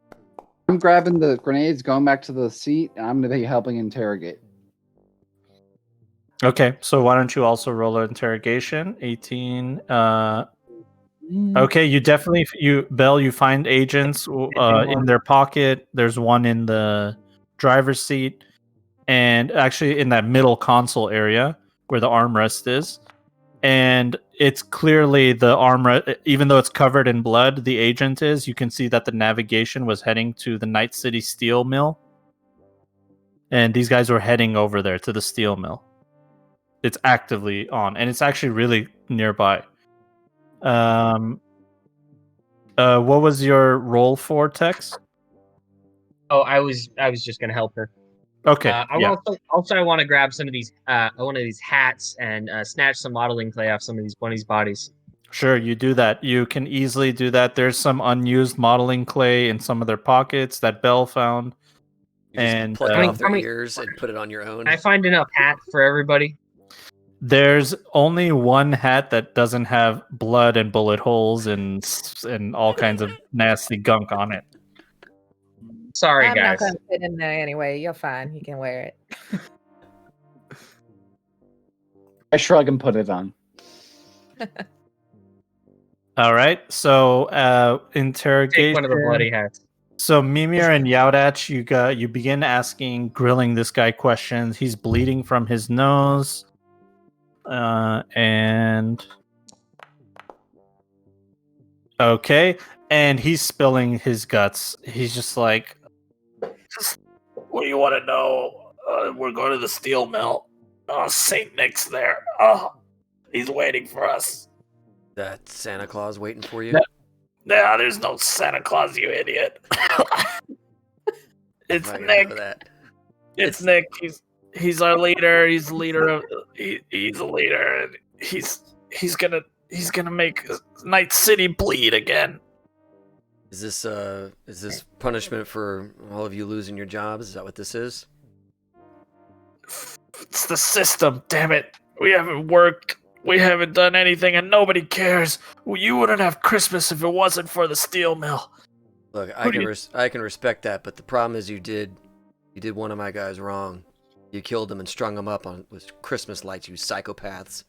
I'm grabbing the grenades, going back to the seat, and I'm gonna be helping interrogate. Okay, so why don't you also roll an interrogation? 18. Okay, you definitely Belle, you find agents in their pocket. There's one in the driver's seat, and actually in that middle console area where the armrest is. and it's clearly the armor. Even though it's covered in blood, the agent is. You can see that the navigation was heading to the Night City steel mill, and these guys were heading over there to the steel mill. It's actively on, and it's actually really nearby. What was your role for, Tex? Oh, I was just gonna help her. Okay, I yeah. also I want to grab some of these one of these hats and snatch some modeling clay off some of these bunnies' bodies. Sure, you do that. You can easily do that. There's some unused modeling clay in some of their pockets that Belle found. You just And pluck it off their how many- ears and put it on your own. Can I find enough hat for everybody? there's only one hat that doesn't have blood and bullet holes and all kinds of nasty gunk on it. Sorry, I'm guys. not going to fit in there anyway. You're fine. You can wear it. I shrug and put it on. All right. So interrogation. Take one of the bloody hats. So Mimir and Yaudach, you begin grilling this guy questions. He's bleeding from his nose, and he's spilling his guts. He's just like, "What do you want to know? We're going to the steel mill. Oh, Saint Nick's there. Oh, he's waiting for us. That Santa Claus waiting for you. Nah, there's no Santa Claus, you idiot. It's I'm not gonna Nick. know that. It's Nick. He's our leader. He's the leader of. He's a leader, and he's gonna make Night City bleed again. Is this punishment for all of you losing your jobs? Is that what this is? It's the system. Damn it. We haven't worked. We haven't done anything, and nobody cares. You wouldn't have Christmas if it wasn't for the steel mill. Look, I can respect that, but the problem is you did one of my guys wrong. You killed him and strung him up with Christmas lights, you psychopaths.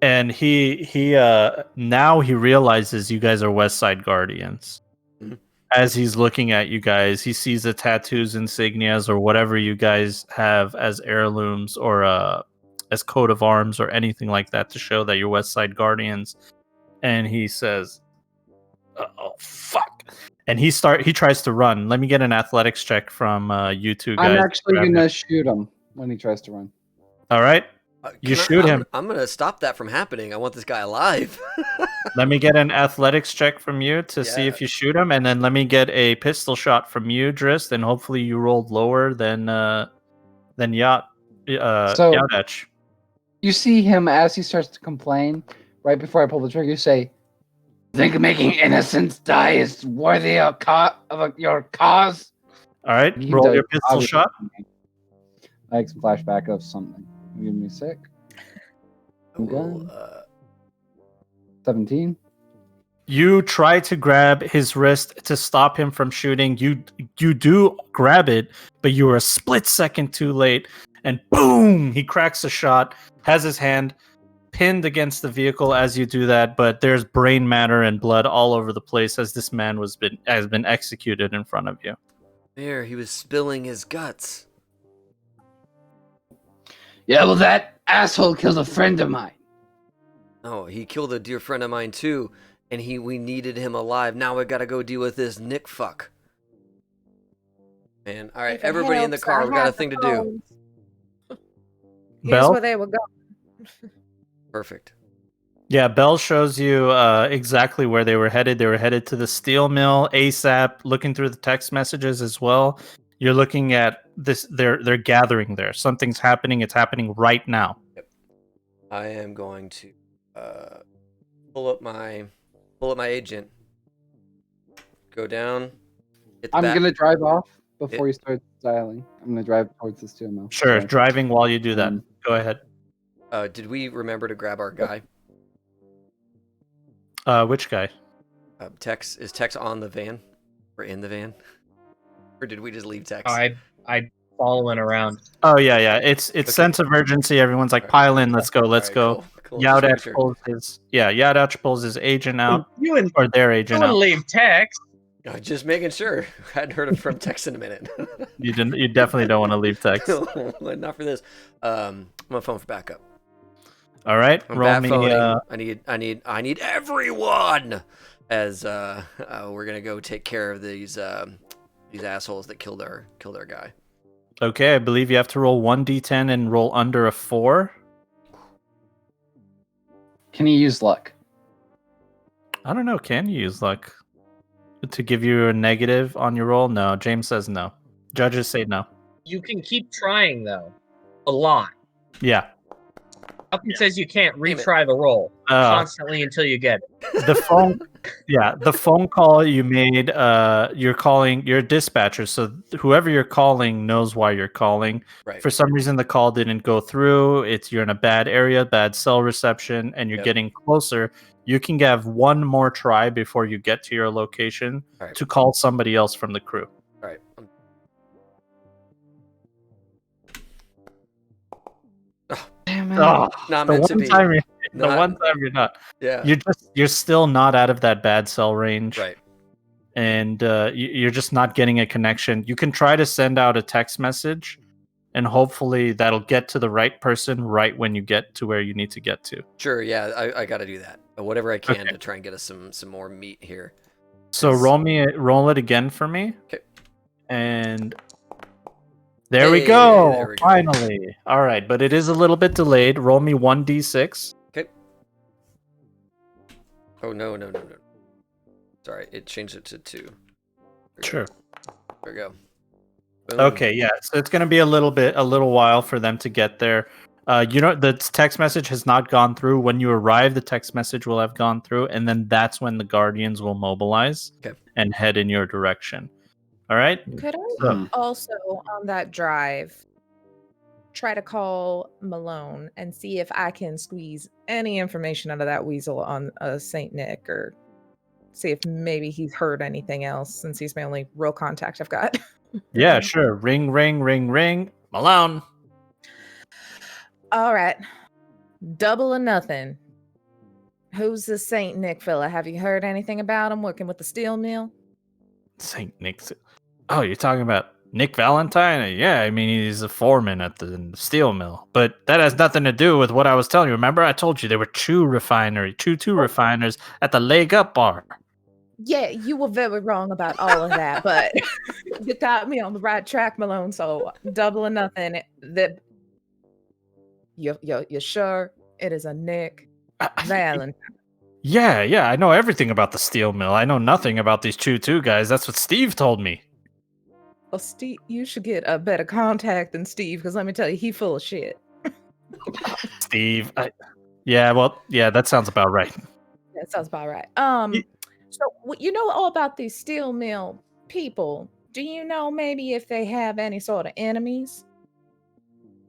And he now he realizes you guys are West Side Guardians. Mm-hmm. As he's looking at you guys, he sees the tattoos, insignias, or whatever you guys have as heirlooms or as coat of arms or anything like that to show that you're West Side Guardians. And he says, "Oh fuck!" And he tries to run. Let me get an athletics check from you two guys. I'm actually gonna shoot him when he tries to run. All right. You shoot him. I'm gonna stop that from happening. I want this guy alive. Let me get an athletics check from you to see Yeah. if you shoot him, and then let me get a pistol shot from you, Drist, and hopefully you rolled lower than Yaudach. You see him as he starts to complain. Right before I pull the trigger, you say, Think making innocents die is worthy of your cause? All right, He roll does your pistol obviously. shot. I can flashback of something. Give me a sec. Well, 17. You try to grab his wrist to stop him from shooting. You do grab it, but you were a split second too late, and boom! He cracks a shot, has his hand pinned against the vehicle as you do that, but there's brain matter and blood all over the place as this man has been executed in front of you. there, he was spilling his guts. Yeah, well, that asshole killed a friend of mine. Oh, he killed a dear friend of mine too, and we needed him alive. Now we gotta go deal with this Nick fuck. Man, all right, If it everybody in the helps, car, I we got a have thing the to do. phones. Here's Belle? where they were going. Perfect. Yeah, Bell shows you exactly where they were headed. They were headed to the steel mill ASAP. Looking through the text messages as well, you're looking at this. They're gathering there. Something's happening. It's happening right now. I am going to pull up my agent. Go down. Hit the I'm back. gonna drive off before he starts dialing. I'm gonna drive towards the steel mill. Sure, Okay. driving while you do that. Um, Go ahead. Did we remember to grab our guy? Which guy? Tex is Tex on the van or in the van, or did we just leave Tex? I following around. Oh yeah. It's sense of urgency. Everyone's like, pile in. Let's go. Let's go. Cool. Just making sure. Yaudach pulls his agent out, You and or their agent don't out. leave text. Just making sure. Hadn't heard from Tex in a minute. You didn't. You definitely don't want to leave text. Not for this. I'm gonna phone for backup. All right, I'm roll bat me. phoning. I need everyone. As we're gonna go take care of these assholes that killed our guy. Okay, I believe you have to roll 1d10 and roll under a 4. Can you use luck? I don't know. Can you use luck to give you a negative on your roll? No. James says no. Judges say no. You can keep trying though, a lot. Yeah. Falcon says you can't it. retry the roll constantly until you get it. The phone. Yeah, the phone call you made. You're calling your dispatcher, so whoever you're calling knows why you're calling. Right. For some reason, the call didn't go through. You're in a bad area, bad cell reception, and you're getting closer. You can have one more try before you get to your location to call somebody else from the crew. All right. Damn it. Oh, Not the meant to one be. time you're not. Yeah. You're still not out of that bad cell range. Right. And you're just not getting a connection. You can try to send out a text message, and hopefully that'll get to the right person right when you get to where you need to get to. Sure. Yeah. I got to do that. Whatever I can to try and get us some more meat here. So roll it again for me. Okay. And there we go. There we go. Finally. All right, but it is a little bit delayed. Roll me 1d6. Okay. Oh no. Sorry, it changed it to 2. Sure. There we go. Boom. Okay, yeah. So it's going to be a little while for them to get there. The text message has not gone through. When you arrive, the text message will have gone through, and then that's when the Guardians will mobilize and head in your direction. All right? Could I also, on that drive, try to call Malone and see if I can squeeze any information out of that weasel on St. Nick, or see if maybe he's heard anything else, since he's my only real contact I've got. Yeah, sure. Ring, ring, ring, ring. Malone. All right. Double or nothing. Who's this St. Nick fella? Have you heard anything about him working with the steel mill? St. Nick's. Oh, you're talking about Nick Valentine? Yeah, I mean, he's a foreman at the steel mill. But that has nothing to do with what I was telling you. Remember, I told you there were two refiners at the Leg Up bar. Yeah, you were very wrong about all of that, but you got me on the right track, Malone. So double or nothing. That you're sure it is a Nick Valentine? Yeah, I know everything about the steel mill. I know nothing about these two guys. That's what Steve told me. Well, Steve, you should get a better contact than Steve, because let me tell you, he full of shit. Steve, that sounds about right. That sounds about right. So you know all about these steel mill people. Do you know maybe if they have any sort of enemies?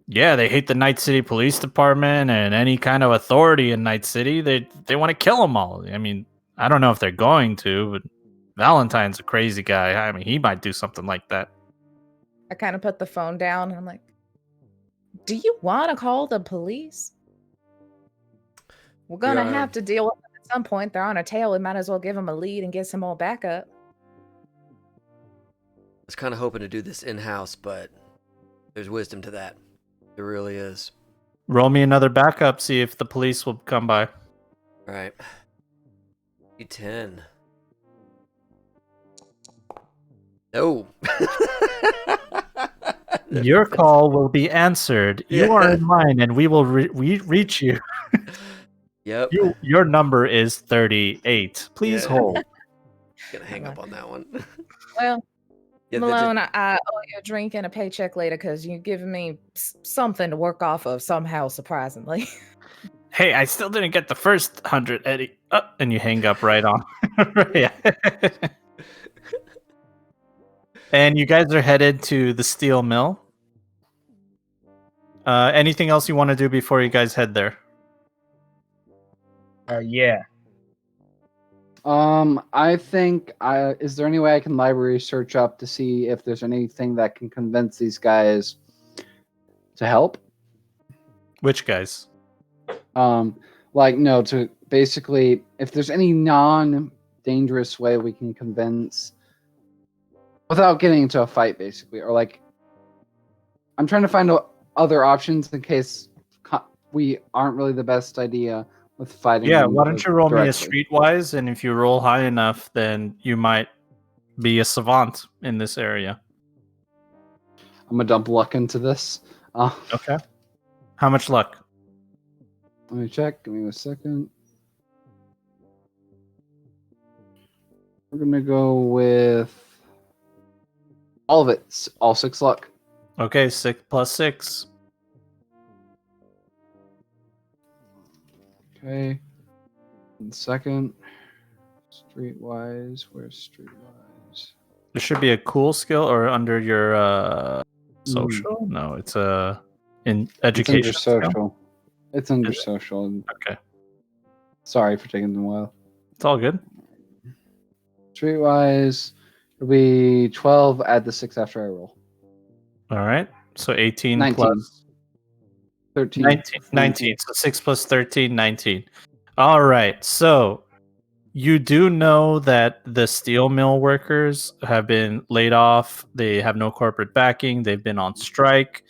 Yeah, they hate the Night City Police Department and any kind of authority in Night City. They want to kill them all. I mean, I don't know if they're going to, but Valentine's a crazy guy. I mean, he might do something like that. I kind of put the phone down and I'm like, do you want to call the police? We're going to have to deal with them at some point. They're on our tail. We might as well give them a lead and get some more backup. I was kind of hoping to do this in-house, but there's wisdom to that. There really is. Roll me another backup, see if the police will come by. All right. D10. No. Your call will be answered. You are in line, and we will reach you. Yep. Your number is 38. Please hold. Gonna hang up on that one. Well, Malone, I owe you a drink and a paycheck later, because you've given me something to work off of somehow, surprisingly. Hey, I still didn't get the first 100, Eddie. Oh, and you hang up right on. And you guys are headed to the steel mill. Anything else you want to do before you guys head there? Yeah. I think is there any way I can library search up to see if there's anything that can convince these guys to help? Which guys? To basically, if there's any non-dangerous way we can convince without getting into a fight, basically, or I'm trying to find other options in case we aren't really the best idea with fighting. Yeah, them why don't you roll me a directly. streetwise, and if you roll high enough, then you might be a savant in this area. I'm gonna dump luck into this. Okay. How much luck? Let me check. Give me a second. We're gonna go with all of it. All 6 luck. Okay, 6 plus 6. Okay. 1 second. Streetwise. Where's Streetwise? There should be a cool skill or under your social. No, it's in It's education. under skill? social. It's under Is it? social. Okay, Sorry for taking them a while. it's all good. Streetwise, it'll be 12. Add the 6 after I roll. All right, so 18 19. plus 13. 19. So 6 plus 13, 19. All right, so you do know that the steel mill workers have been laid off. They have no corporate backing. They've been on strike.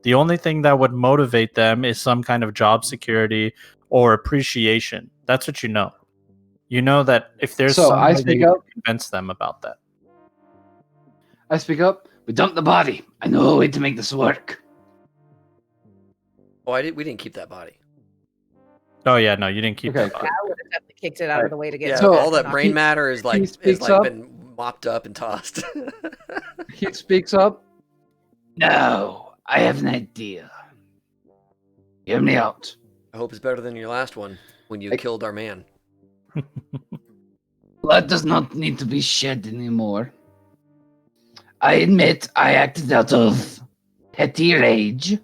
The only thing that would motivate them is some kind of job security or appreciation. That's what you know. You know that if there's So, some I way that speak you up. can convince them about that. I speak up. We dumped the body. I know a way to make this work. Oh, we didn't keep that body. Oh yeah, no, you didn't keep Okay. that. body. I would have definitely kicked it out of the way to get Yeah, So, all that knocked brain he- matter is he speaks up. been mopped up and tossed. He speaks up. No, I have an idea. Hear me out. I hope it's better than your last one when you killed our man. Blood does not need to be shed anymore. I admit I acted out of petty rage.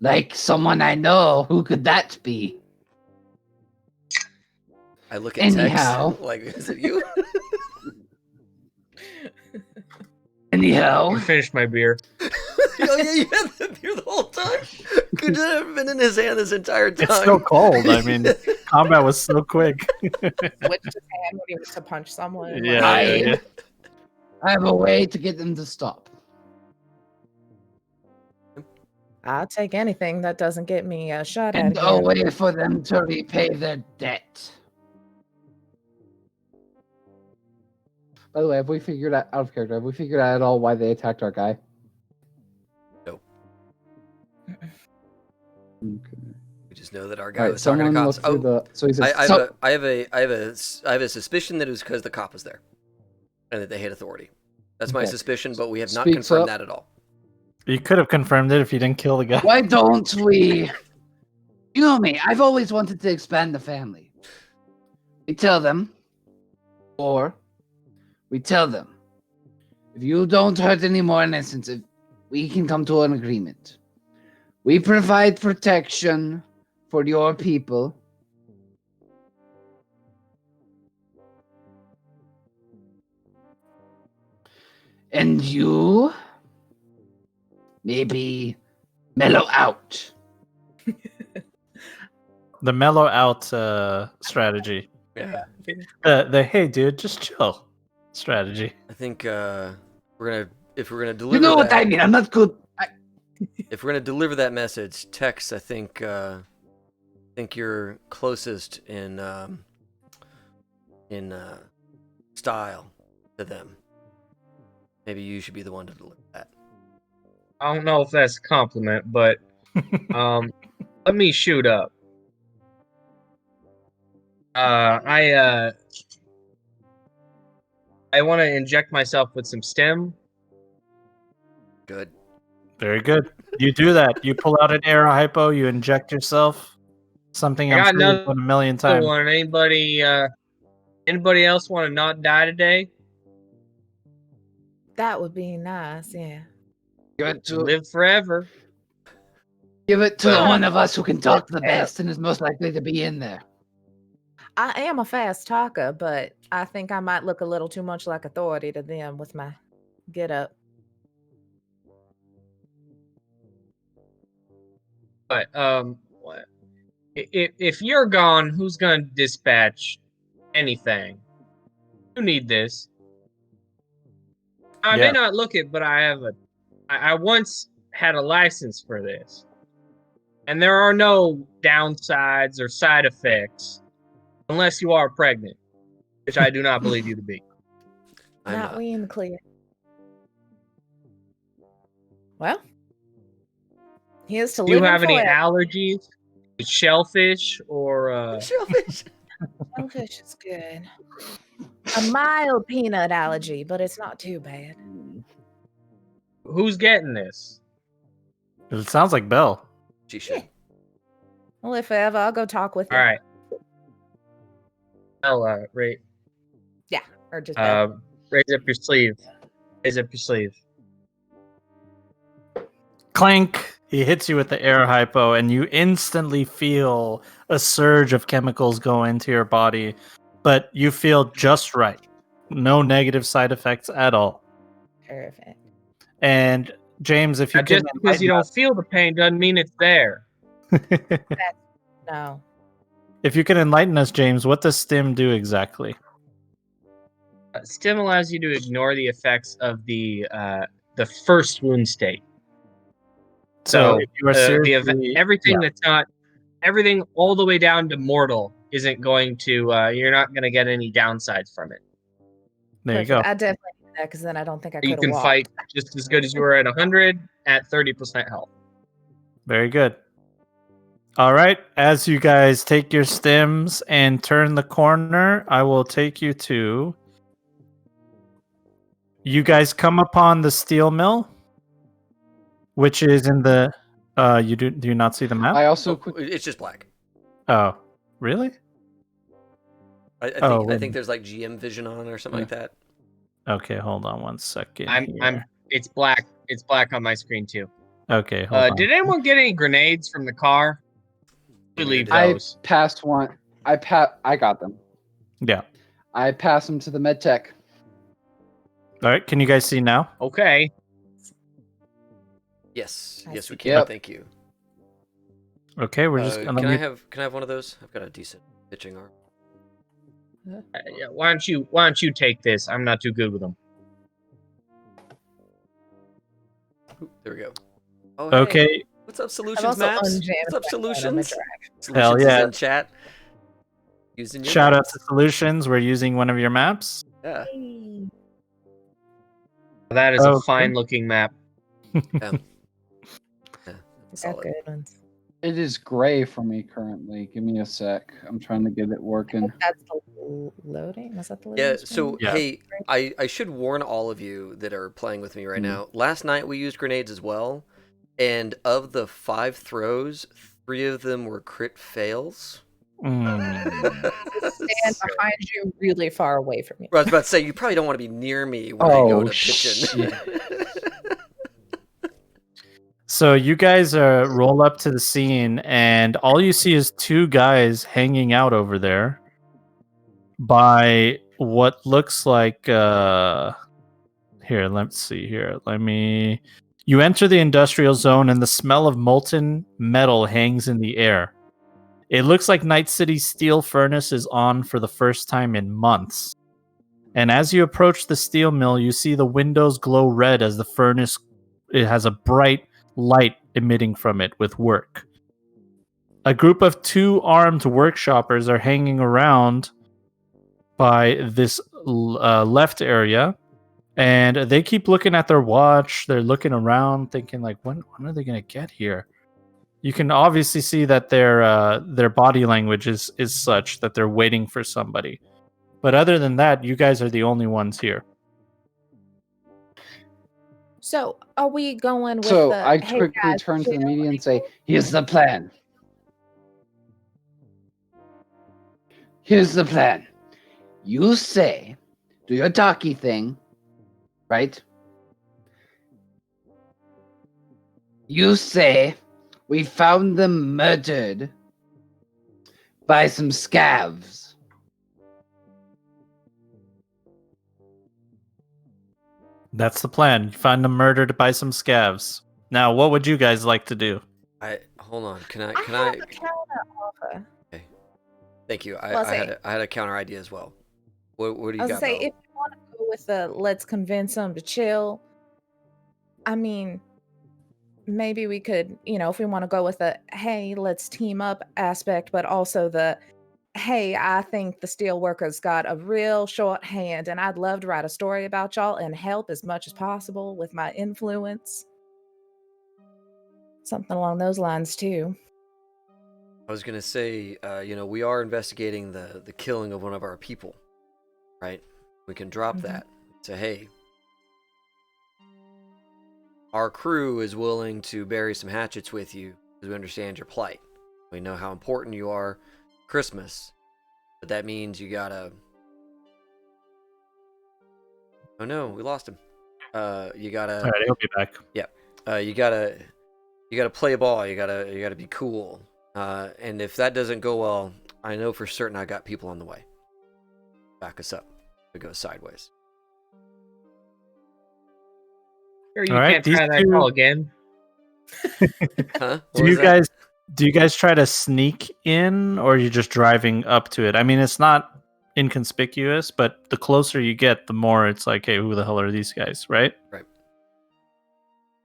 Like someone I know. Who could that be? I look at Anyhow. Tex like, is it you? Anyhow, I finished my beer. Oh yeah, you had that beer the whole time. Could have been in his hand this entire time. It's so cold. I mean, combat was so quick. switched his hand when he was to punch someone. Yeah, I have a way to get them to stop. I'll take anything that doesn't get me shot at And again. a way for them to repay their debt. By the way, have we figured out of character? Have we figured out at all why they attacked our guy? Nope. Okay. We just know that our guy All right, was talking to someone cops. look through the. So he says, I have a suspicion that it was because the cop was there, and that they hate authority. That's my Okay. suspicion, but we have not Speaks confirmed up. that at all. You could have confirmed it if you didn't kill the guy. Why don't we? You know me, I've always wanted to expand the family. We tell them, or we tell them, if you don't hurt any more innocents, if we can come to an agreement. We provide protection for your people. And you maybe mellow out. The mellow out strategy. Yeah. The hey dude, just chill strategy. I think if we're gonna deliver You know what that, I mean? I'm not good. if we're gonna deliver that message, Tex, I think you're closest in style to them. Maybe you should be the one to deliver that. I don't know if that's a compliment, but let me shoot up. I want to inject myself with some stem. Good. Very good. You do that. You pull out an air hypo. You inject yourself. Something I got I'm sure you've another done a million times. One. Anybody else want to not die today? That would be nice, yeah. Give it to, Live forever. give it to the Well, one of us who can talk the best and is most likely to be in there. I am a fast talker, but I think I might look a little too much like authority to them with my get up. But if you're gone, who's gonna dispatch anything? You need this. I Yeah. may not look it, but I once had a license for this. and there are no downsides or side effects unless you are pregnant, which I do not believe you to be. I'm Not not. we in the clear. Well, here's to Do you living have any forever. allergies to shellfish or Shellfish. Shellfish is good. A mild peanut allergy, but it's not too bad. who's getting this? It sounds like Belle. She should. Well, if ever, I'll go talk with you. All right. Well, Ray, Yeah, or just Beth. raise up your sleeve. Raise up your sleeve. Clank! He hits you with the air hypo, and you instantly feel a surge of chemicals go into your body, but you feel just right. No negative side effects at all. Perfect. And James, if you Now, just could because you don't feel the pain doesn't mean it's there. No. if you could enlighten us, James, what does stim do exactly? Stim allows you to ignore the effects of the first wound state. So if you are everything that's not everything all the way down to mortal isn't going to you're not going to get any downsides from it. there you Perfect. go. I definitely need that because then I don't think I could You have can walked. fight just as good as you were at 100 at 30% health. Very good. All right. As you guys take your stims and turn the corner, I will take you to. You guys come upon the steel mill, which is in the. You do you not see the map? I also Oh, quick, it's just black. Oh, really? I think there's like GM vision on or something like that. Okay, hold on one second. It's black. It's black on my screen too. Okay, hold on. Did anyone get any grenades from the car? We leave I those. passed one. I got them. Yeah. I passed them to the med tech. All right. Can you guys see now? Okay. Yes, I yes, we see. can. Yep. Thank you. Okay, we're just. Can I have one of those? I've got a decent pitching arm. Yeah, why don't you take this? I'm not too good with them. Ooh, there we go. Oh, hey. Okay. What's up, I've Solutions also Maps? unjammed What's up, my phone on the Solutions? drive. Hell Solutions yeah. is in chat. Using your Shout out maps. to Solutions. We're using one of your maps. Yeah. Hey. That is a Okay. fine looking map. Yeah. Got Solid. good ones. It is gray for me currently. Give me a sec. I'm trying to get it working. That's the loading. Was that the loading? Yeah, screen? so Yeah. hey, I should warn all of you that are playing with me right now. Last night we used grenades as well, and of the 5 throws, 3 of them were crit fails. Mm. stand behind you, really far away from you. I was about to say you probably don't want to be near me when I go to pitching. So you guys roll up to the scene, and all you see is 2 guys hanging out over there by what looks like. Here, let's see here. You enter the industrial zone, and the smell of molten metal hangs in the air. It looks like Night City's steel furnace is on for the first time in months. And as you approach the steel mill, you see the windows glow red as the furnace it has a bright light emitting from it with work. A group of 2 armed workshoppers are hanging around by this left area, and they keep looking at their watch. They're looking around, thinking like, when are they going to get here? You can obviously see that their body language is such that they're waiting for somebody. But other than that, you guys are the only ones here. So, are we going with So the? I hey, quickly guys, turn to the chill? media and say, "Here's the plan. Here's the plan. You say, do your talkie thing, right? You say, we found them murdered by some scavs. That's the plan. You find them murdered by some scavs. Now, what would you guys like to do? Hold on. Can I I? have a counter offer. Thank you. Well, I had a counter idea as well. What do I you was got? gonna say, Beau? if you want to go with the let's convince them to chill, I mean, maybe we could, if we want to go with the hey, let's team up aspect, but also the hey, I think the steelworkers got a real short hand, and I'd love to write a story about y'all and help as much as possible with my influence. Something along those lines too. I was gonna say, we are investigating the killing of one of our people, right? We can drop that. Say, hey, our crew is willing to bury some hatchets with you because we understand your plight. We know how important you are. Christmas, but that means you gotta. Oh no, we lost him. You gotta. All right, he'll be back. Yeah. You gotta play ball. You gotta be cool. And if that doesn't go well, I know for certain I got people on the way. Back us up. It goes sideways. Sure, you All right, can't these try that two- call again. Huh? What Do was you that? guys try to sneak in, or are you just driving up to it? I mean, it's not inconspicuous, but the closer you get, the more it's like, hey, who the hell are these guys, right?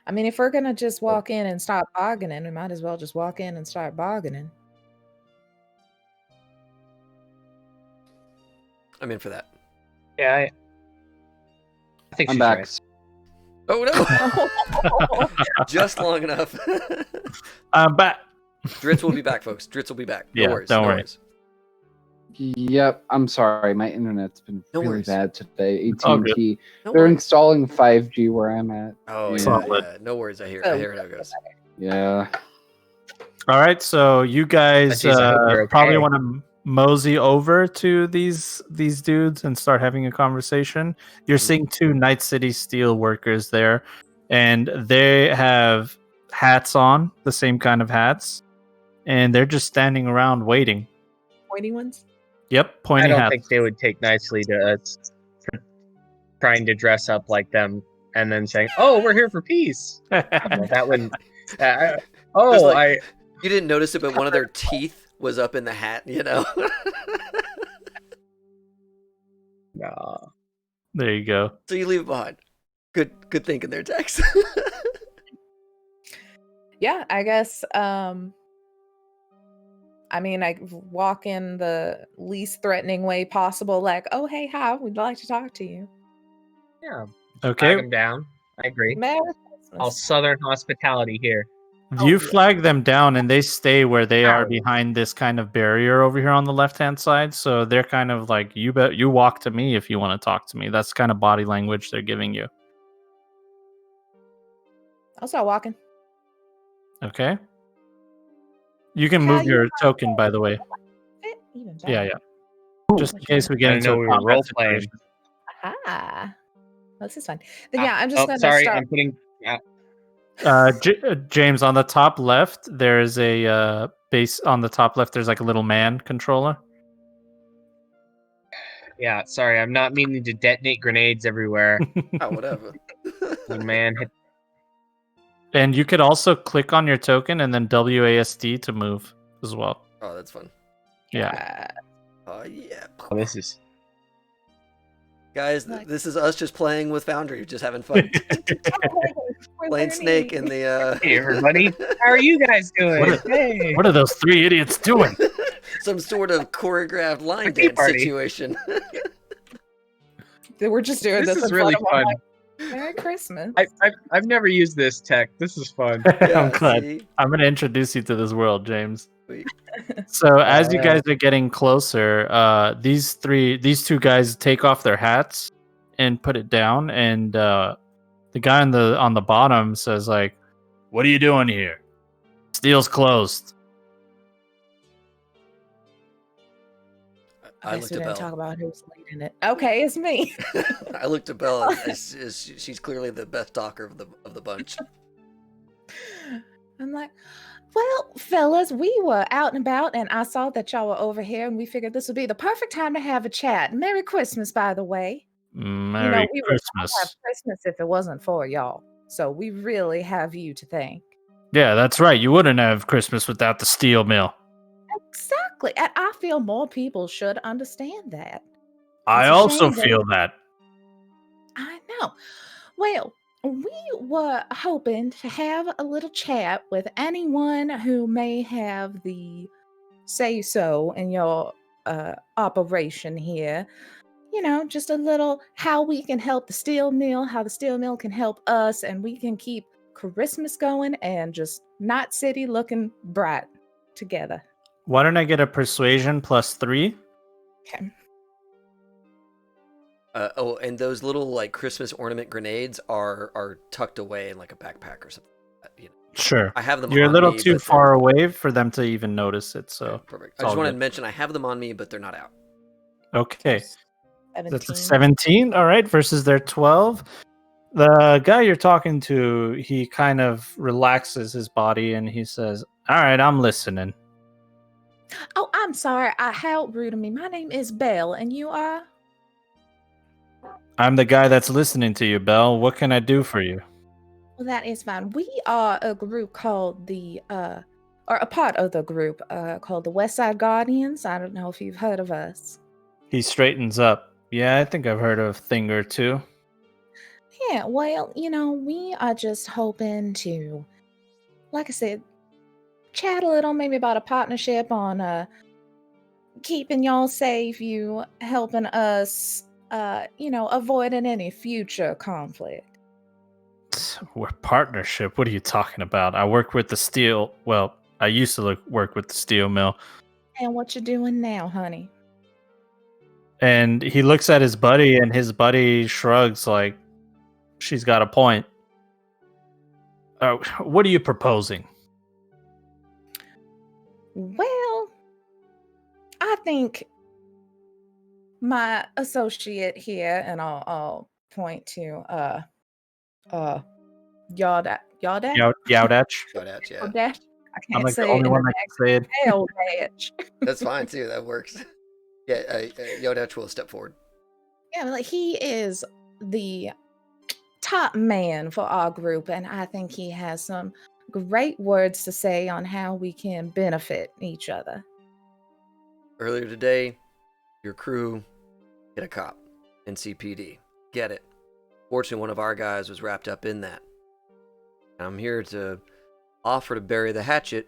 I mean, if we're gonna just walk in and start bargaining, we might as well just walk in and start bargaining. I'm in for that. Yeah, I think I'm she's back. right. Oh no! Just long enough. But Dritz will be back, folks. Dritz will be back. No Yeah, worries. don't no worry. worries. Yep, I'm sorry. My internet's been No really worries. bad today. all good. AT&T. No They're worries. installing 5G where I'm at. Oh Solid. yeah. No worries. I hear Oh, how it goes. Yeah. all right, so you guys Jeez, I hope you're probably okay. want to mosey over to these dudes and start having a conversation. You're seeing two Night City steel workers there, and they have hats on, the same kind of hats, and they're just standing around waiting. Pointy ones. Yep, I pointy don't hats. think they would take nicely to us for trying to dress up like them and then saying, "Oh, we're here for peace." Well, that wouldn't. There's Oh, like- You didn't notice it, but one of their teeth was up in the hat. Nah. There you go. So you leave it behind. Good thinking there, Tex. Yeah, I guess. I mean, I walk in the least threatening way possible, like, "Oh, hey, hi, we'd like to talk to you." Yeah. Okay, Flag them down. I agree. Merry All Christmas. Southern hospitality here. you yeah. flag them down, and they stay where they are Ow. behind this kind of barrier over here on the left-hand side. So they're kind of like, you walk to me if you want to talk to me. That's kind of body language they're giving you. I'll start walking. Okay. You can How move you your want token, by the way. Fit even Yeah, better. yeah. Just in case we get I into know a we were combat role playing. situation. Ah, this is fun. Then yeah, I'm just Oh, gonna sorry. start. I'm putting. James, on the top left, there's a base. On the top left, there's like a little man controller. Yeah, sorry. I'm not meaning to detonate grenades everywhere. Oh, whatever. Oh, man. And you could also click on your token and then WASD to move as well. Oh, that's fun. Yeah. Oh yeah. Oh, this is. Guys, Like- this is us just playing with Foundry, just having fun. We're Playing Snake in the Hey, everybody. How are you guys doing? What Hey. What are those three idiots doing? some sort of choreographed line tea dance party. situation. We're just doing This this. is in really front of 'em, fun. like, Merry Christmas. I've never used this tech. This is fun. I'm glad. See? I'm going to introduce you to this world, James. Sweet. So as you Yeah. guys are getting closer, these two guys take off their hats and put it down, and the guy on the bottom says like, "What are you doing here? Steel's closed." I guess looked we at didn't talk Belle. about who's leading it. Okay, it's me. I looked at Belle. And she's clearly the best talker of the bunch. I'm like, well, fellas, we were out and about, and I saw that y'all were over here, and we figured this would be the perfect time to have a chat. Merry Christmas, by the way. Merry we would not Christmas. have Christmas if it wasn't for y'all. So we really have you to thank. Yeah, that's right. You wouldn't have Christmas without the steel mill. Exactly. And I feel more people should understand that. I It's a also shame that- feel that. I know. Well, We were hoping to have a little chat with anyone who may have the say so in your operation here. You know, just a little how we can help the steel mill, how the steel mill can help us, and we can keep Christmas going and just Knot City looking bright together. Why don't I get a persuasion +3? Okay. And those little like Christmas ornament grenades are tucked away in like a backpack or something. You know, Sure. I have them. You're a on little me, too but far away for them to even notice it, so okay, perfect. I it's just all wanted to good. mention I have them on me, but they're not out. Okay. That's a 17. 17. All right, versus their 12. The guy you're talking to, he kind of relaxes his body and he says, "All right, I'm listening." Oh, I'm sorry. How rude of me. My name is Belle, and you are? I'm the guy that's listening to you, Belle. What can I do for you? Well, that is fine. We are a group called or a part of the group called the West Side Guardians. I don't know if you've heard of us. He straightens up. Yeah, I think I've heard of a thing or two. Yeah, well, you know, we are just hoping to, like I said, chat a little, maybe about a partnership on keeping y'all safe, you helping us, avoiding any future conflict. We're partnership. What are you talking about? I work with the steel. Well, I used to work with the steel mill. And what you doing now, honey? And he looks at his buddy, and his buddy shrugs like, she's got a point. What are you proposing? Well, I think my associate here, and I'll point to Yardach. Yowdach? Shout out, yeah. Yardach. I I'm can't like the say only it in one an that can say it. accent. Yardach. That's fine too. That works. Yeah, Yodach will step forward. Yeah, like he is the top man for our group, and I think he has some great words to say on how we can benefit each other. Earlier today, your crew hit a cop, NCPD. Get it. Fortunately, one of our guys was wrapped up in that. I'm here to offer to bury the hatchet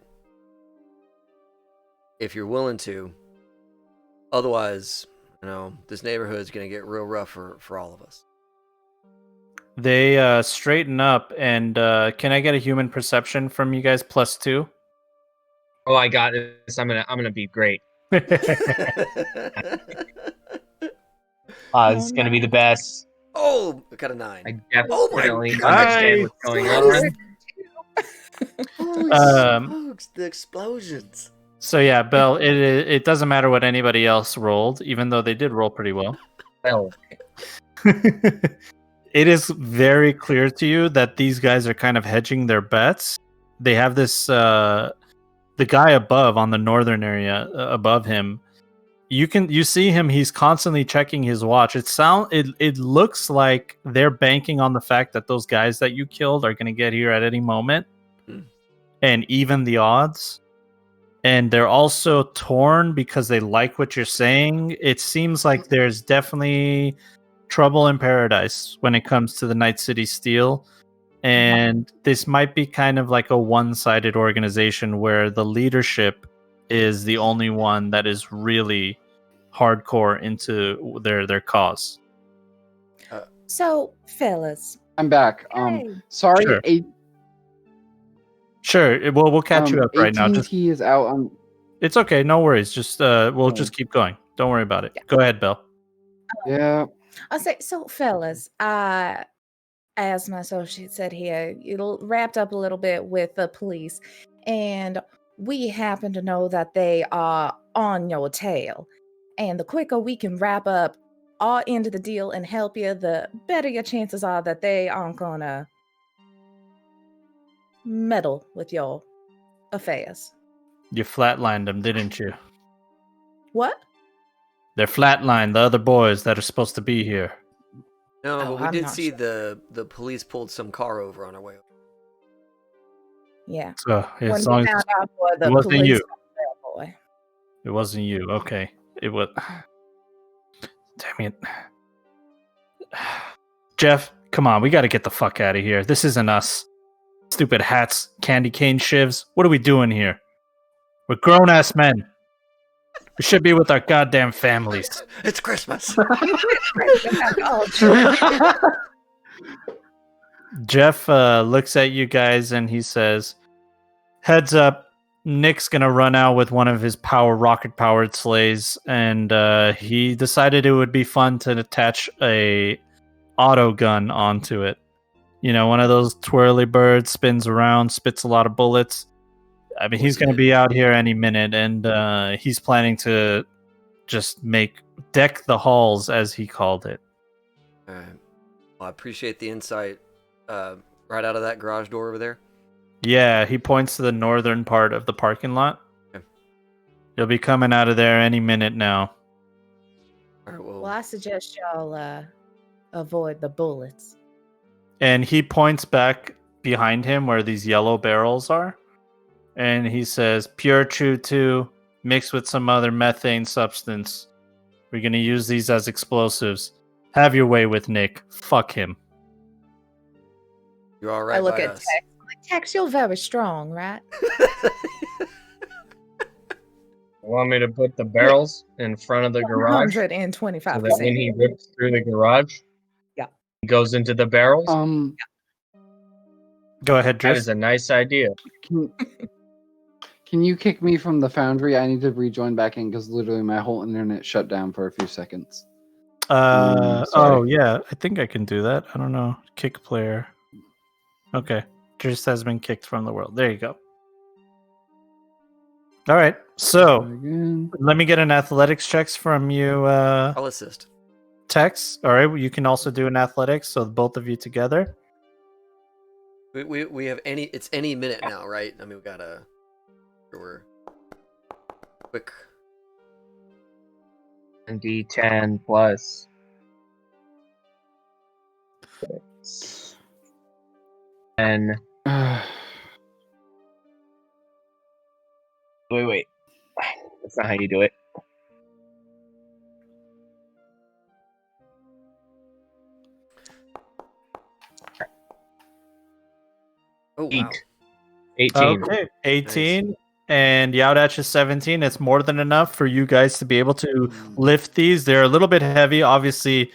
if you're willing to. Otherwise, this neighborhood's going to get real rough for all of us. They straighten up, and can I get a human perception from you guys +2? Oh, I got this. I'm gonna be great. This is gonna be the best. Oh, I got a 9. I Oh my definitely God. understand what's going on. Holy smokes, the explosions. So yeah, Belle, it doesn't matter what anybody else rolled, even though they did roll pretty well. Well, It is very clear to you that these guys are kind of hedging their bets. They have this the guy above on the northern area above him. You see him, he's constantly checking his watch. It looks like they're banking on the fact that those guys that you killed are going to get here at any moment and even the odds. And they're also torn because they like what you're saying. It seems like there's definitely trouble in paradise when it comes to the Night City Steel. And this might be kind of like a one-sided organization where the leadership is the only one that is really hardcore into their cause. So, fellas. I'm back. Hey. Sorry, Sure. Sure. We'll catch you up right now. Just, AT&T is out on. it's okay. No worries. Just we'll just keep going. Don't worry about it. Yeah. Go ahead, Bill. Yeah. I'll say, so fellas, as my associate said here, it'll wrapped up a little bit with the police, and we happen to know that they are on your tail. And the quicker we can wrap up our end of the deal and help you, the better your chances are that they aren't gonna meddle with your affairs. You flatlined them, didn't you? What? They're flatlined, the other boys that are supposed to be here. No, Oh, but we I'm did not see sure. the police pulled some car over on our way. Yeah. So When as we long as found out where the it wasn't police you. got that boy. It wasn't you. Okay. It was. Damn it. Jeff, Come on, we got to get the fuck out of here. This isn't us. Stupid hats, candy cane shivs. What are we doing here? We're grown ass men. We should be with our goddamn families. It's Christmas. Jeff looks at you guys and he says, "Heads up, Nick's gonna run out with one of his rocket-powered sleighs, and he decided it would be fun to attach a auto gun onto it. You know, one of those twirly birds, spins around, spits a lot of bullets. I mean, he's gonna be out here any minute, and he's planning to just deck the halls, as he called it." All right. Well, I appreciate the insight. Right out of that garage door over there. Yeah, he points to the northern part of the parking lot. Okay. You'll be coming out of there any minute now. All right. Well, I suggest y'all avoid the bullets. And he points back behind him where these yellow barrels are. And he says, "Pure Chew 2 mixed with some other methane substance. We're going to use these as explosives. Have your way with Nick. Fuck him." You're all right. I look by at us. Tex. I'm like, Tex, you're very strong, right? You want me to put the barrels in front of the garage so 125%. that when he rips through the garage, Yeah. he goes into the barrels? Go ahead, That Driss. is a nice idea. Can you kick me from the foundry? I need to rejoin back in because literally my whole internet shut down for a few seconds. Sorry. Oh, yeah. I think I can do that. I don't know. Kick player. Okay. Driss has been kicked from the world. There you go. All right. So Again. let me get an athletics checks from you, I'll assist. Tex. All right. You can also do an athletics. So both of you together. We have any. It's any minute now, right? I mean, we gotta. We're quick. And D10 plus. And wait. That's not how you do it. Oh wow. 18. Okay. 18. And Yowdatch is 17. It's more than enough for you guys to be able to lift these. They're a little bit heavy. Obviously,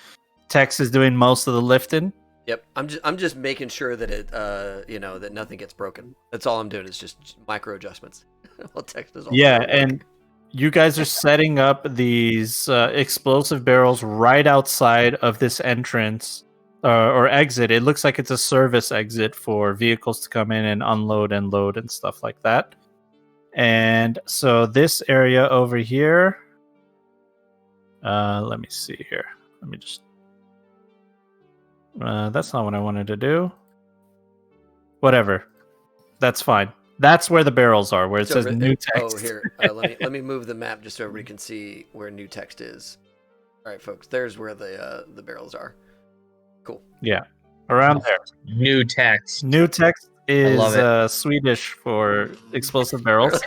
Tex is doing most of the lifting. Yep. I'm just making sure that it that nothing gets broken. That's all I'm doing is just micro adjustments. Well, Tex does all Yeah, the work. and you guys are setting up these explosive barrels right outside of this entrance or exit. It looks like it's a service exit for vehicles to come in and unload and load and stuff like that. And so this area over here, let me see here. Let me just, that's not what I wanted to do. Whatever. That's fine. That's where the barrels are, where it says new text. Oh, here. Let me move the map just so everybody can see where new text is. All right, folks. There's where the barrels are. Cool. Yeah, around there. New text. New text is love it. Swedish for explosive barrels.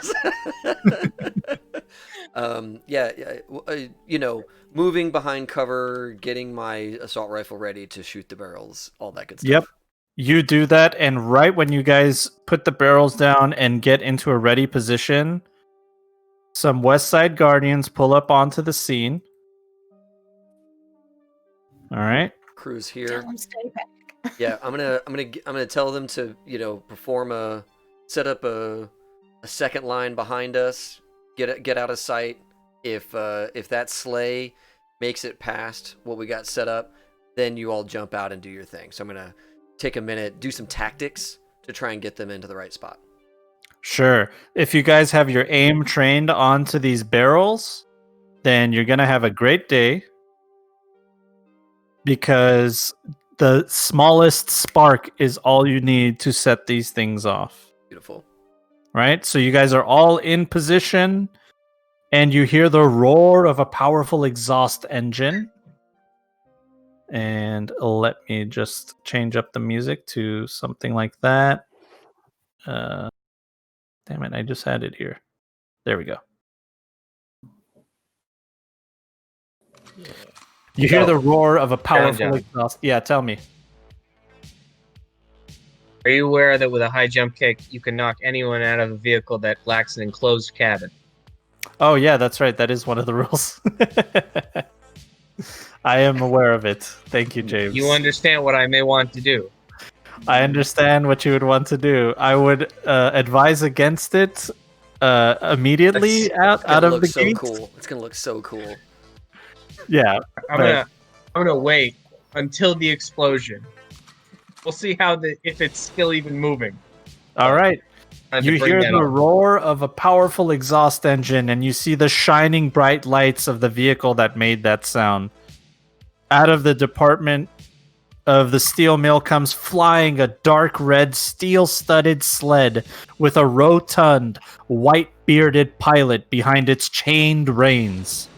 Moving behind cover, getting my assault rifle ready to shoot the barrels, all that good stuff. Yep. You do that, and right when you guys put the barrels down and get into a ready position, some West Side Guardians pull up onto the scene. All right. Crew's here. Tell them stay back. Yeah, I'm gonna tell them to set up a second line behind us, get out of sight. If that sleigh makes it past what we got set up, then you all jump out and do your thing. So I'm gonna take a minute, do some tactics to try and get them into the right spot. Sure. If you guys have your aim trained onto these barrels, then you're gonna have a great day, because the smallest spark is all you need to set these things off. Beautiful. Right? So you guys are all in position, and you hear the roar of a powerful exhaust engine. And let me just change up the music to something like that. Damn it, I just had it here. There we go. You hear the roar of a powerful exhaust. Yeah, tell me. Are you aware that with a high jump kick, you can knock anyone out of a vehicle that lacks an enclosed cabin? Oh yeah, that's right. That is one of the rules. I am aware of it. Thank you, James. You understand what I may want to do. I understand what you would want to do. I would advise against it immediately out of the so gate. cool. It's gonna look so cool. Yeah, I'm gonna wait until the explosion. We'll see if it's still even moving. all right. I had to You bring hear that the up. roar of a powerful exhaust engine, and you see the shining bright lights of the vehicle that made that sound. Out of the department of the steel mill comes flying a dark red steel-studded sled with a rotund, white-bearded pilot behind its chained reins.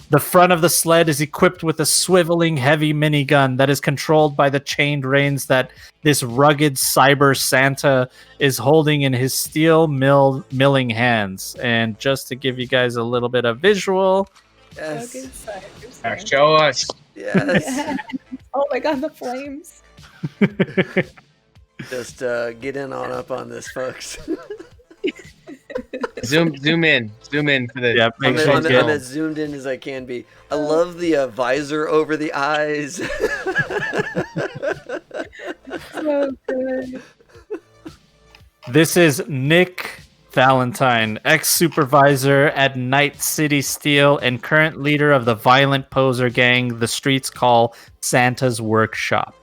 The front of the sled is equipped with a swiveling heavy minigun that is controlled by the chained reins that this rugged cyber Santa is holding in his steel milling hands. And just to give you guys a little bit of visual, Yes. Show us. Yes. Yeah. Oh my god, the flames. Just get in on up on this, folks. Zoom in for the. Yeah, make sure you I'm get- as zoomed in as I can be. I love the visor over the eyes. So good. This is Nick Valentine, ex-supervisor at Night City Steel and current leader of the violent poser gang the streets call Santa's Workshop.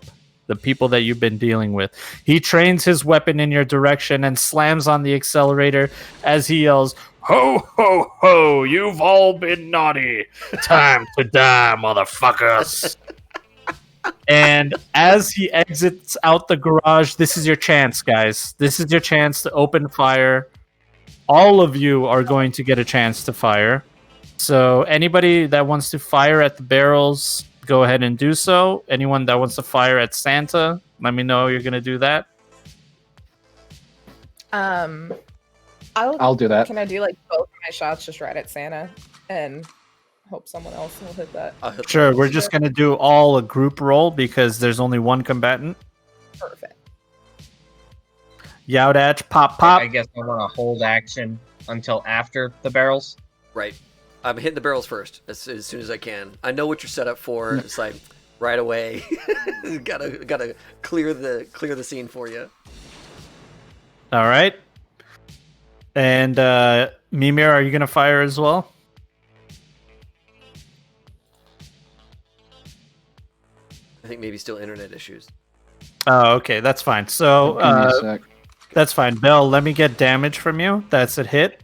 The people that you've been dealing with. He trains his weapon in your direction and slams on the accelerator as he yells, "Ho, ho, ho, you've all been naughty. Time to die, motherfuckers." And as he exits out the garage, this is your chance, guys. This is your chance to open fire. All of you are going to get a chance to fire. So anybody that wants to fire at the barrels, go ahead and do so. Anyone that wants to fire at Santa, let me know you're going to do that. I'll do that. Can I do like both of my shots just right at Santa and hope someone else will hit that? I'll hit the Sure, buttons. we're just going to do all a group roll because there's only one combatant. Perfect. Yowdach, pop, pop. I guess I want to hold action until after the barrels. Right. I'm hitting the barrels first as soon as I can. I know what you're set up for. It's like right away. gotta clear the scene for you. All right. And Mimir, are you going to fire as well? I think maybe still internet issues. Oh, okay, that's fine. So Give me a sec. that's fine. Bell, let me get damage from you. That's a hit.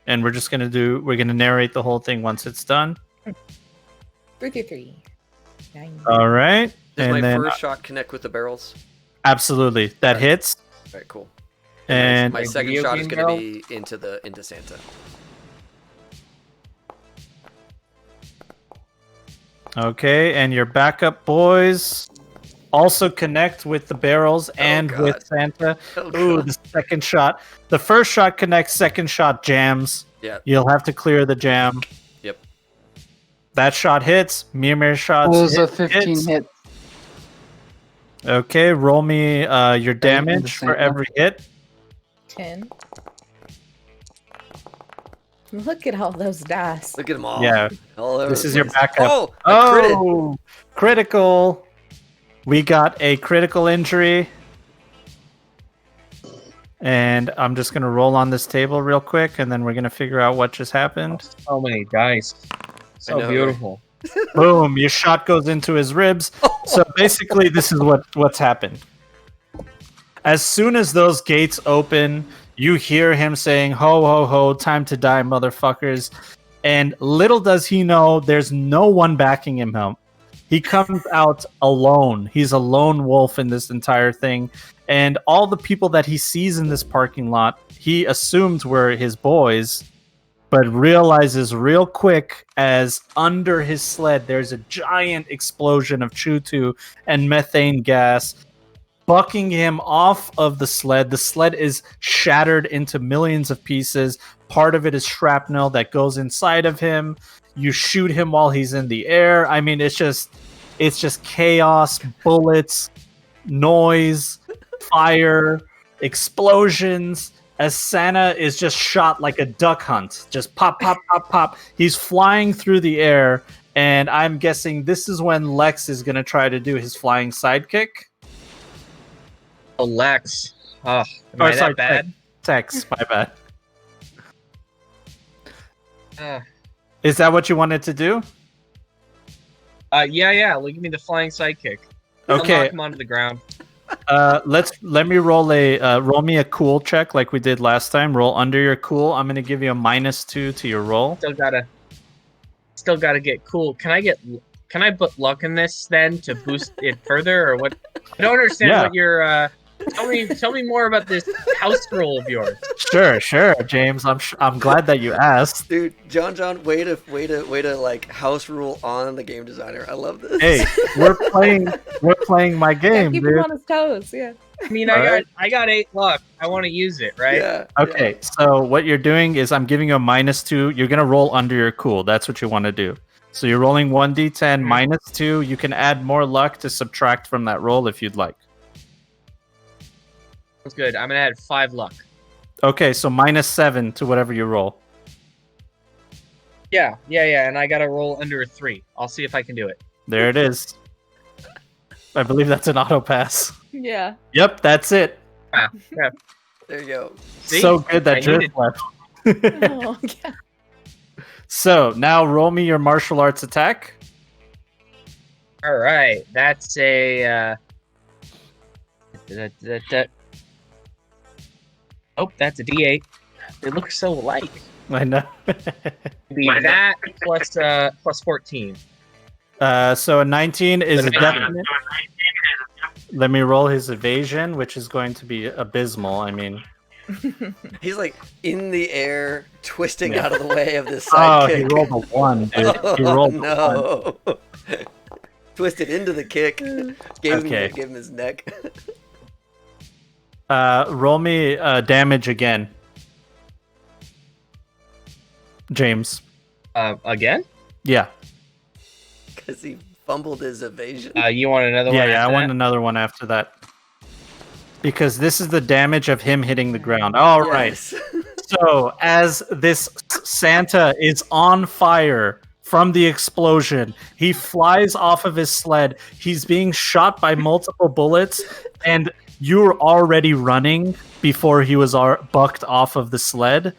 And we're gonna narrate the whole thing once it's done. 3. 9. All right. Does and my then first shot connect with the barrels? absolutely that hits. All right, cool. And My second video shot is game going to barrel? be into Santa. okay, and your backup boys also connect with the barrels and God. with Santa. Oh, Ooh, God. the second shot. The first shot connects, second shot jams. Yeah. You'll have to clear the jam. Yep. That shot hits. Mimir shots. It was a hit- 15 hits. hit. Okay, roll me your damage for Santa. every hit. 10. Look at all those dice. Look at them all. Yeah, All over this the is your place. backup. Oh, I critted. Oh, critical. We got a critical injury. And I'm just going to roll on this table real quick, and then we're going to figure out what just happened. So many dice. So know, beautiful. Boom, your shot goes into his ribs. So basically, this is what's happened. As soon as those gates open, you hear him saying, "Ho, ho, ho, time to die, motherfuckers." And little does he know, there's no one backing him up. He comes out alone. He's a lone wolf in this entire thing. And all the people that he sees in this parking lot, he assumed were his boys, but realizes real quick as under his sled, there's a giant explosion of Chutu and methane gas bucking him off of the sled. The sled is shattered into millions of pieces. Part of it is shrapnel that goes inside of him. You shoot him while he's in the air. I mean, it's just chaos, bullets, noise. fire, explosions, as Santa is just shot like a duck hunt. Just pop, pop, pop, pop. He's flying through the air, and I'm guessing this is when Lex is going to try to do his flying sidekick. Oh, Lex. Oh, am Or, I sorry, that bad? Tex, my bad. Uh, Is that what you wanted to do? yeah. Give me the flying sidekick. Okay. I'll knock him onto the ground. Let me roll me a cool check like we did last time. Roll under your cool. I'm gonna give you a -2 to your roll. Still gotta get cool. Can I put luck in this then to boost it further, or what? I don't understand Yeah. what your tell me more about this house rule of yours. Sure, James. I'm glad that you asked. Dude, John, way to like house rule on the game designer. I love this. Hey, we're playing my game, Keep dude. him on his toes. Yeah. I mean, Alright. I got 8 luck. I want to use it, right? Yeah. Okay, so what you're doing is I'm giving you a -2. You're gonna roll under your cool. That's what you want to do. So you're rolling 1d10 -2. You can add more luck to subtract from that roll if you'd like. That's good. I'm gonna add 5 luck. Okay, so -7 to whatever you roll. Yeah, and I gotta roll under a 3. I'll see if I can do it. There it is. I believe that's an auto pass. Yeah. Yep, that's it. Yeah. There you go. See? So good that I Drift needed- left. Oh, yeah. So now roll me your martial arts attack. All right, that's a. Oh, that's a D8. They look so alike. I know. Be that plus 14. So a 19 is a But definite. Let me roll his evasion, which is going to be abysmal. I mean, He's like in the air, twisting out of the way of this oh, sidekick. he rolled a 1, dude. He rolled a 1. no. Twisted into the kick. Gave Okay. him his neck. Roll me damage again, James. Again? Yeah, Because he fumbled his evasion. You want another one? yeah. I after want that? another one after that because this is the damage of him hitting the ground. All right. Yes. So, as this Santa is on fire from the explosion, he flies off of his sled. He's being shot by multiple bullets, and you're already running before he was bucked off of the sled.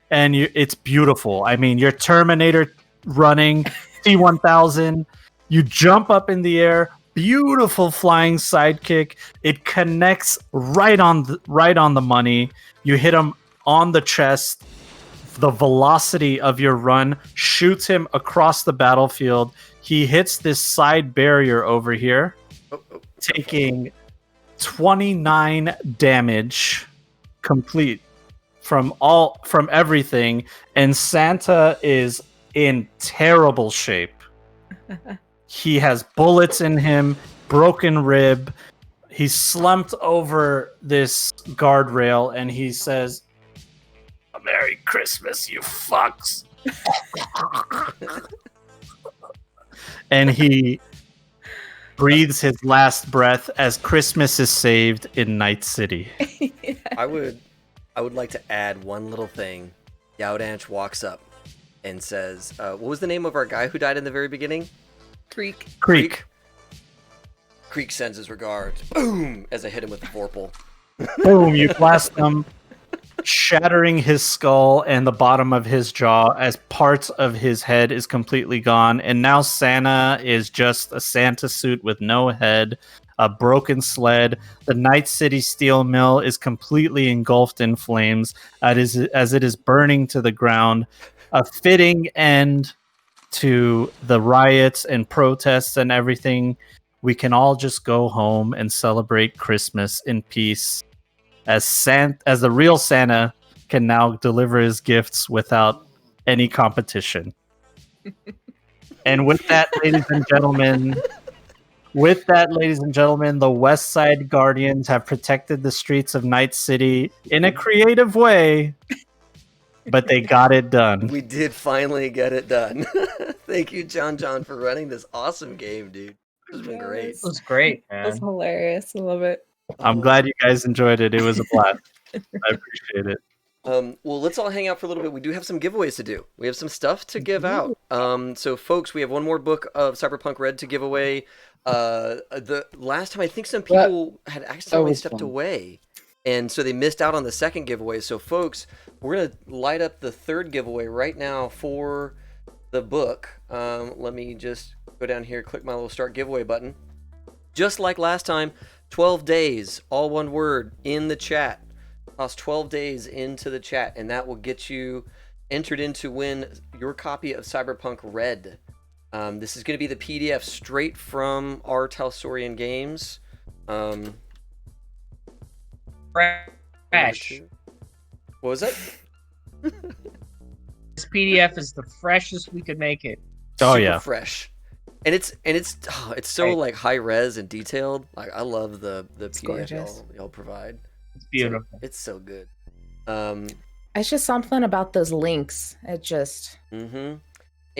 And it's beautiful. I mean, you're Terminator running, T-1000. You jump up in the air. Beautiful flying sidekick. It connects right on the money. You hit him on the chest. The velocity of your run shoots him across the battlefield. He hits this side barrier over here, taking 29 damage complete from everything, and Santa is in terrible shape. He has bullets in him, broken rib. He's slumped over this guardrail, and he says, "Merry Christmas, you fucks." And he breathes his last breath as Christmas is saved in Night City. I would like to add one little thing. Yaudanch walks up and says, what was the name of our guy who died in the very beginning? Creek. Creek sends his regards. Boom! As I hit him with the vorpal. Boom, you blast him, shattering his skull and the bottom of his jaw as parts of his head is completely gone. And now Santa is just a Santa suit with no head, a broken sled. The Night City steel mill is completely engulfed in flames as it is burning to the ground. A fitting end to the riots and protests and everything. We can all just go home and celebrate Christmas in peace, as the real Santa can now deliver his gifts without any competition. And with that, ladies and gentlemen, the West Side Guardians have protected the streets of Night City in a creative way, but they got it done. We did finally get it done. Thank you, John, for running this awesome game, dude. This has been great. It was great, That's man. hilarious. I love it. I'm glad you guys enjoyed it. It was a blast. I appreciate it. Well, let's all hang out for a little bit. We do have some giveaways to do. We have some stuff to give out. So, folks, we have one more book of Cyberpunk Red to give away. The last time, I think some people had accidentally stepped fun. away, and so they missed out on the second giveaway. So, folks, we're gonna light up the third giveaway right now for the book. Let me just go down here, click my little start giveaway button. Just like last time, 12 days, all one word, in the chat. Toss 12 days into the chat, and that will get you entered in to win your copy of Cyberpunk Red. This is going to be the PDF straight from R.Talsorian Games. Fresh. What was that? This PDF is the freshest we could make it. Oh, Super yeah. fresh. And it's so Right. like high res and detailed. Like I love the PDF gorgeous. y'all provide. It's beautiful. It's so good. It's just something about those links. It just Mm-hmm.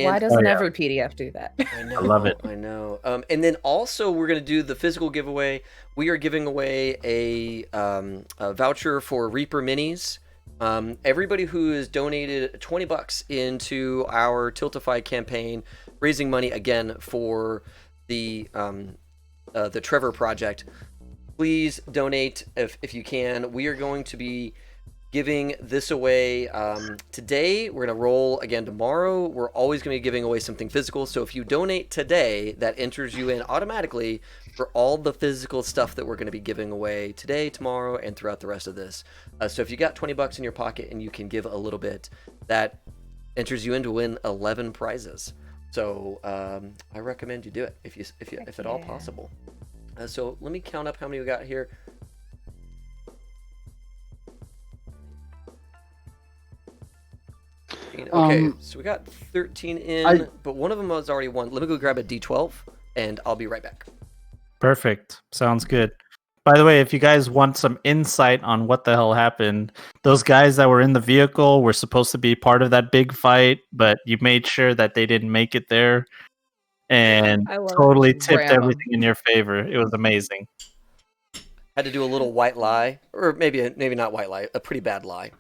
why doesn't yeah. every PDF do that? I know, love it. I know. And then also we're gonna do the physical giveaway. We are giving away a voucher for Reaper Minis. Everybody who has donated $20 into our Tiltify campaign, raising money again for the Trevor Project. Please donate if you can. We are going to be giving this away today. We're going to roll again tomorrow. We're always going to be giving away something physical. So if you donate today, that enters you in automatically for all the physical stuff that we're going to be giving away today, tomorrow, and throughout the rest of this. So if you got $20 in your pocket and you can give a little bit, that enters you in to win 11 prizes. So I recommend you do it if at all possible. So let me count up how many we got here. Okay, so we got 13 in, but one of them was already won. Let me go grab a D12, and I'll be right back. Perfect. Sounds good. By the way, if you guys want some insight on what the hell happened, those guys that were in the vehicle were supposed to be part of that big fight, but you made sure that they didn't make it there and I love totally it. tipped Ram 'em. everything in your favor. It was amazing. Had to do a little white lie, or maybe not white lie, a pretty bad lie.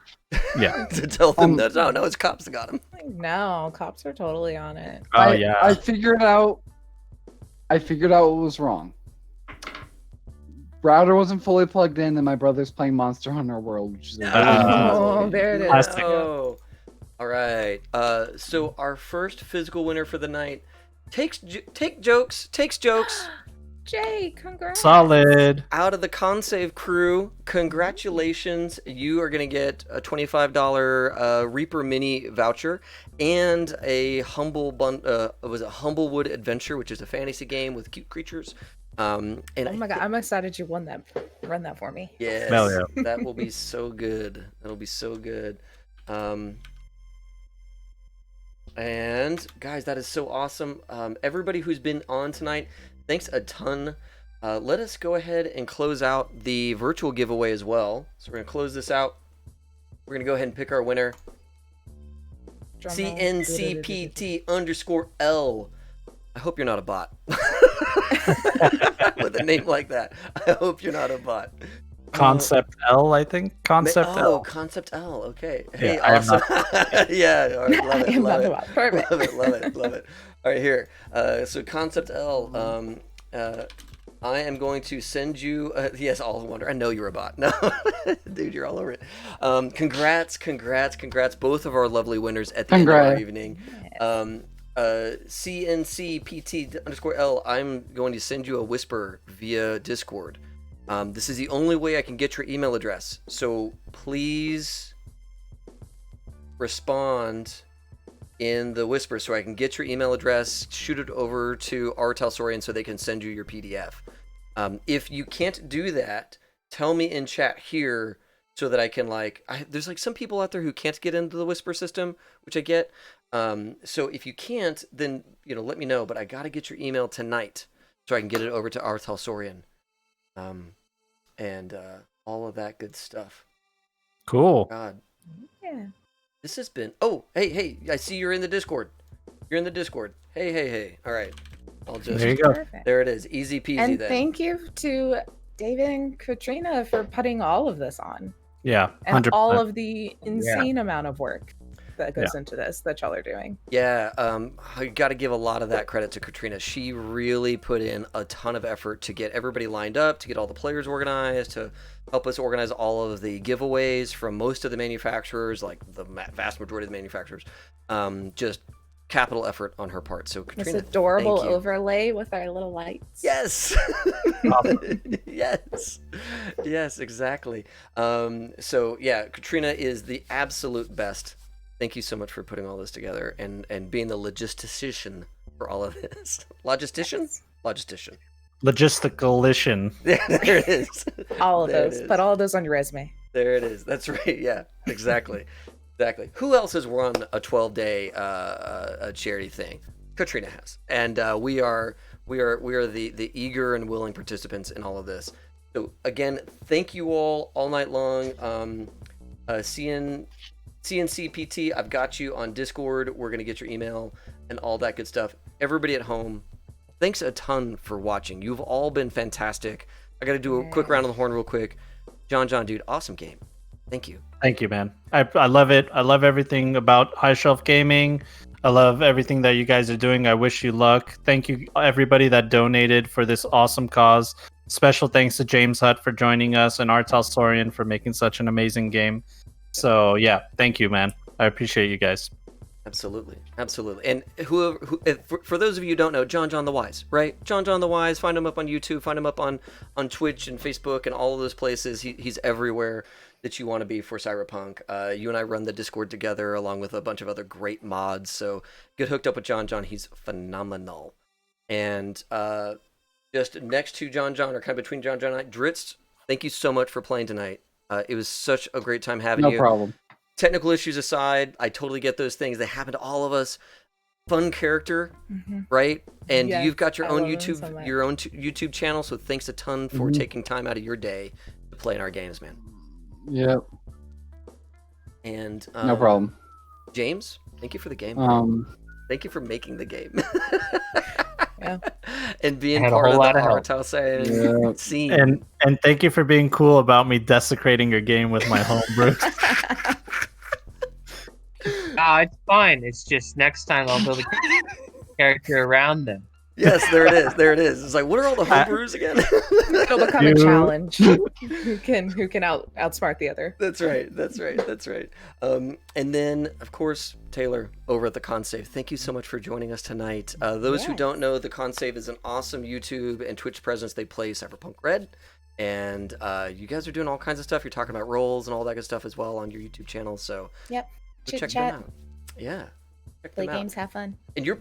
Yeah. To tell them that no, it's cops that got him. No, cops are totally on it. Oh, yeah. I figured out what was wrong. Router wasn't fully plugged in, and my brother's playing Monster Hunter World, which is Oh, there it is. Plastic. Oh, all right. So our first physical winner for the night takes jokes Jay, congrats. Solid. out of the ConSave crew. Congratulations! You are gonna get a $25 Reaper Mini voucher and a Humblewood Adventure, which is a fantasy game with cute creatures. And Oh my god, I'm excited you won that. Run that for me. yes, Hell yeah. that will be so good. That'll be so good. And guys, that is so awesome. Everybody who's been on tonight, thanks a ton. Let us go ahead and close out the virtual giveaway as well. So we're gonna close this out. We're gonna go ahead and pick our winner. Drum roll. CNCPT_L. I hope you're not a bot. With a name like that, I hope you're not a bot. Concept L, I think. Concept Oh, L. Concept L. Okay. Hey, I am awesome. Yeah. All right, love I it. am Love not it. the bot. Perfect. Love it. All right, here. So Concept L. I am going to send you. Yes, all wonder. I know you're a bot. No, dude, you're all over it. Congrats. Both of our lovely winners at the end of our evening. CNCPT_L. I'm going to send you a whisper via Discord. This is the only way I can get your email address. So please respond in the whisper so I can get your email address, shoot it over to R.Talsorian so they can send you your PDF. If you can't do that, tell me in chat here so that I can there's some people out there who can't get into the whisper system, which I get. So if you can't, then let me know, but I got to get your email tonight so I can get it over to R.Talsorian. And all of that good stuff. Cool. God, Yeah. this has been. Oh, hey! I see you're in the Discord. You're in the Discord. Hey! All right, I'll just. There you go. Perfect. There it is. Easy peasy. And then. thank you to David and Katrina for putting all of this on. Yeah, And 100%. all of the insane amount of work that goes into this that y'all are doing. Yeah, I got to give a lot of that credit to Katrina. She really put in a ton of effort to get everybody lined up, to get all the players organized, to help us organize all of the giveaways from most of the manufacturers, like the vast majority of the manufacturers. Just capital effort on her part. So Katrina, This adorable thank you. overlay with our little lights. Yes. Yes, exactly. So yeah, Katrina is the absolute best. Thank you so much for putting all this together and being the logistician for all of this. Logistician? Logistician. Logisticalition. Yeah, there it is. All of There it those. is. Put all of those on your resume. There it is. That's right. Yeah, exactly. Exactly. Who else has run a 12-day charity thing? Katrina has, and we are the eager and willing participants in all of this. So again, thank you all night long. CNCPT, I've got you on Discord. We're gonna get your email and all that good stuff. Everybody at home, thanks a ton for watching. You've all been fantastic. I got to do a quick round on the horn real quick. John, dude, awesome game. Thank you. Thank you, man. I love it. I love everything about High Shelf Gaming. I love everything that you guys are doing. I wish you luck. Thank you, everybody that donated for this awesome cause. Special thanks to James Hutt for joining us and R.Talsorian for making such an amazing game. So, yeah, thank you, man. I appreciate you guys. Absolutely. And for those of you who don't know, JonJonTheWise, right? JonJonTheWise, find him up on YouTube, find him up on Twitch and Facebook and all of those places. He's everywhere that you want to be for Cyberpunk. You and I run the Discord together along with a bunch of other great mods. So get hooked up with John. He's phenomenal. And just next to John, or kind of between John and I, Dritz, thank you so much for playing tonight. It was such a great time having you. No problem. Technical issues aside, I totally get those things. They happen to all of us. Fun character, right? And Yes, you've got your I own love him YouTube, so much. YouTube channel. So thanks a ton for taking time out of your day to play in our games, man. Yep. And No problem. James, thank you for the game. Thank you for making the game. Yeah. And being I had a part whole of lot the of help. R.Talsorian scene. And thank you for being cool about me desecrating your game with my homebrew. It's fine. It's just next time I'll build a character around them. Yes, there it is. There it is. It's like, what are all the homebrews again? It'll become a challenge. Who can outsmart the other? That's right. And then, of course, Taylor over at the Consave. Thank you so much for joining us tonight. Those who don't know, the Consave is an awesome YouTube and Twitch presence. They play Cyberpunk Red, and you guys are doing all kinds of stuff. You're talking about roles and all that good stuff as well on your YouTube channel. So Yep. go check Chit them chat. out. Yeah. Check Play them out. games, have fun. And you're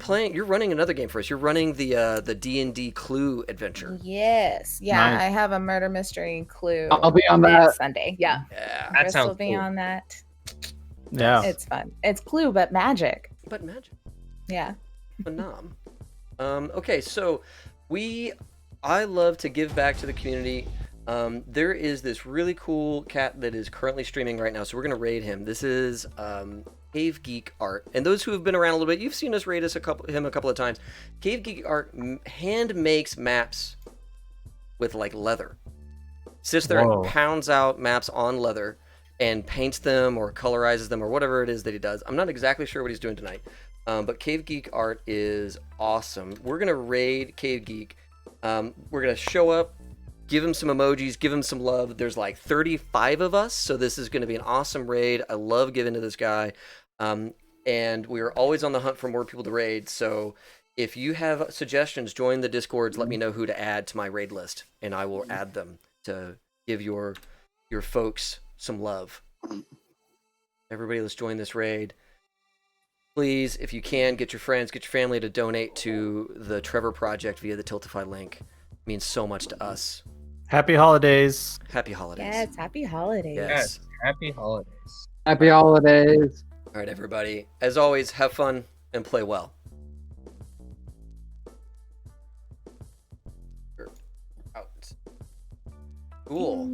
running another game for us. You're running the D&D Clue adventure. Yes. Yeah, Nice. I have a murder mystery clue. I'll be on this that. Sunday. Yeah. Yeah. That Chris sounds will be cool. on that. Yeah. It's fun. It's Clue, but magic. But magic. Yeah. Phenom. Okay, so I love to give back to the community. There is this really cool cat that is currently streaming right now, so we're gonna raid him. This is Cave Geek Art, and those who have been around a little bit, you've seen us raid him a couple of times. Cave Geek Art hand makes maps with like leather. Sits there Whoa. and pounds out maps on leather and paints them or colorizes them or whatever it is that he does. I'm not exactly sure what he's doing tonight. But Cave Geek Art is awesome. We're going to raid Cave Geek. We're going to show up, give him some emojis, give him some love. There's like 35 of us, so this is going to be an awesome raid. I love giving to this guy. And we are always on the hunt for more people to raid. So if you have suggestions, join the Discords. Let me know who to add to my raid list, and I will add them to give your folks some love. Everybody, let's join this raid. Please, if you can, get your friends, get your family to donate to the Trevor Project via the Tiltify link. It means so much to us. Happy holidays. Happy holidays. Yes. Happy holidays. Yes. Happy holidays. Happy holidays. All right, everybody. As always, have fun and play well. Out. Cool.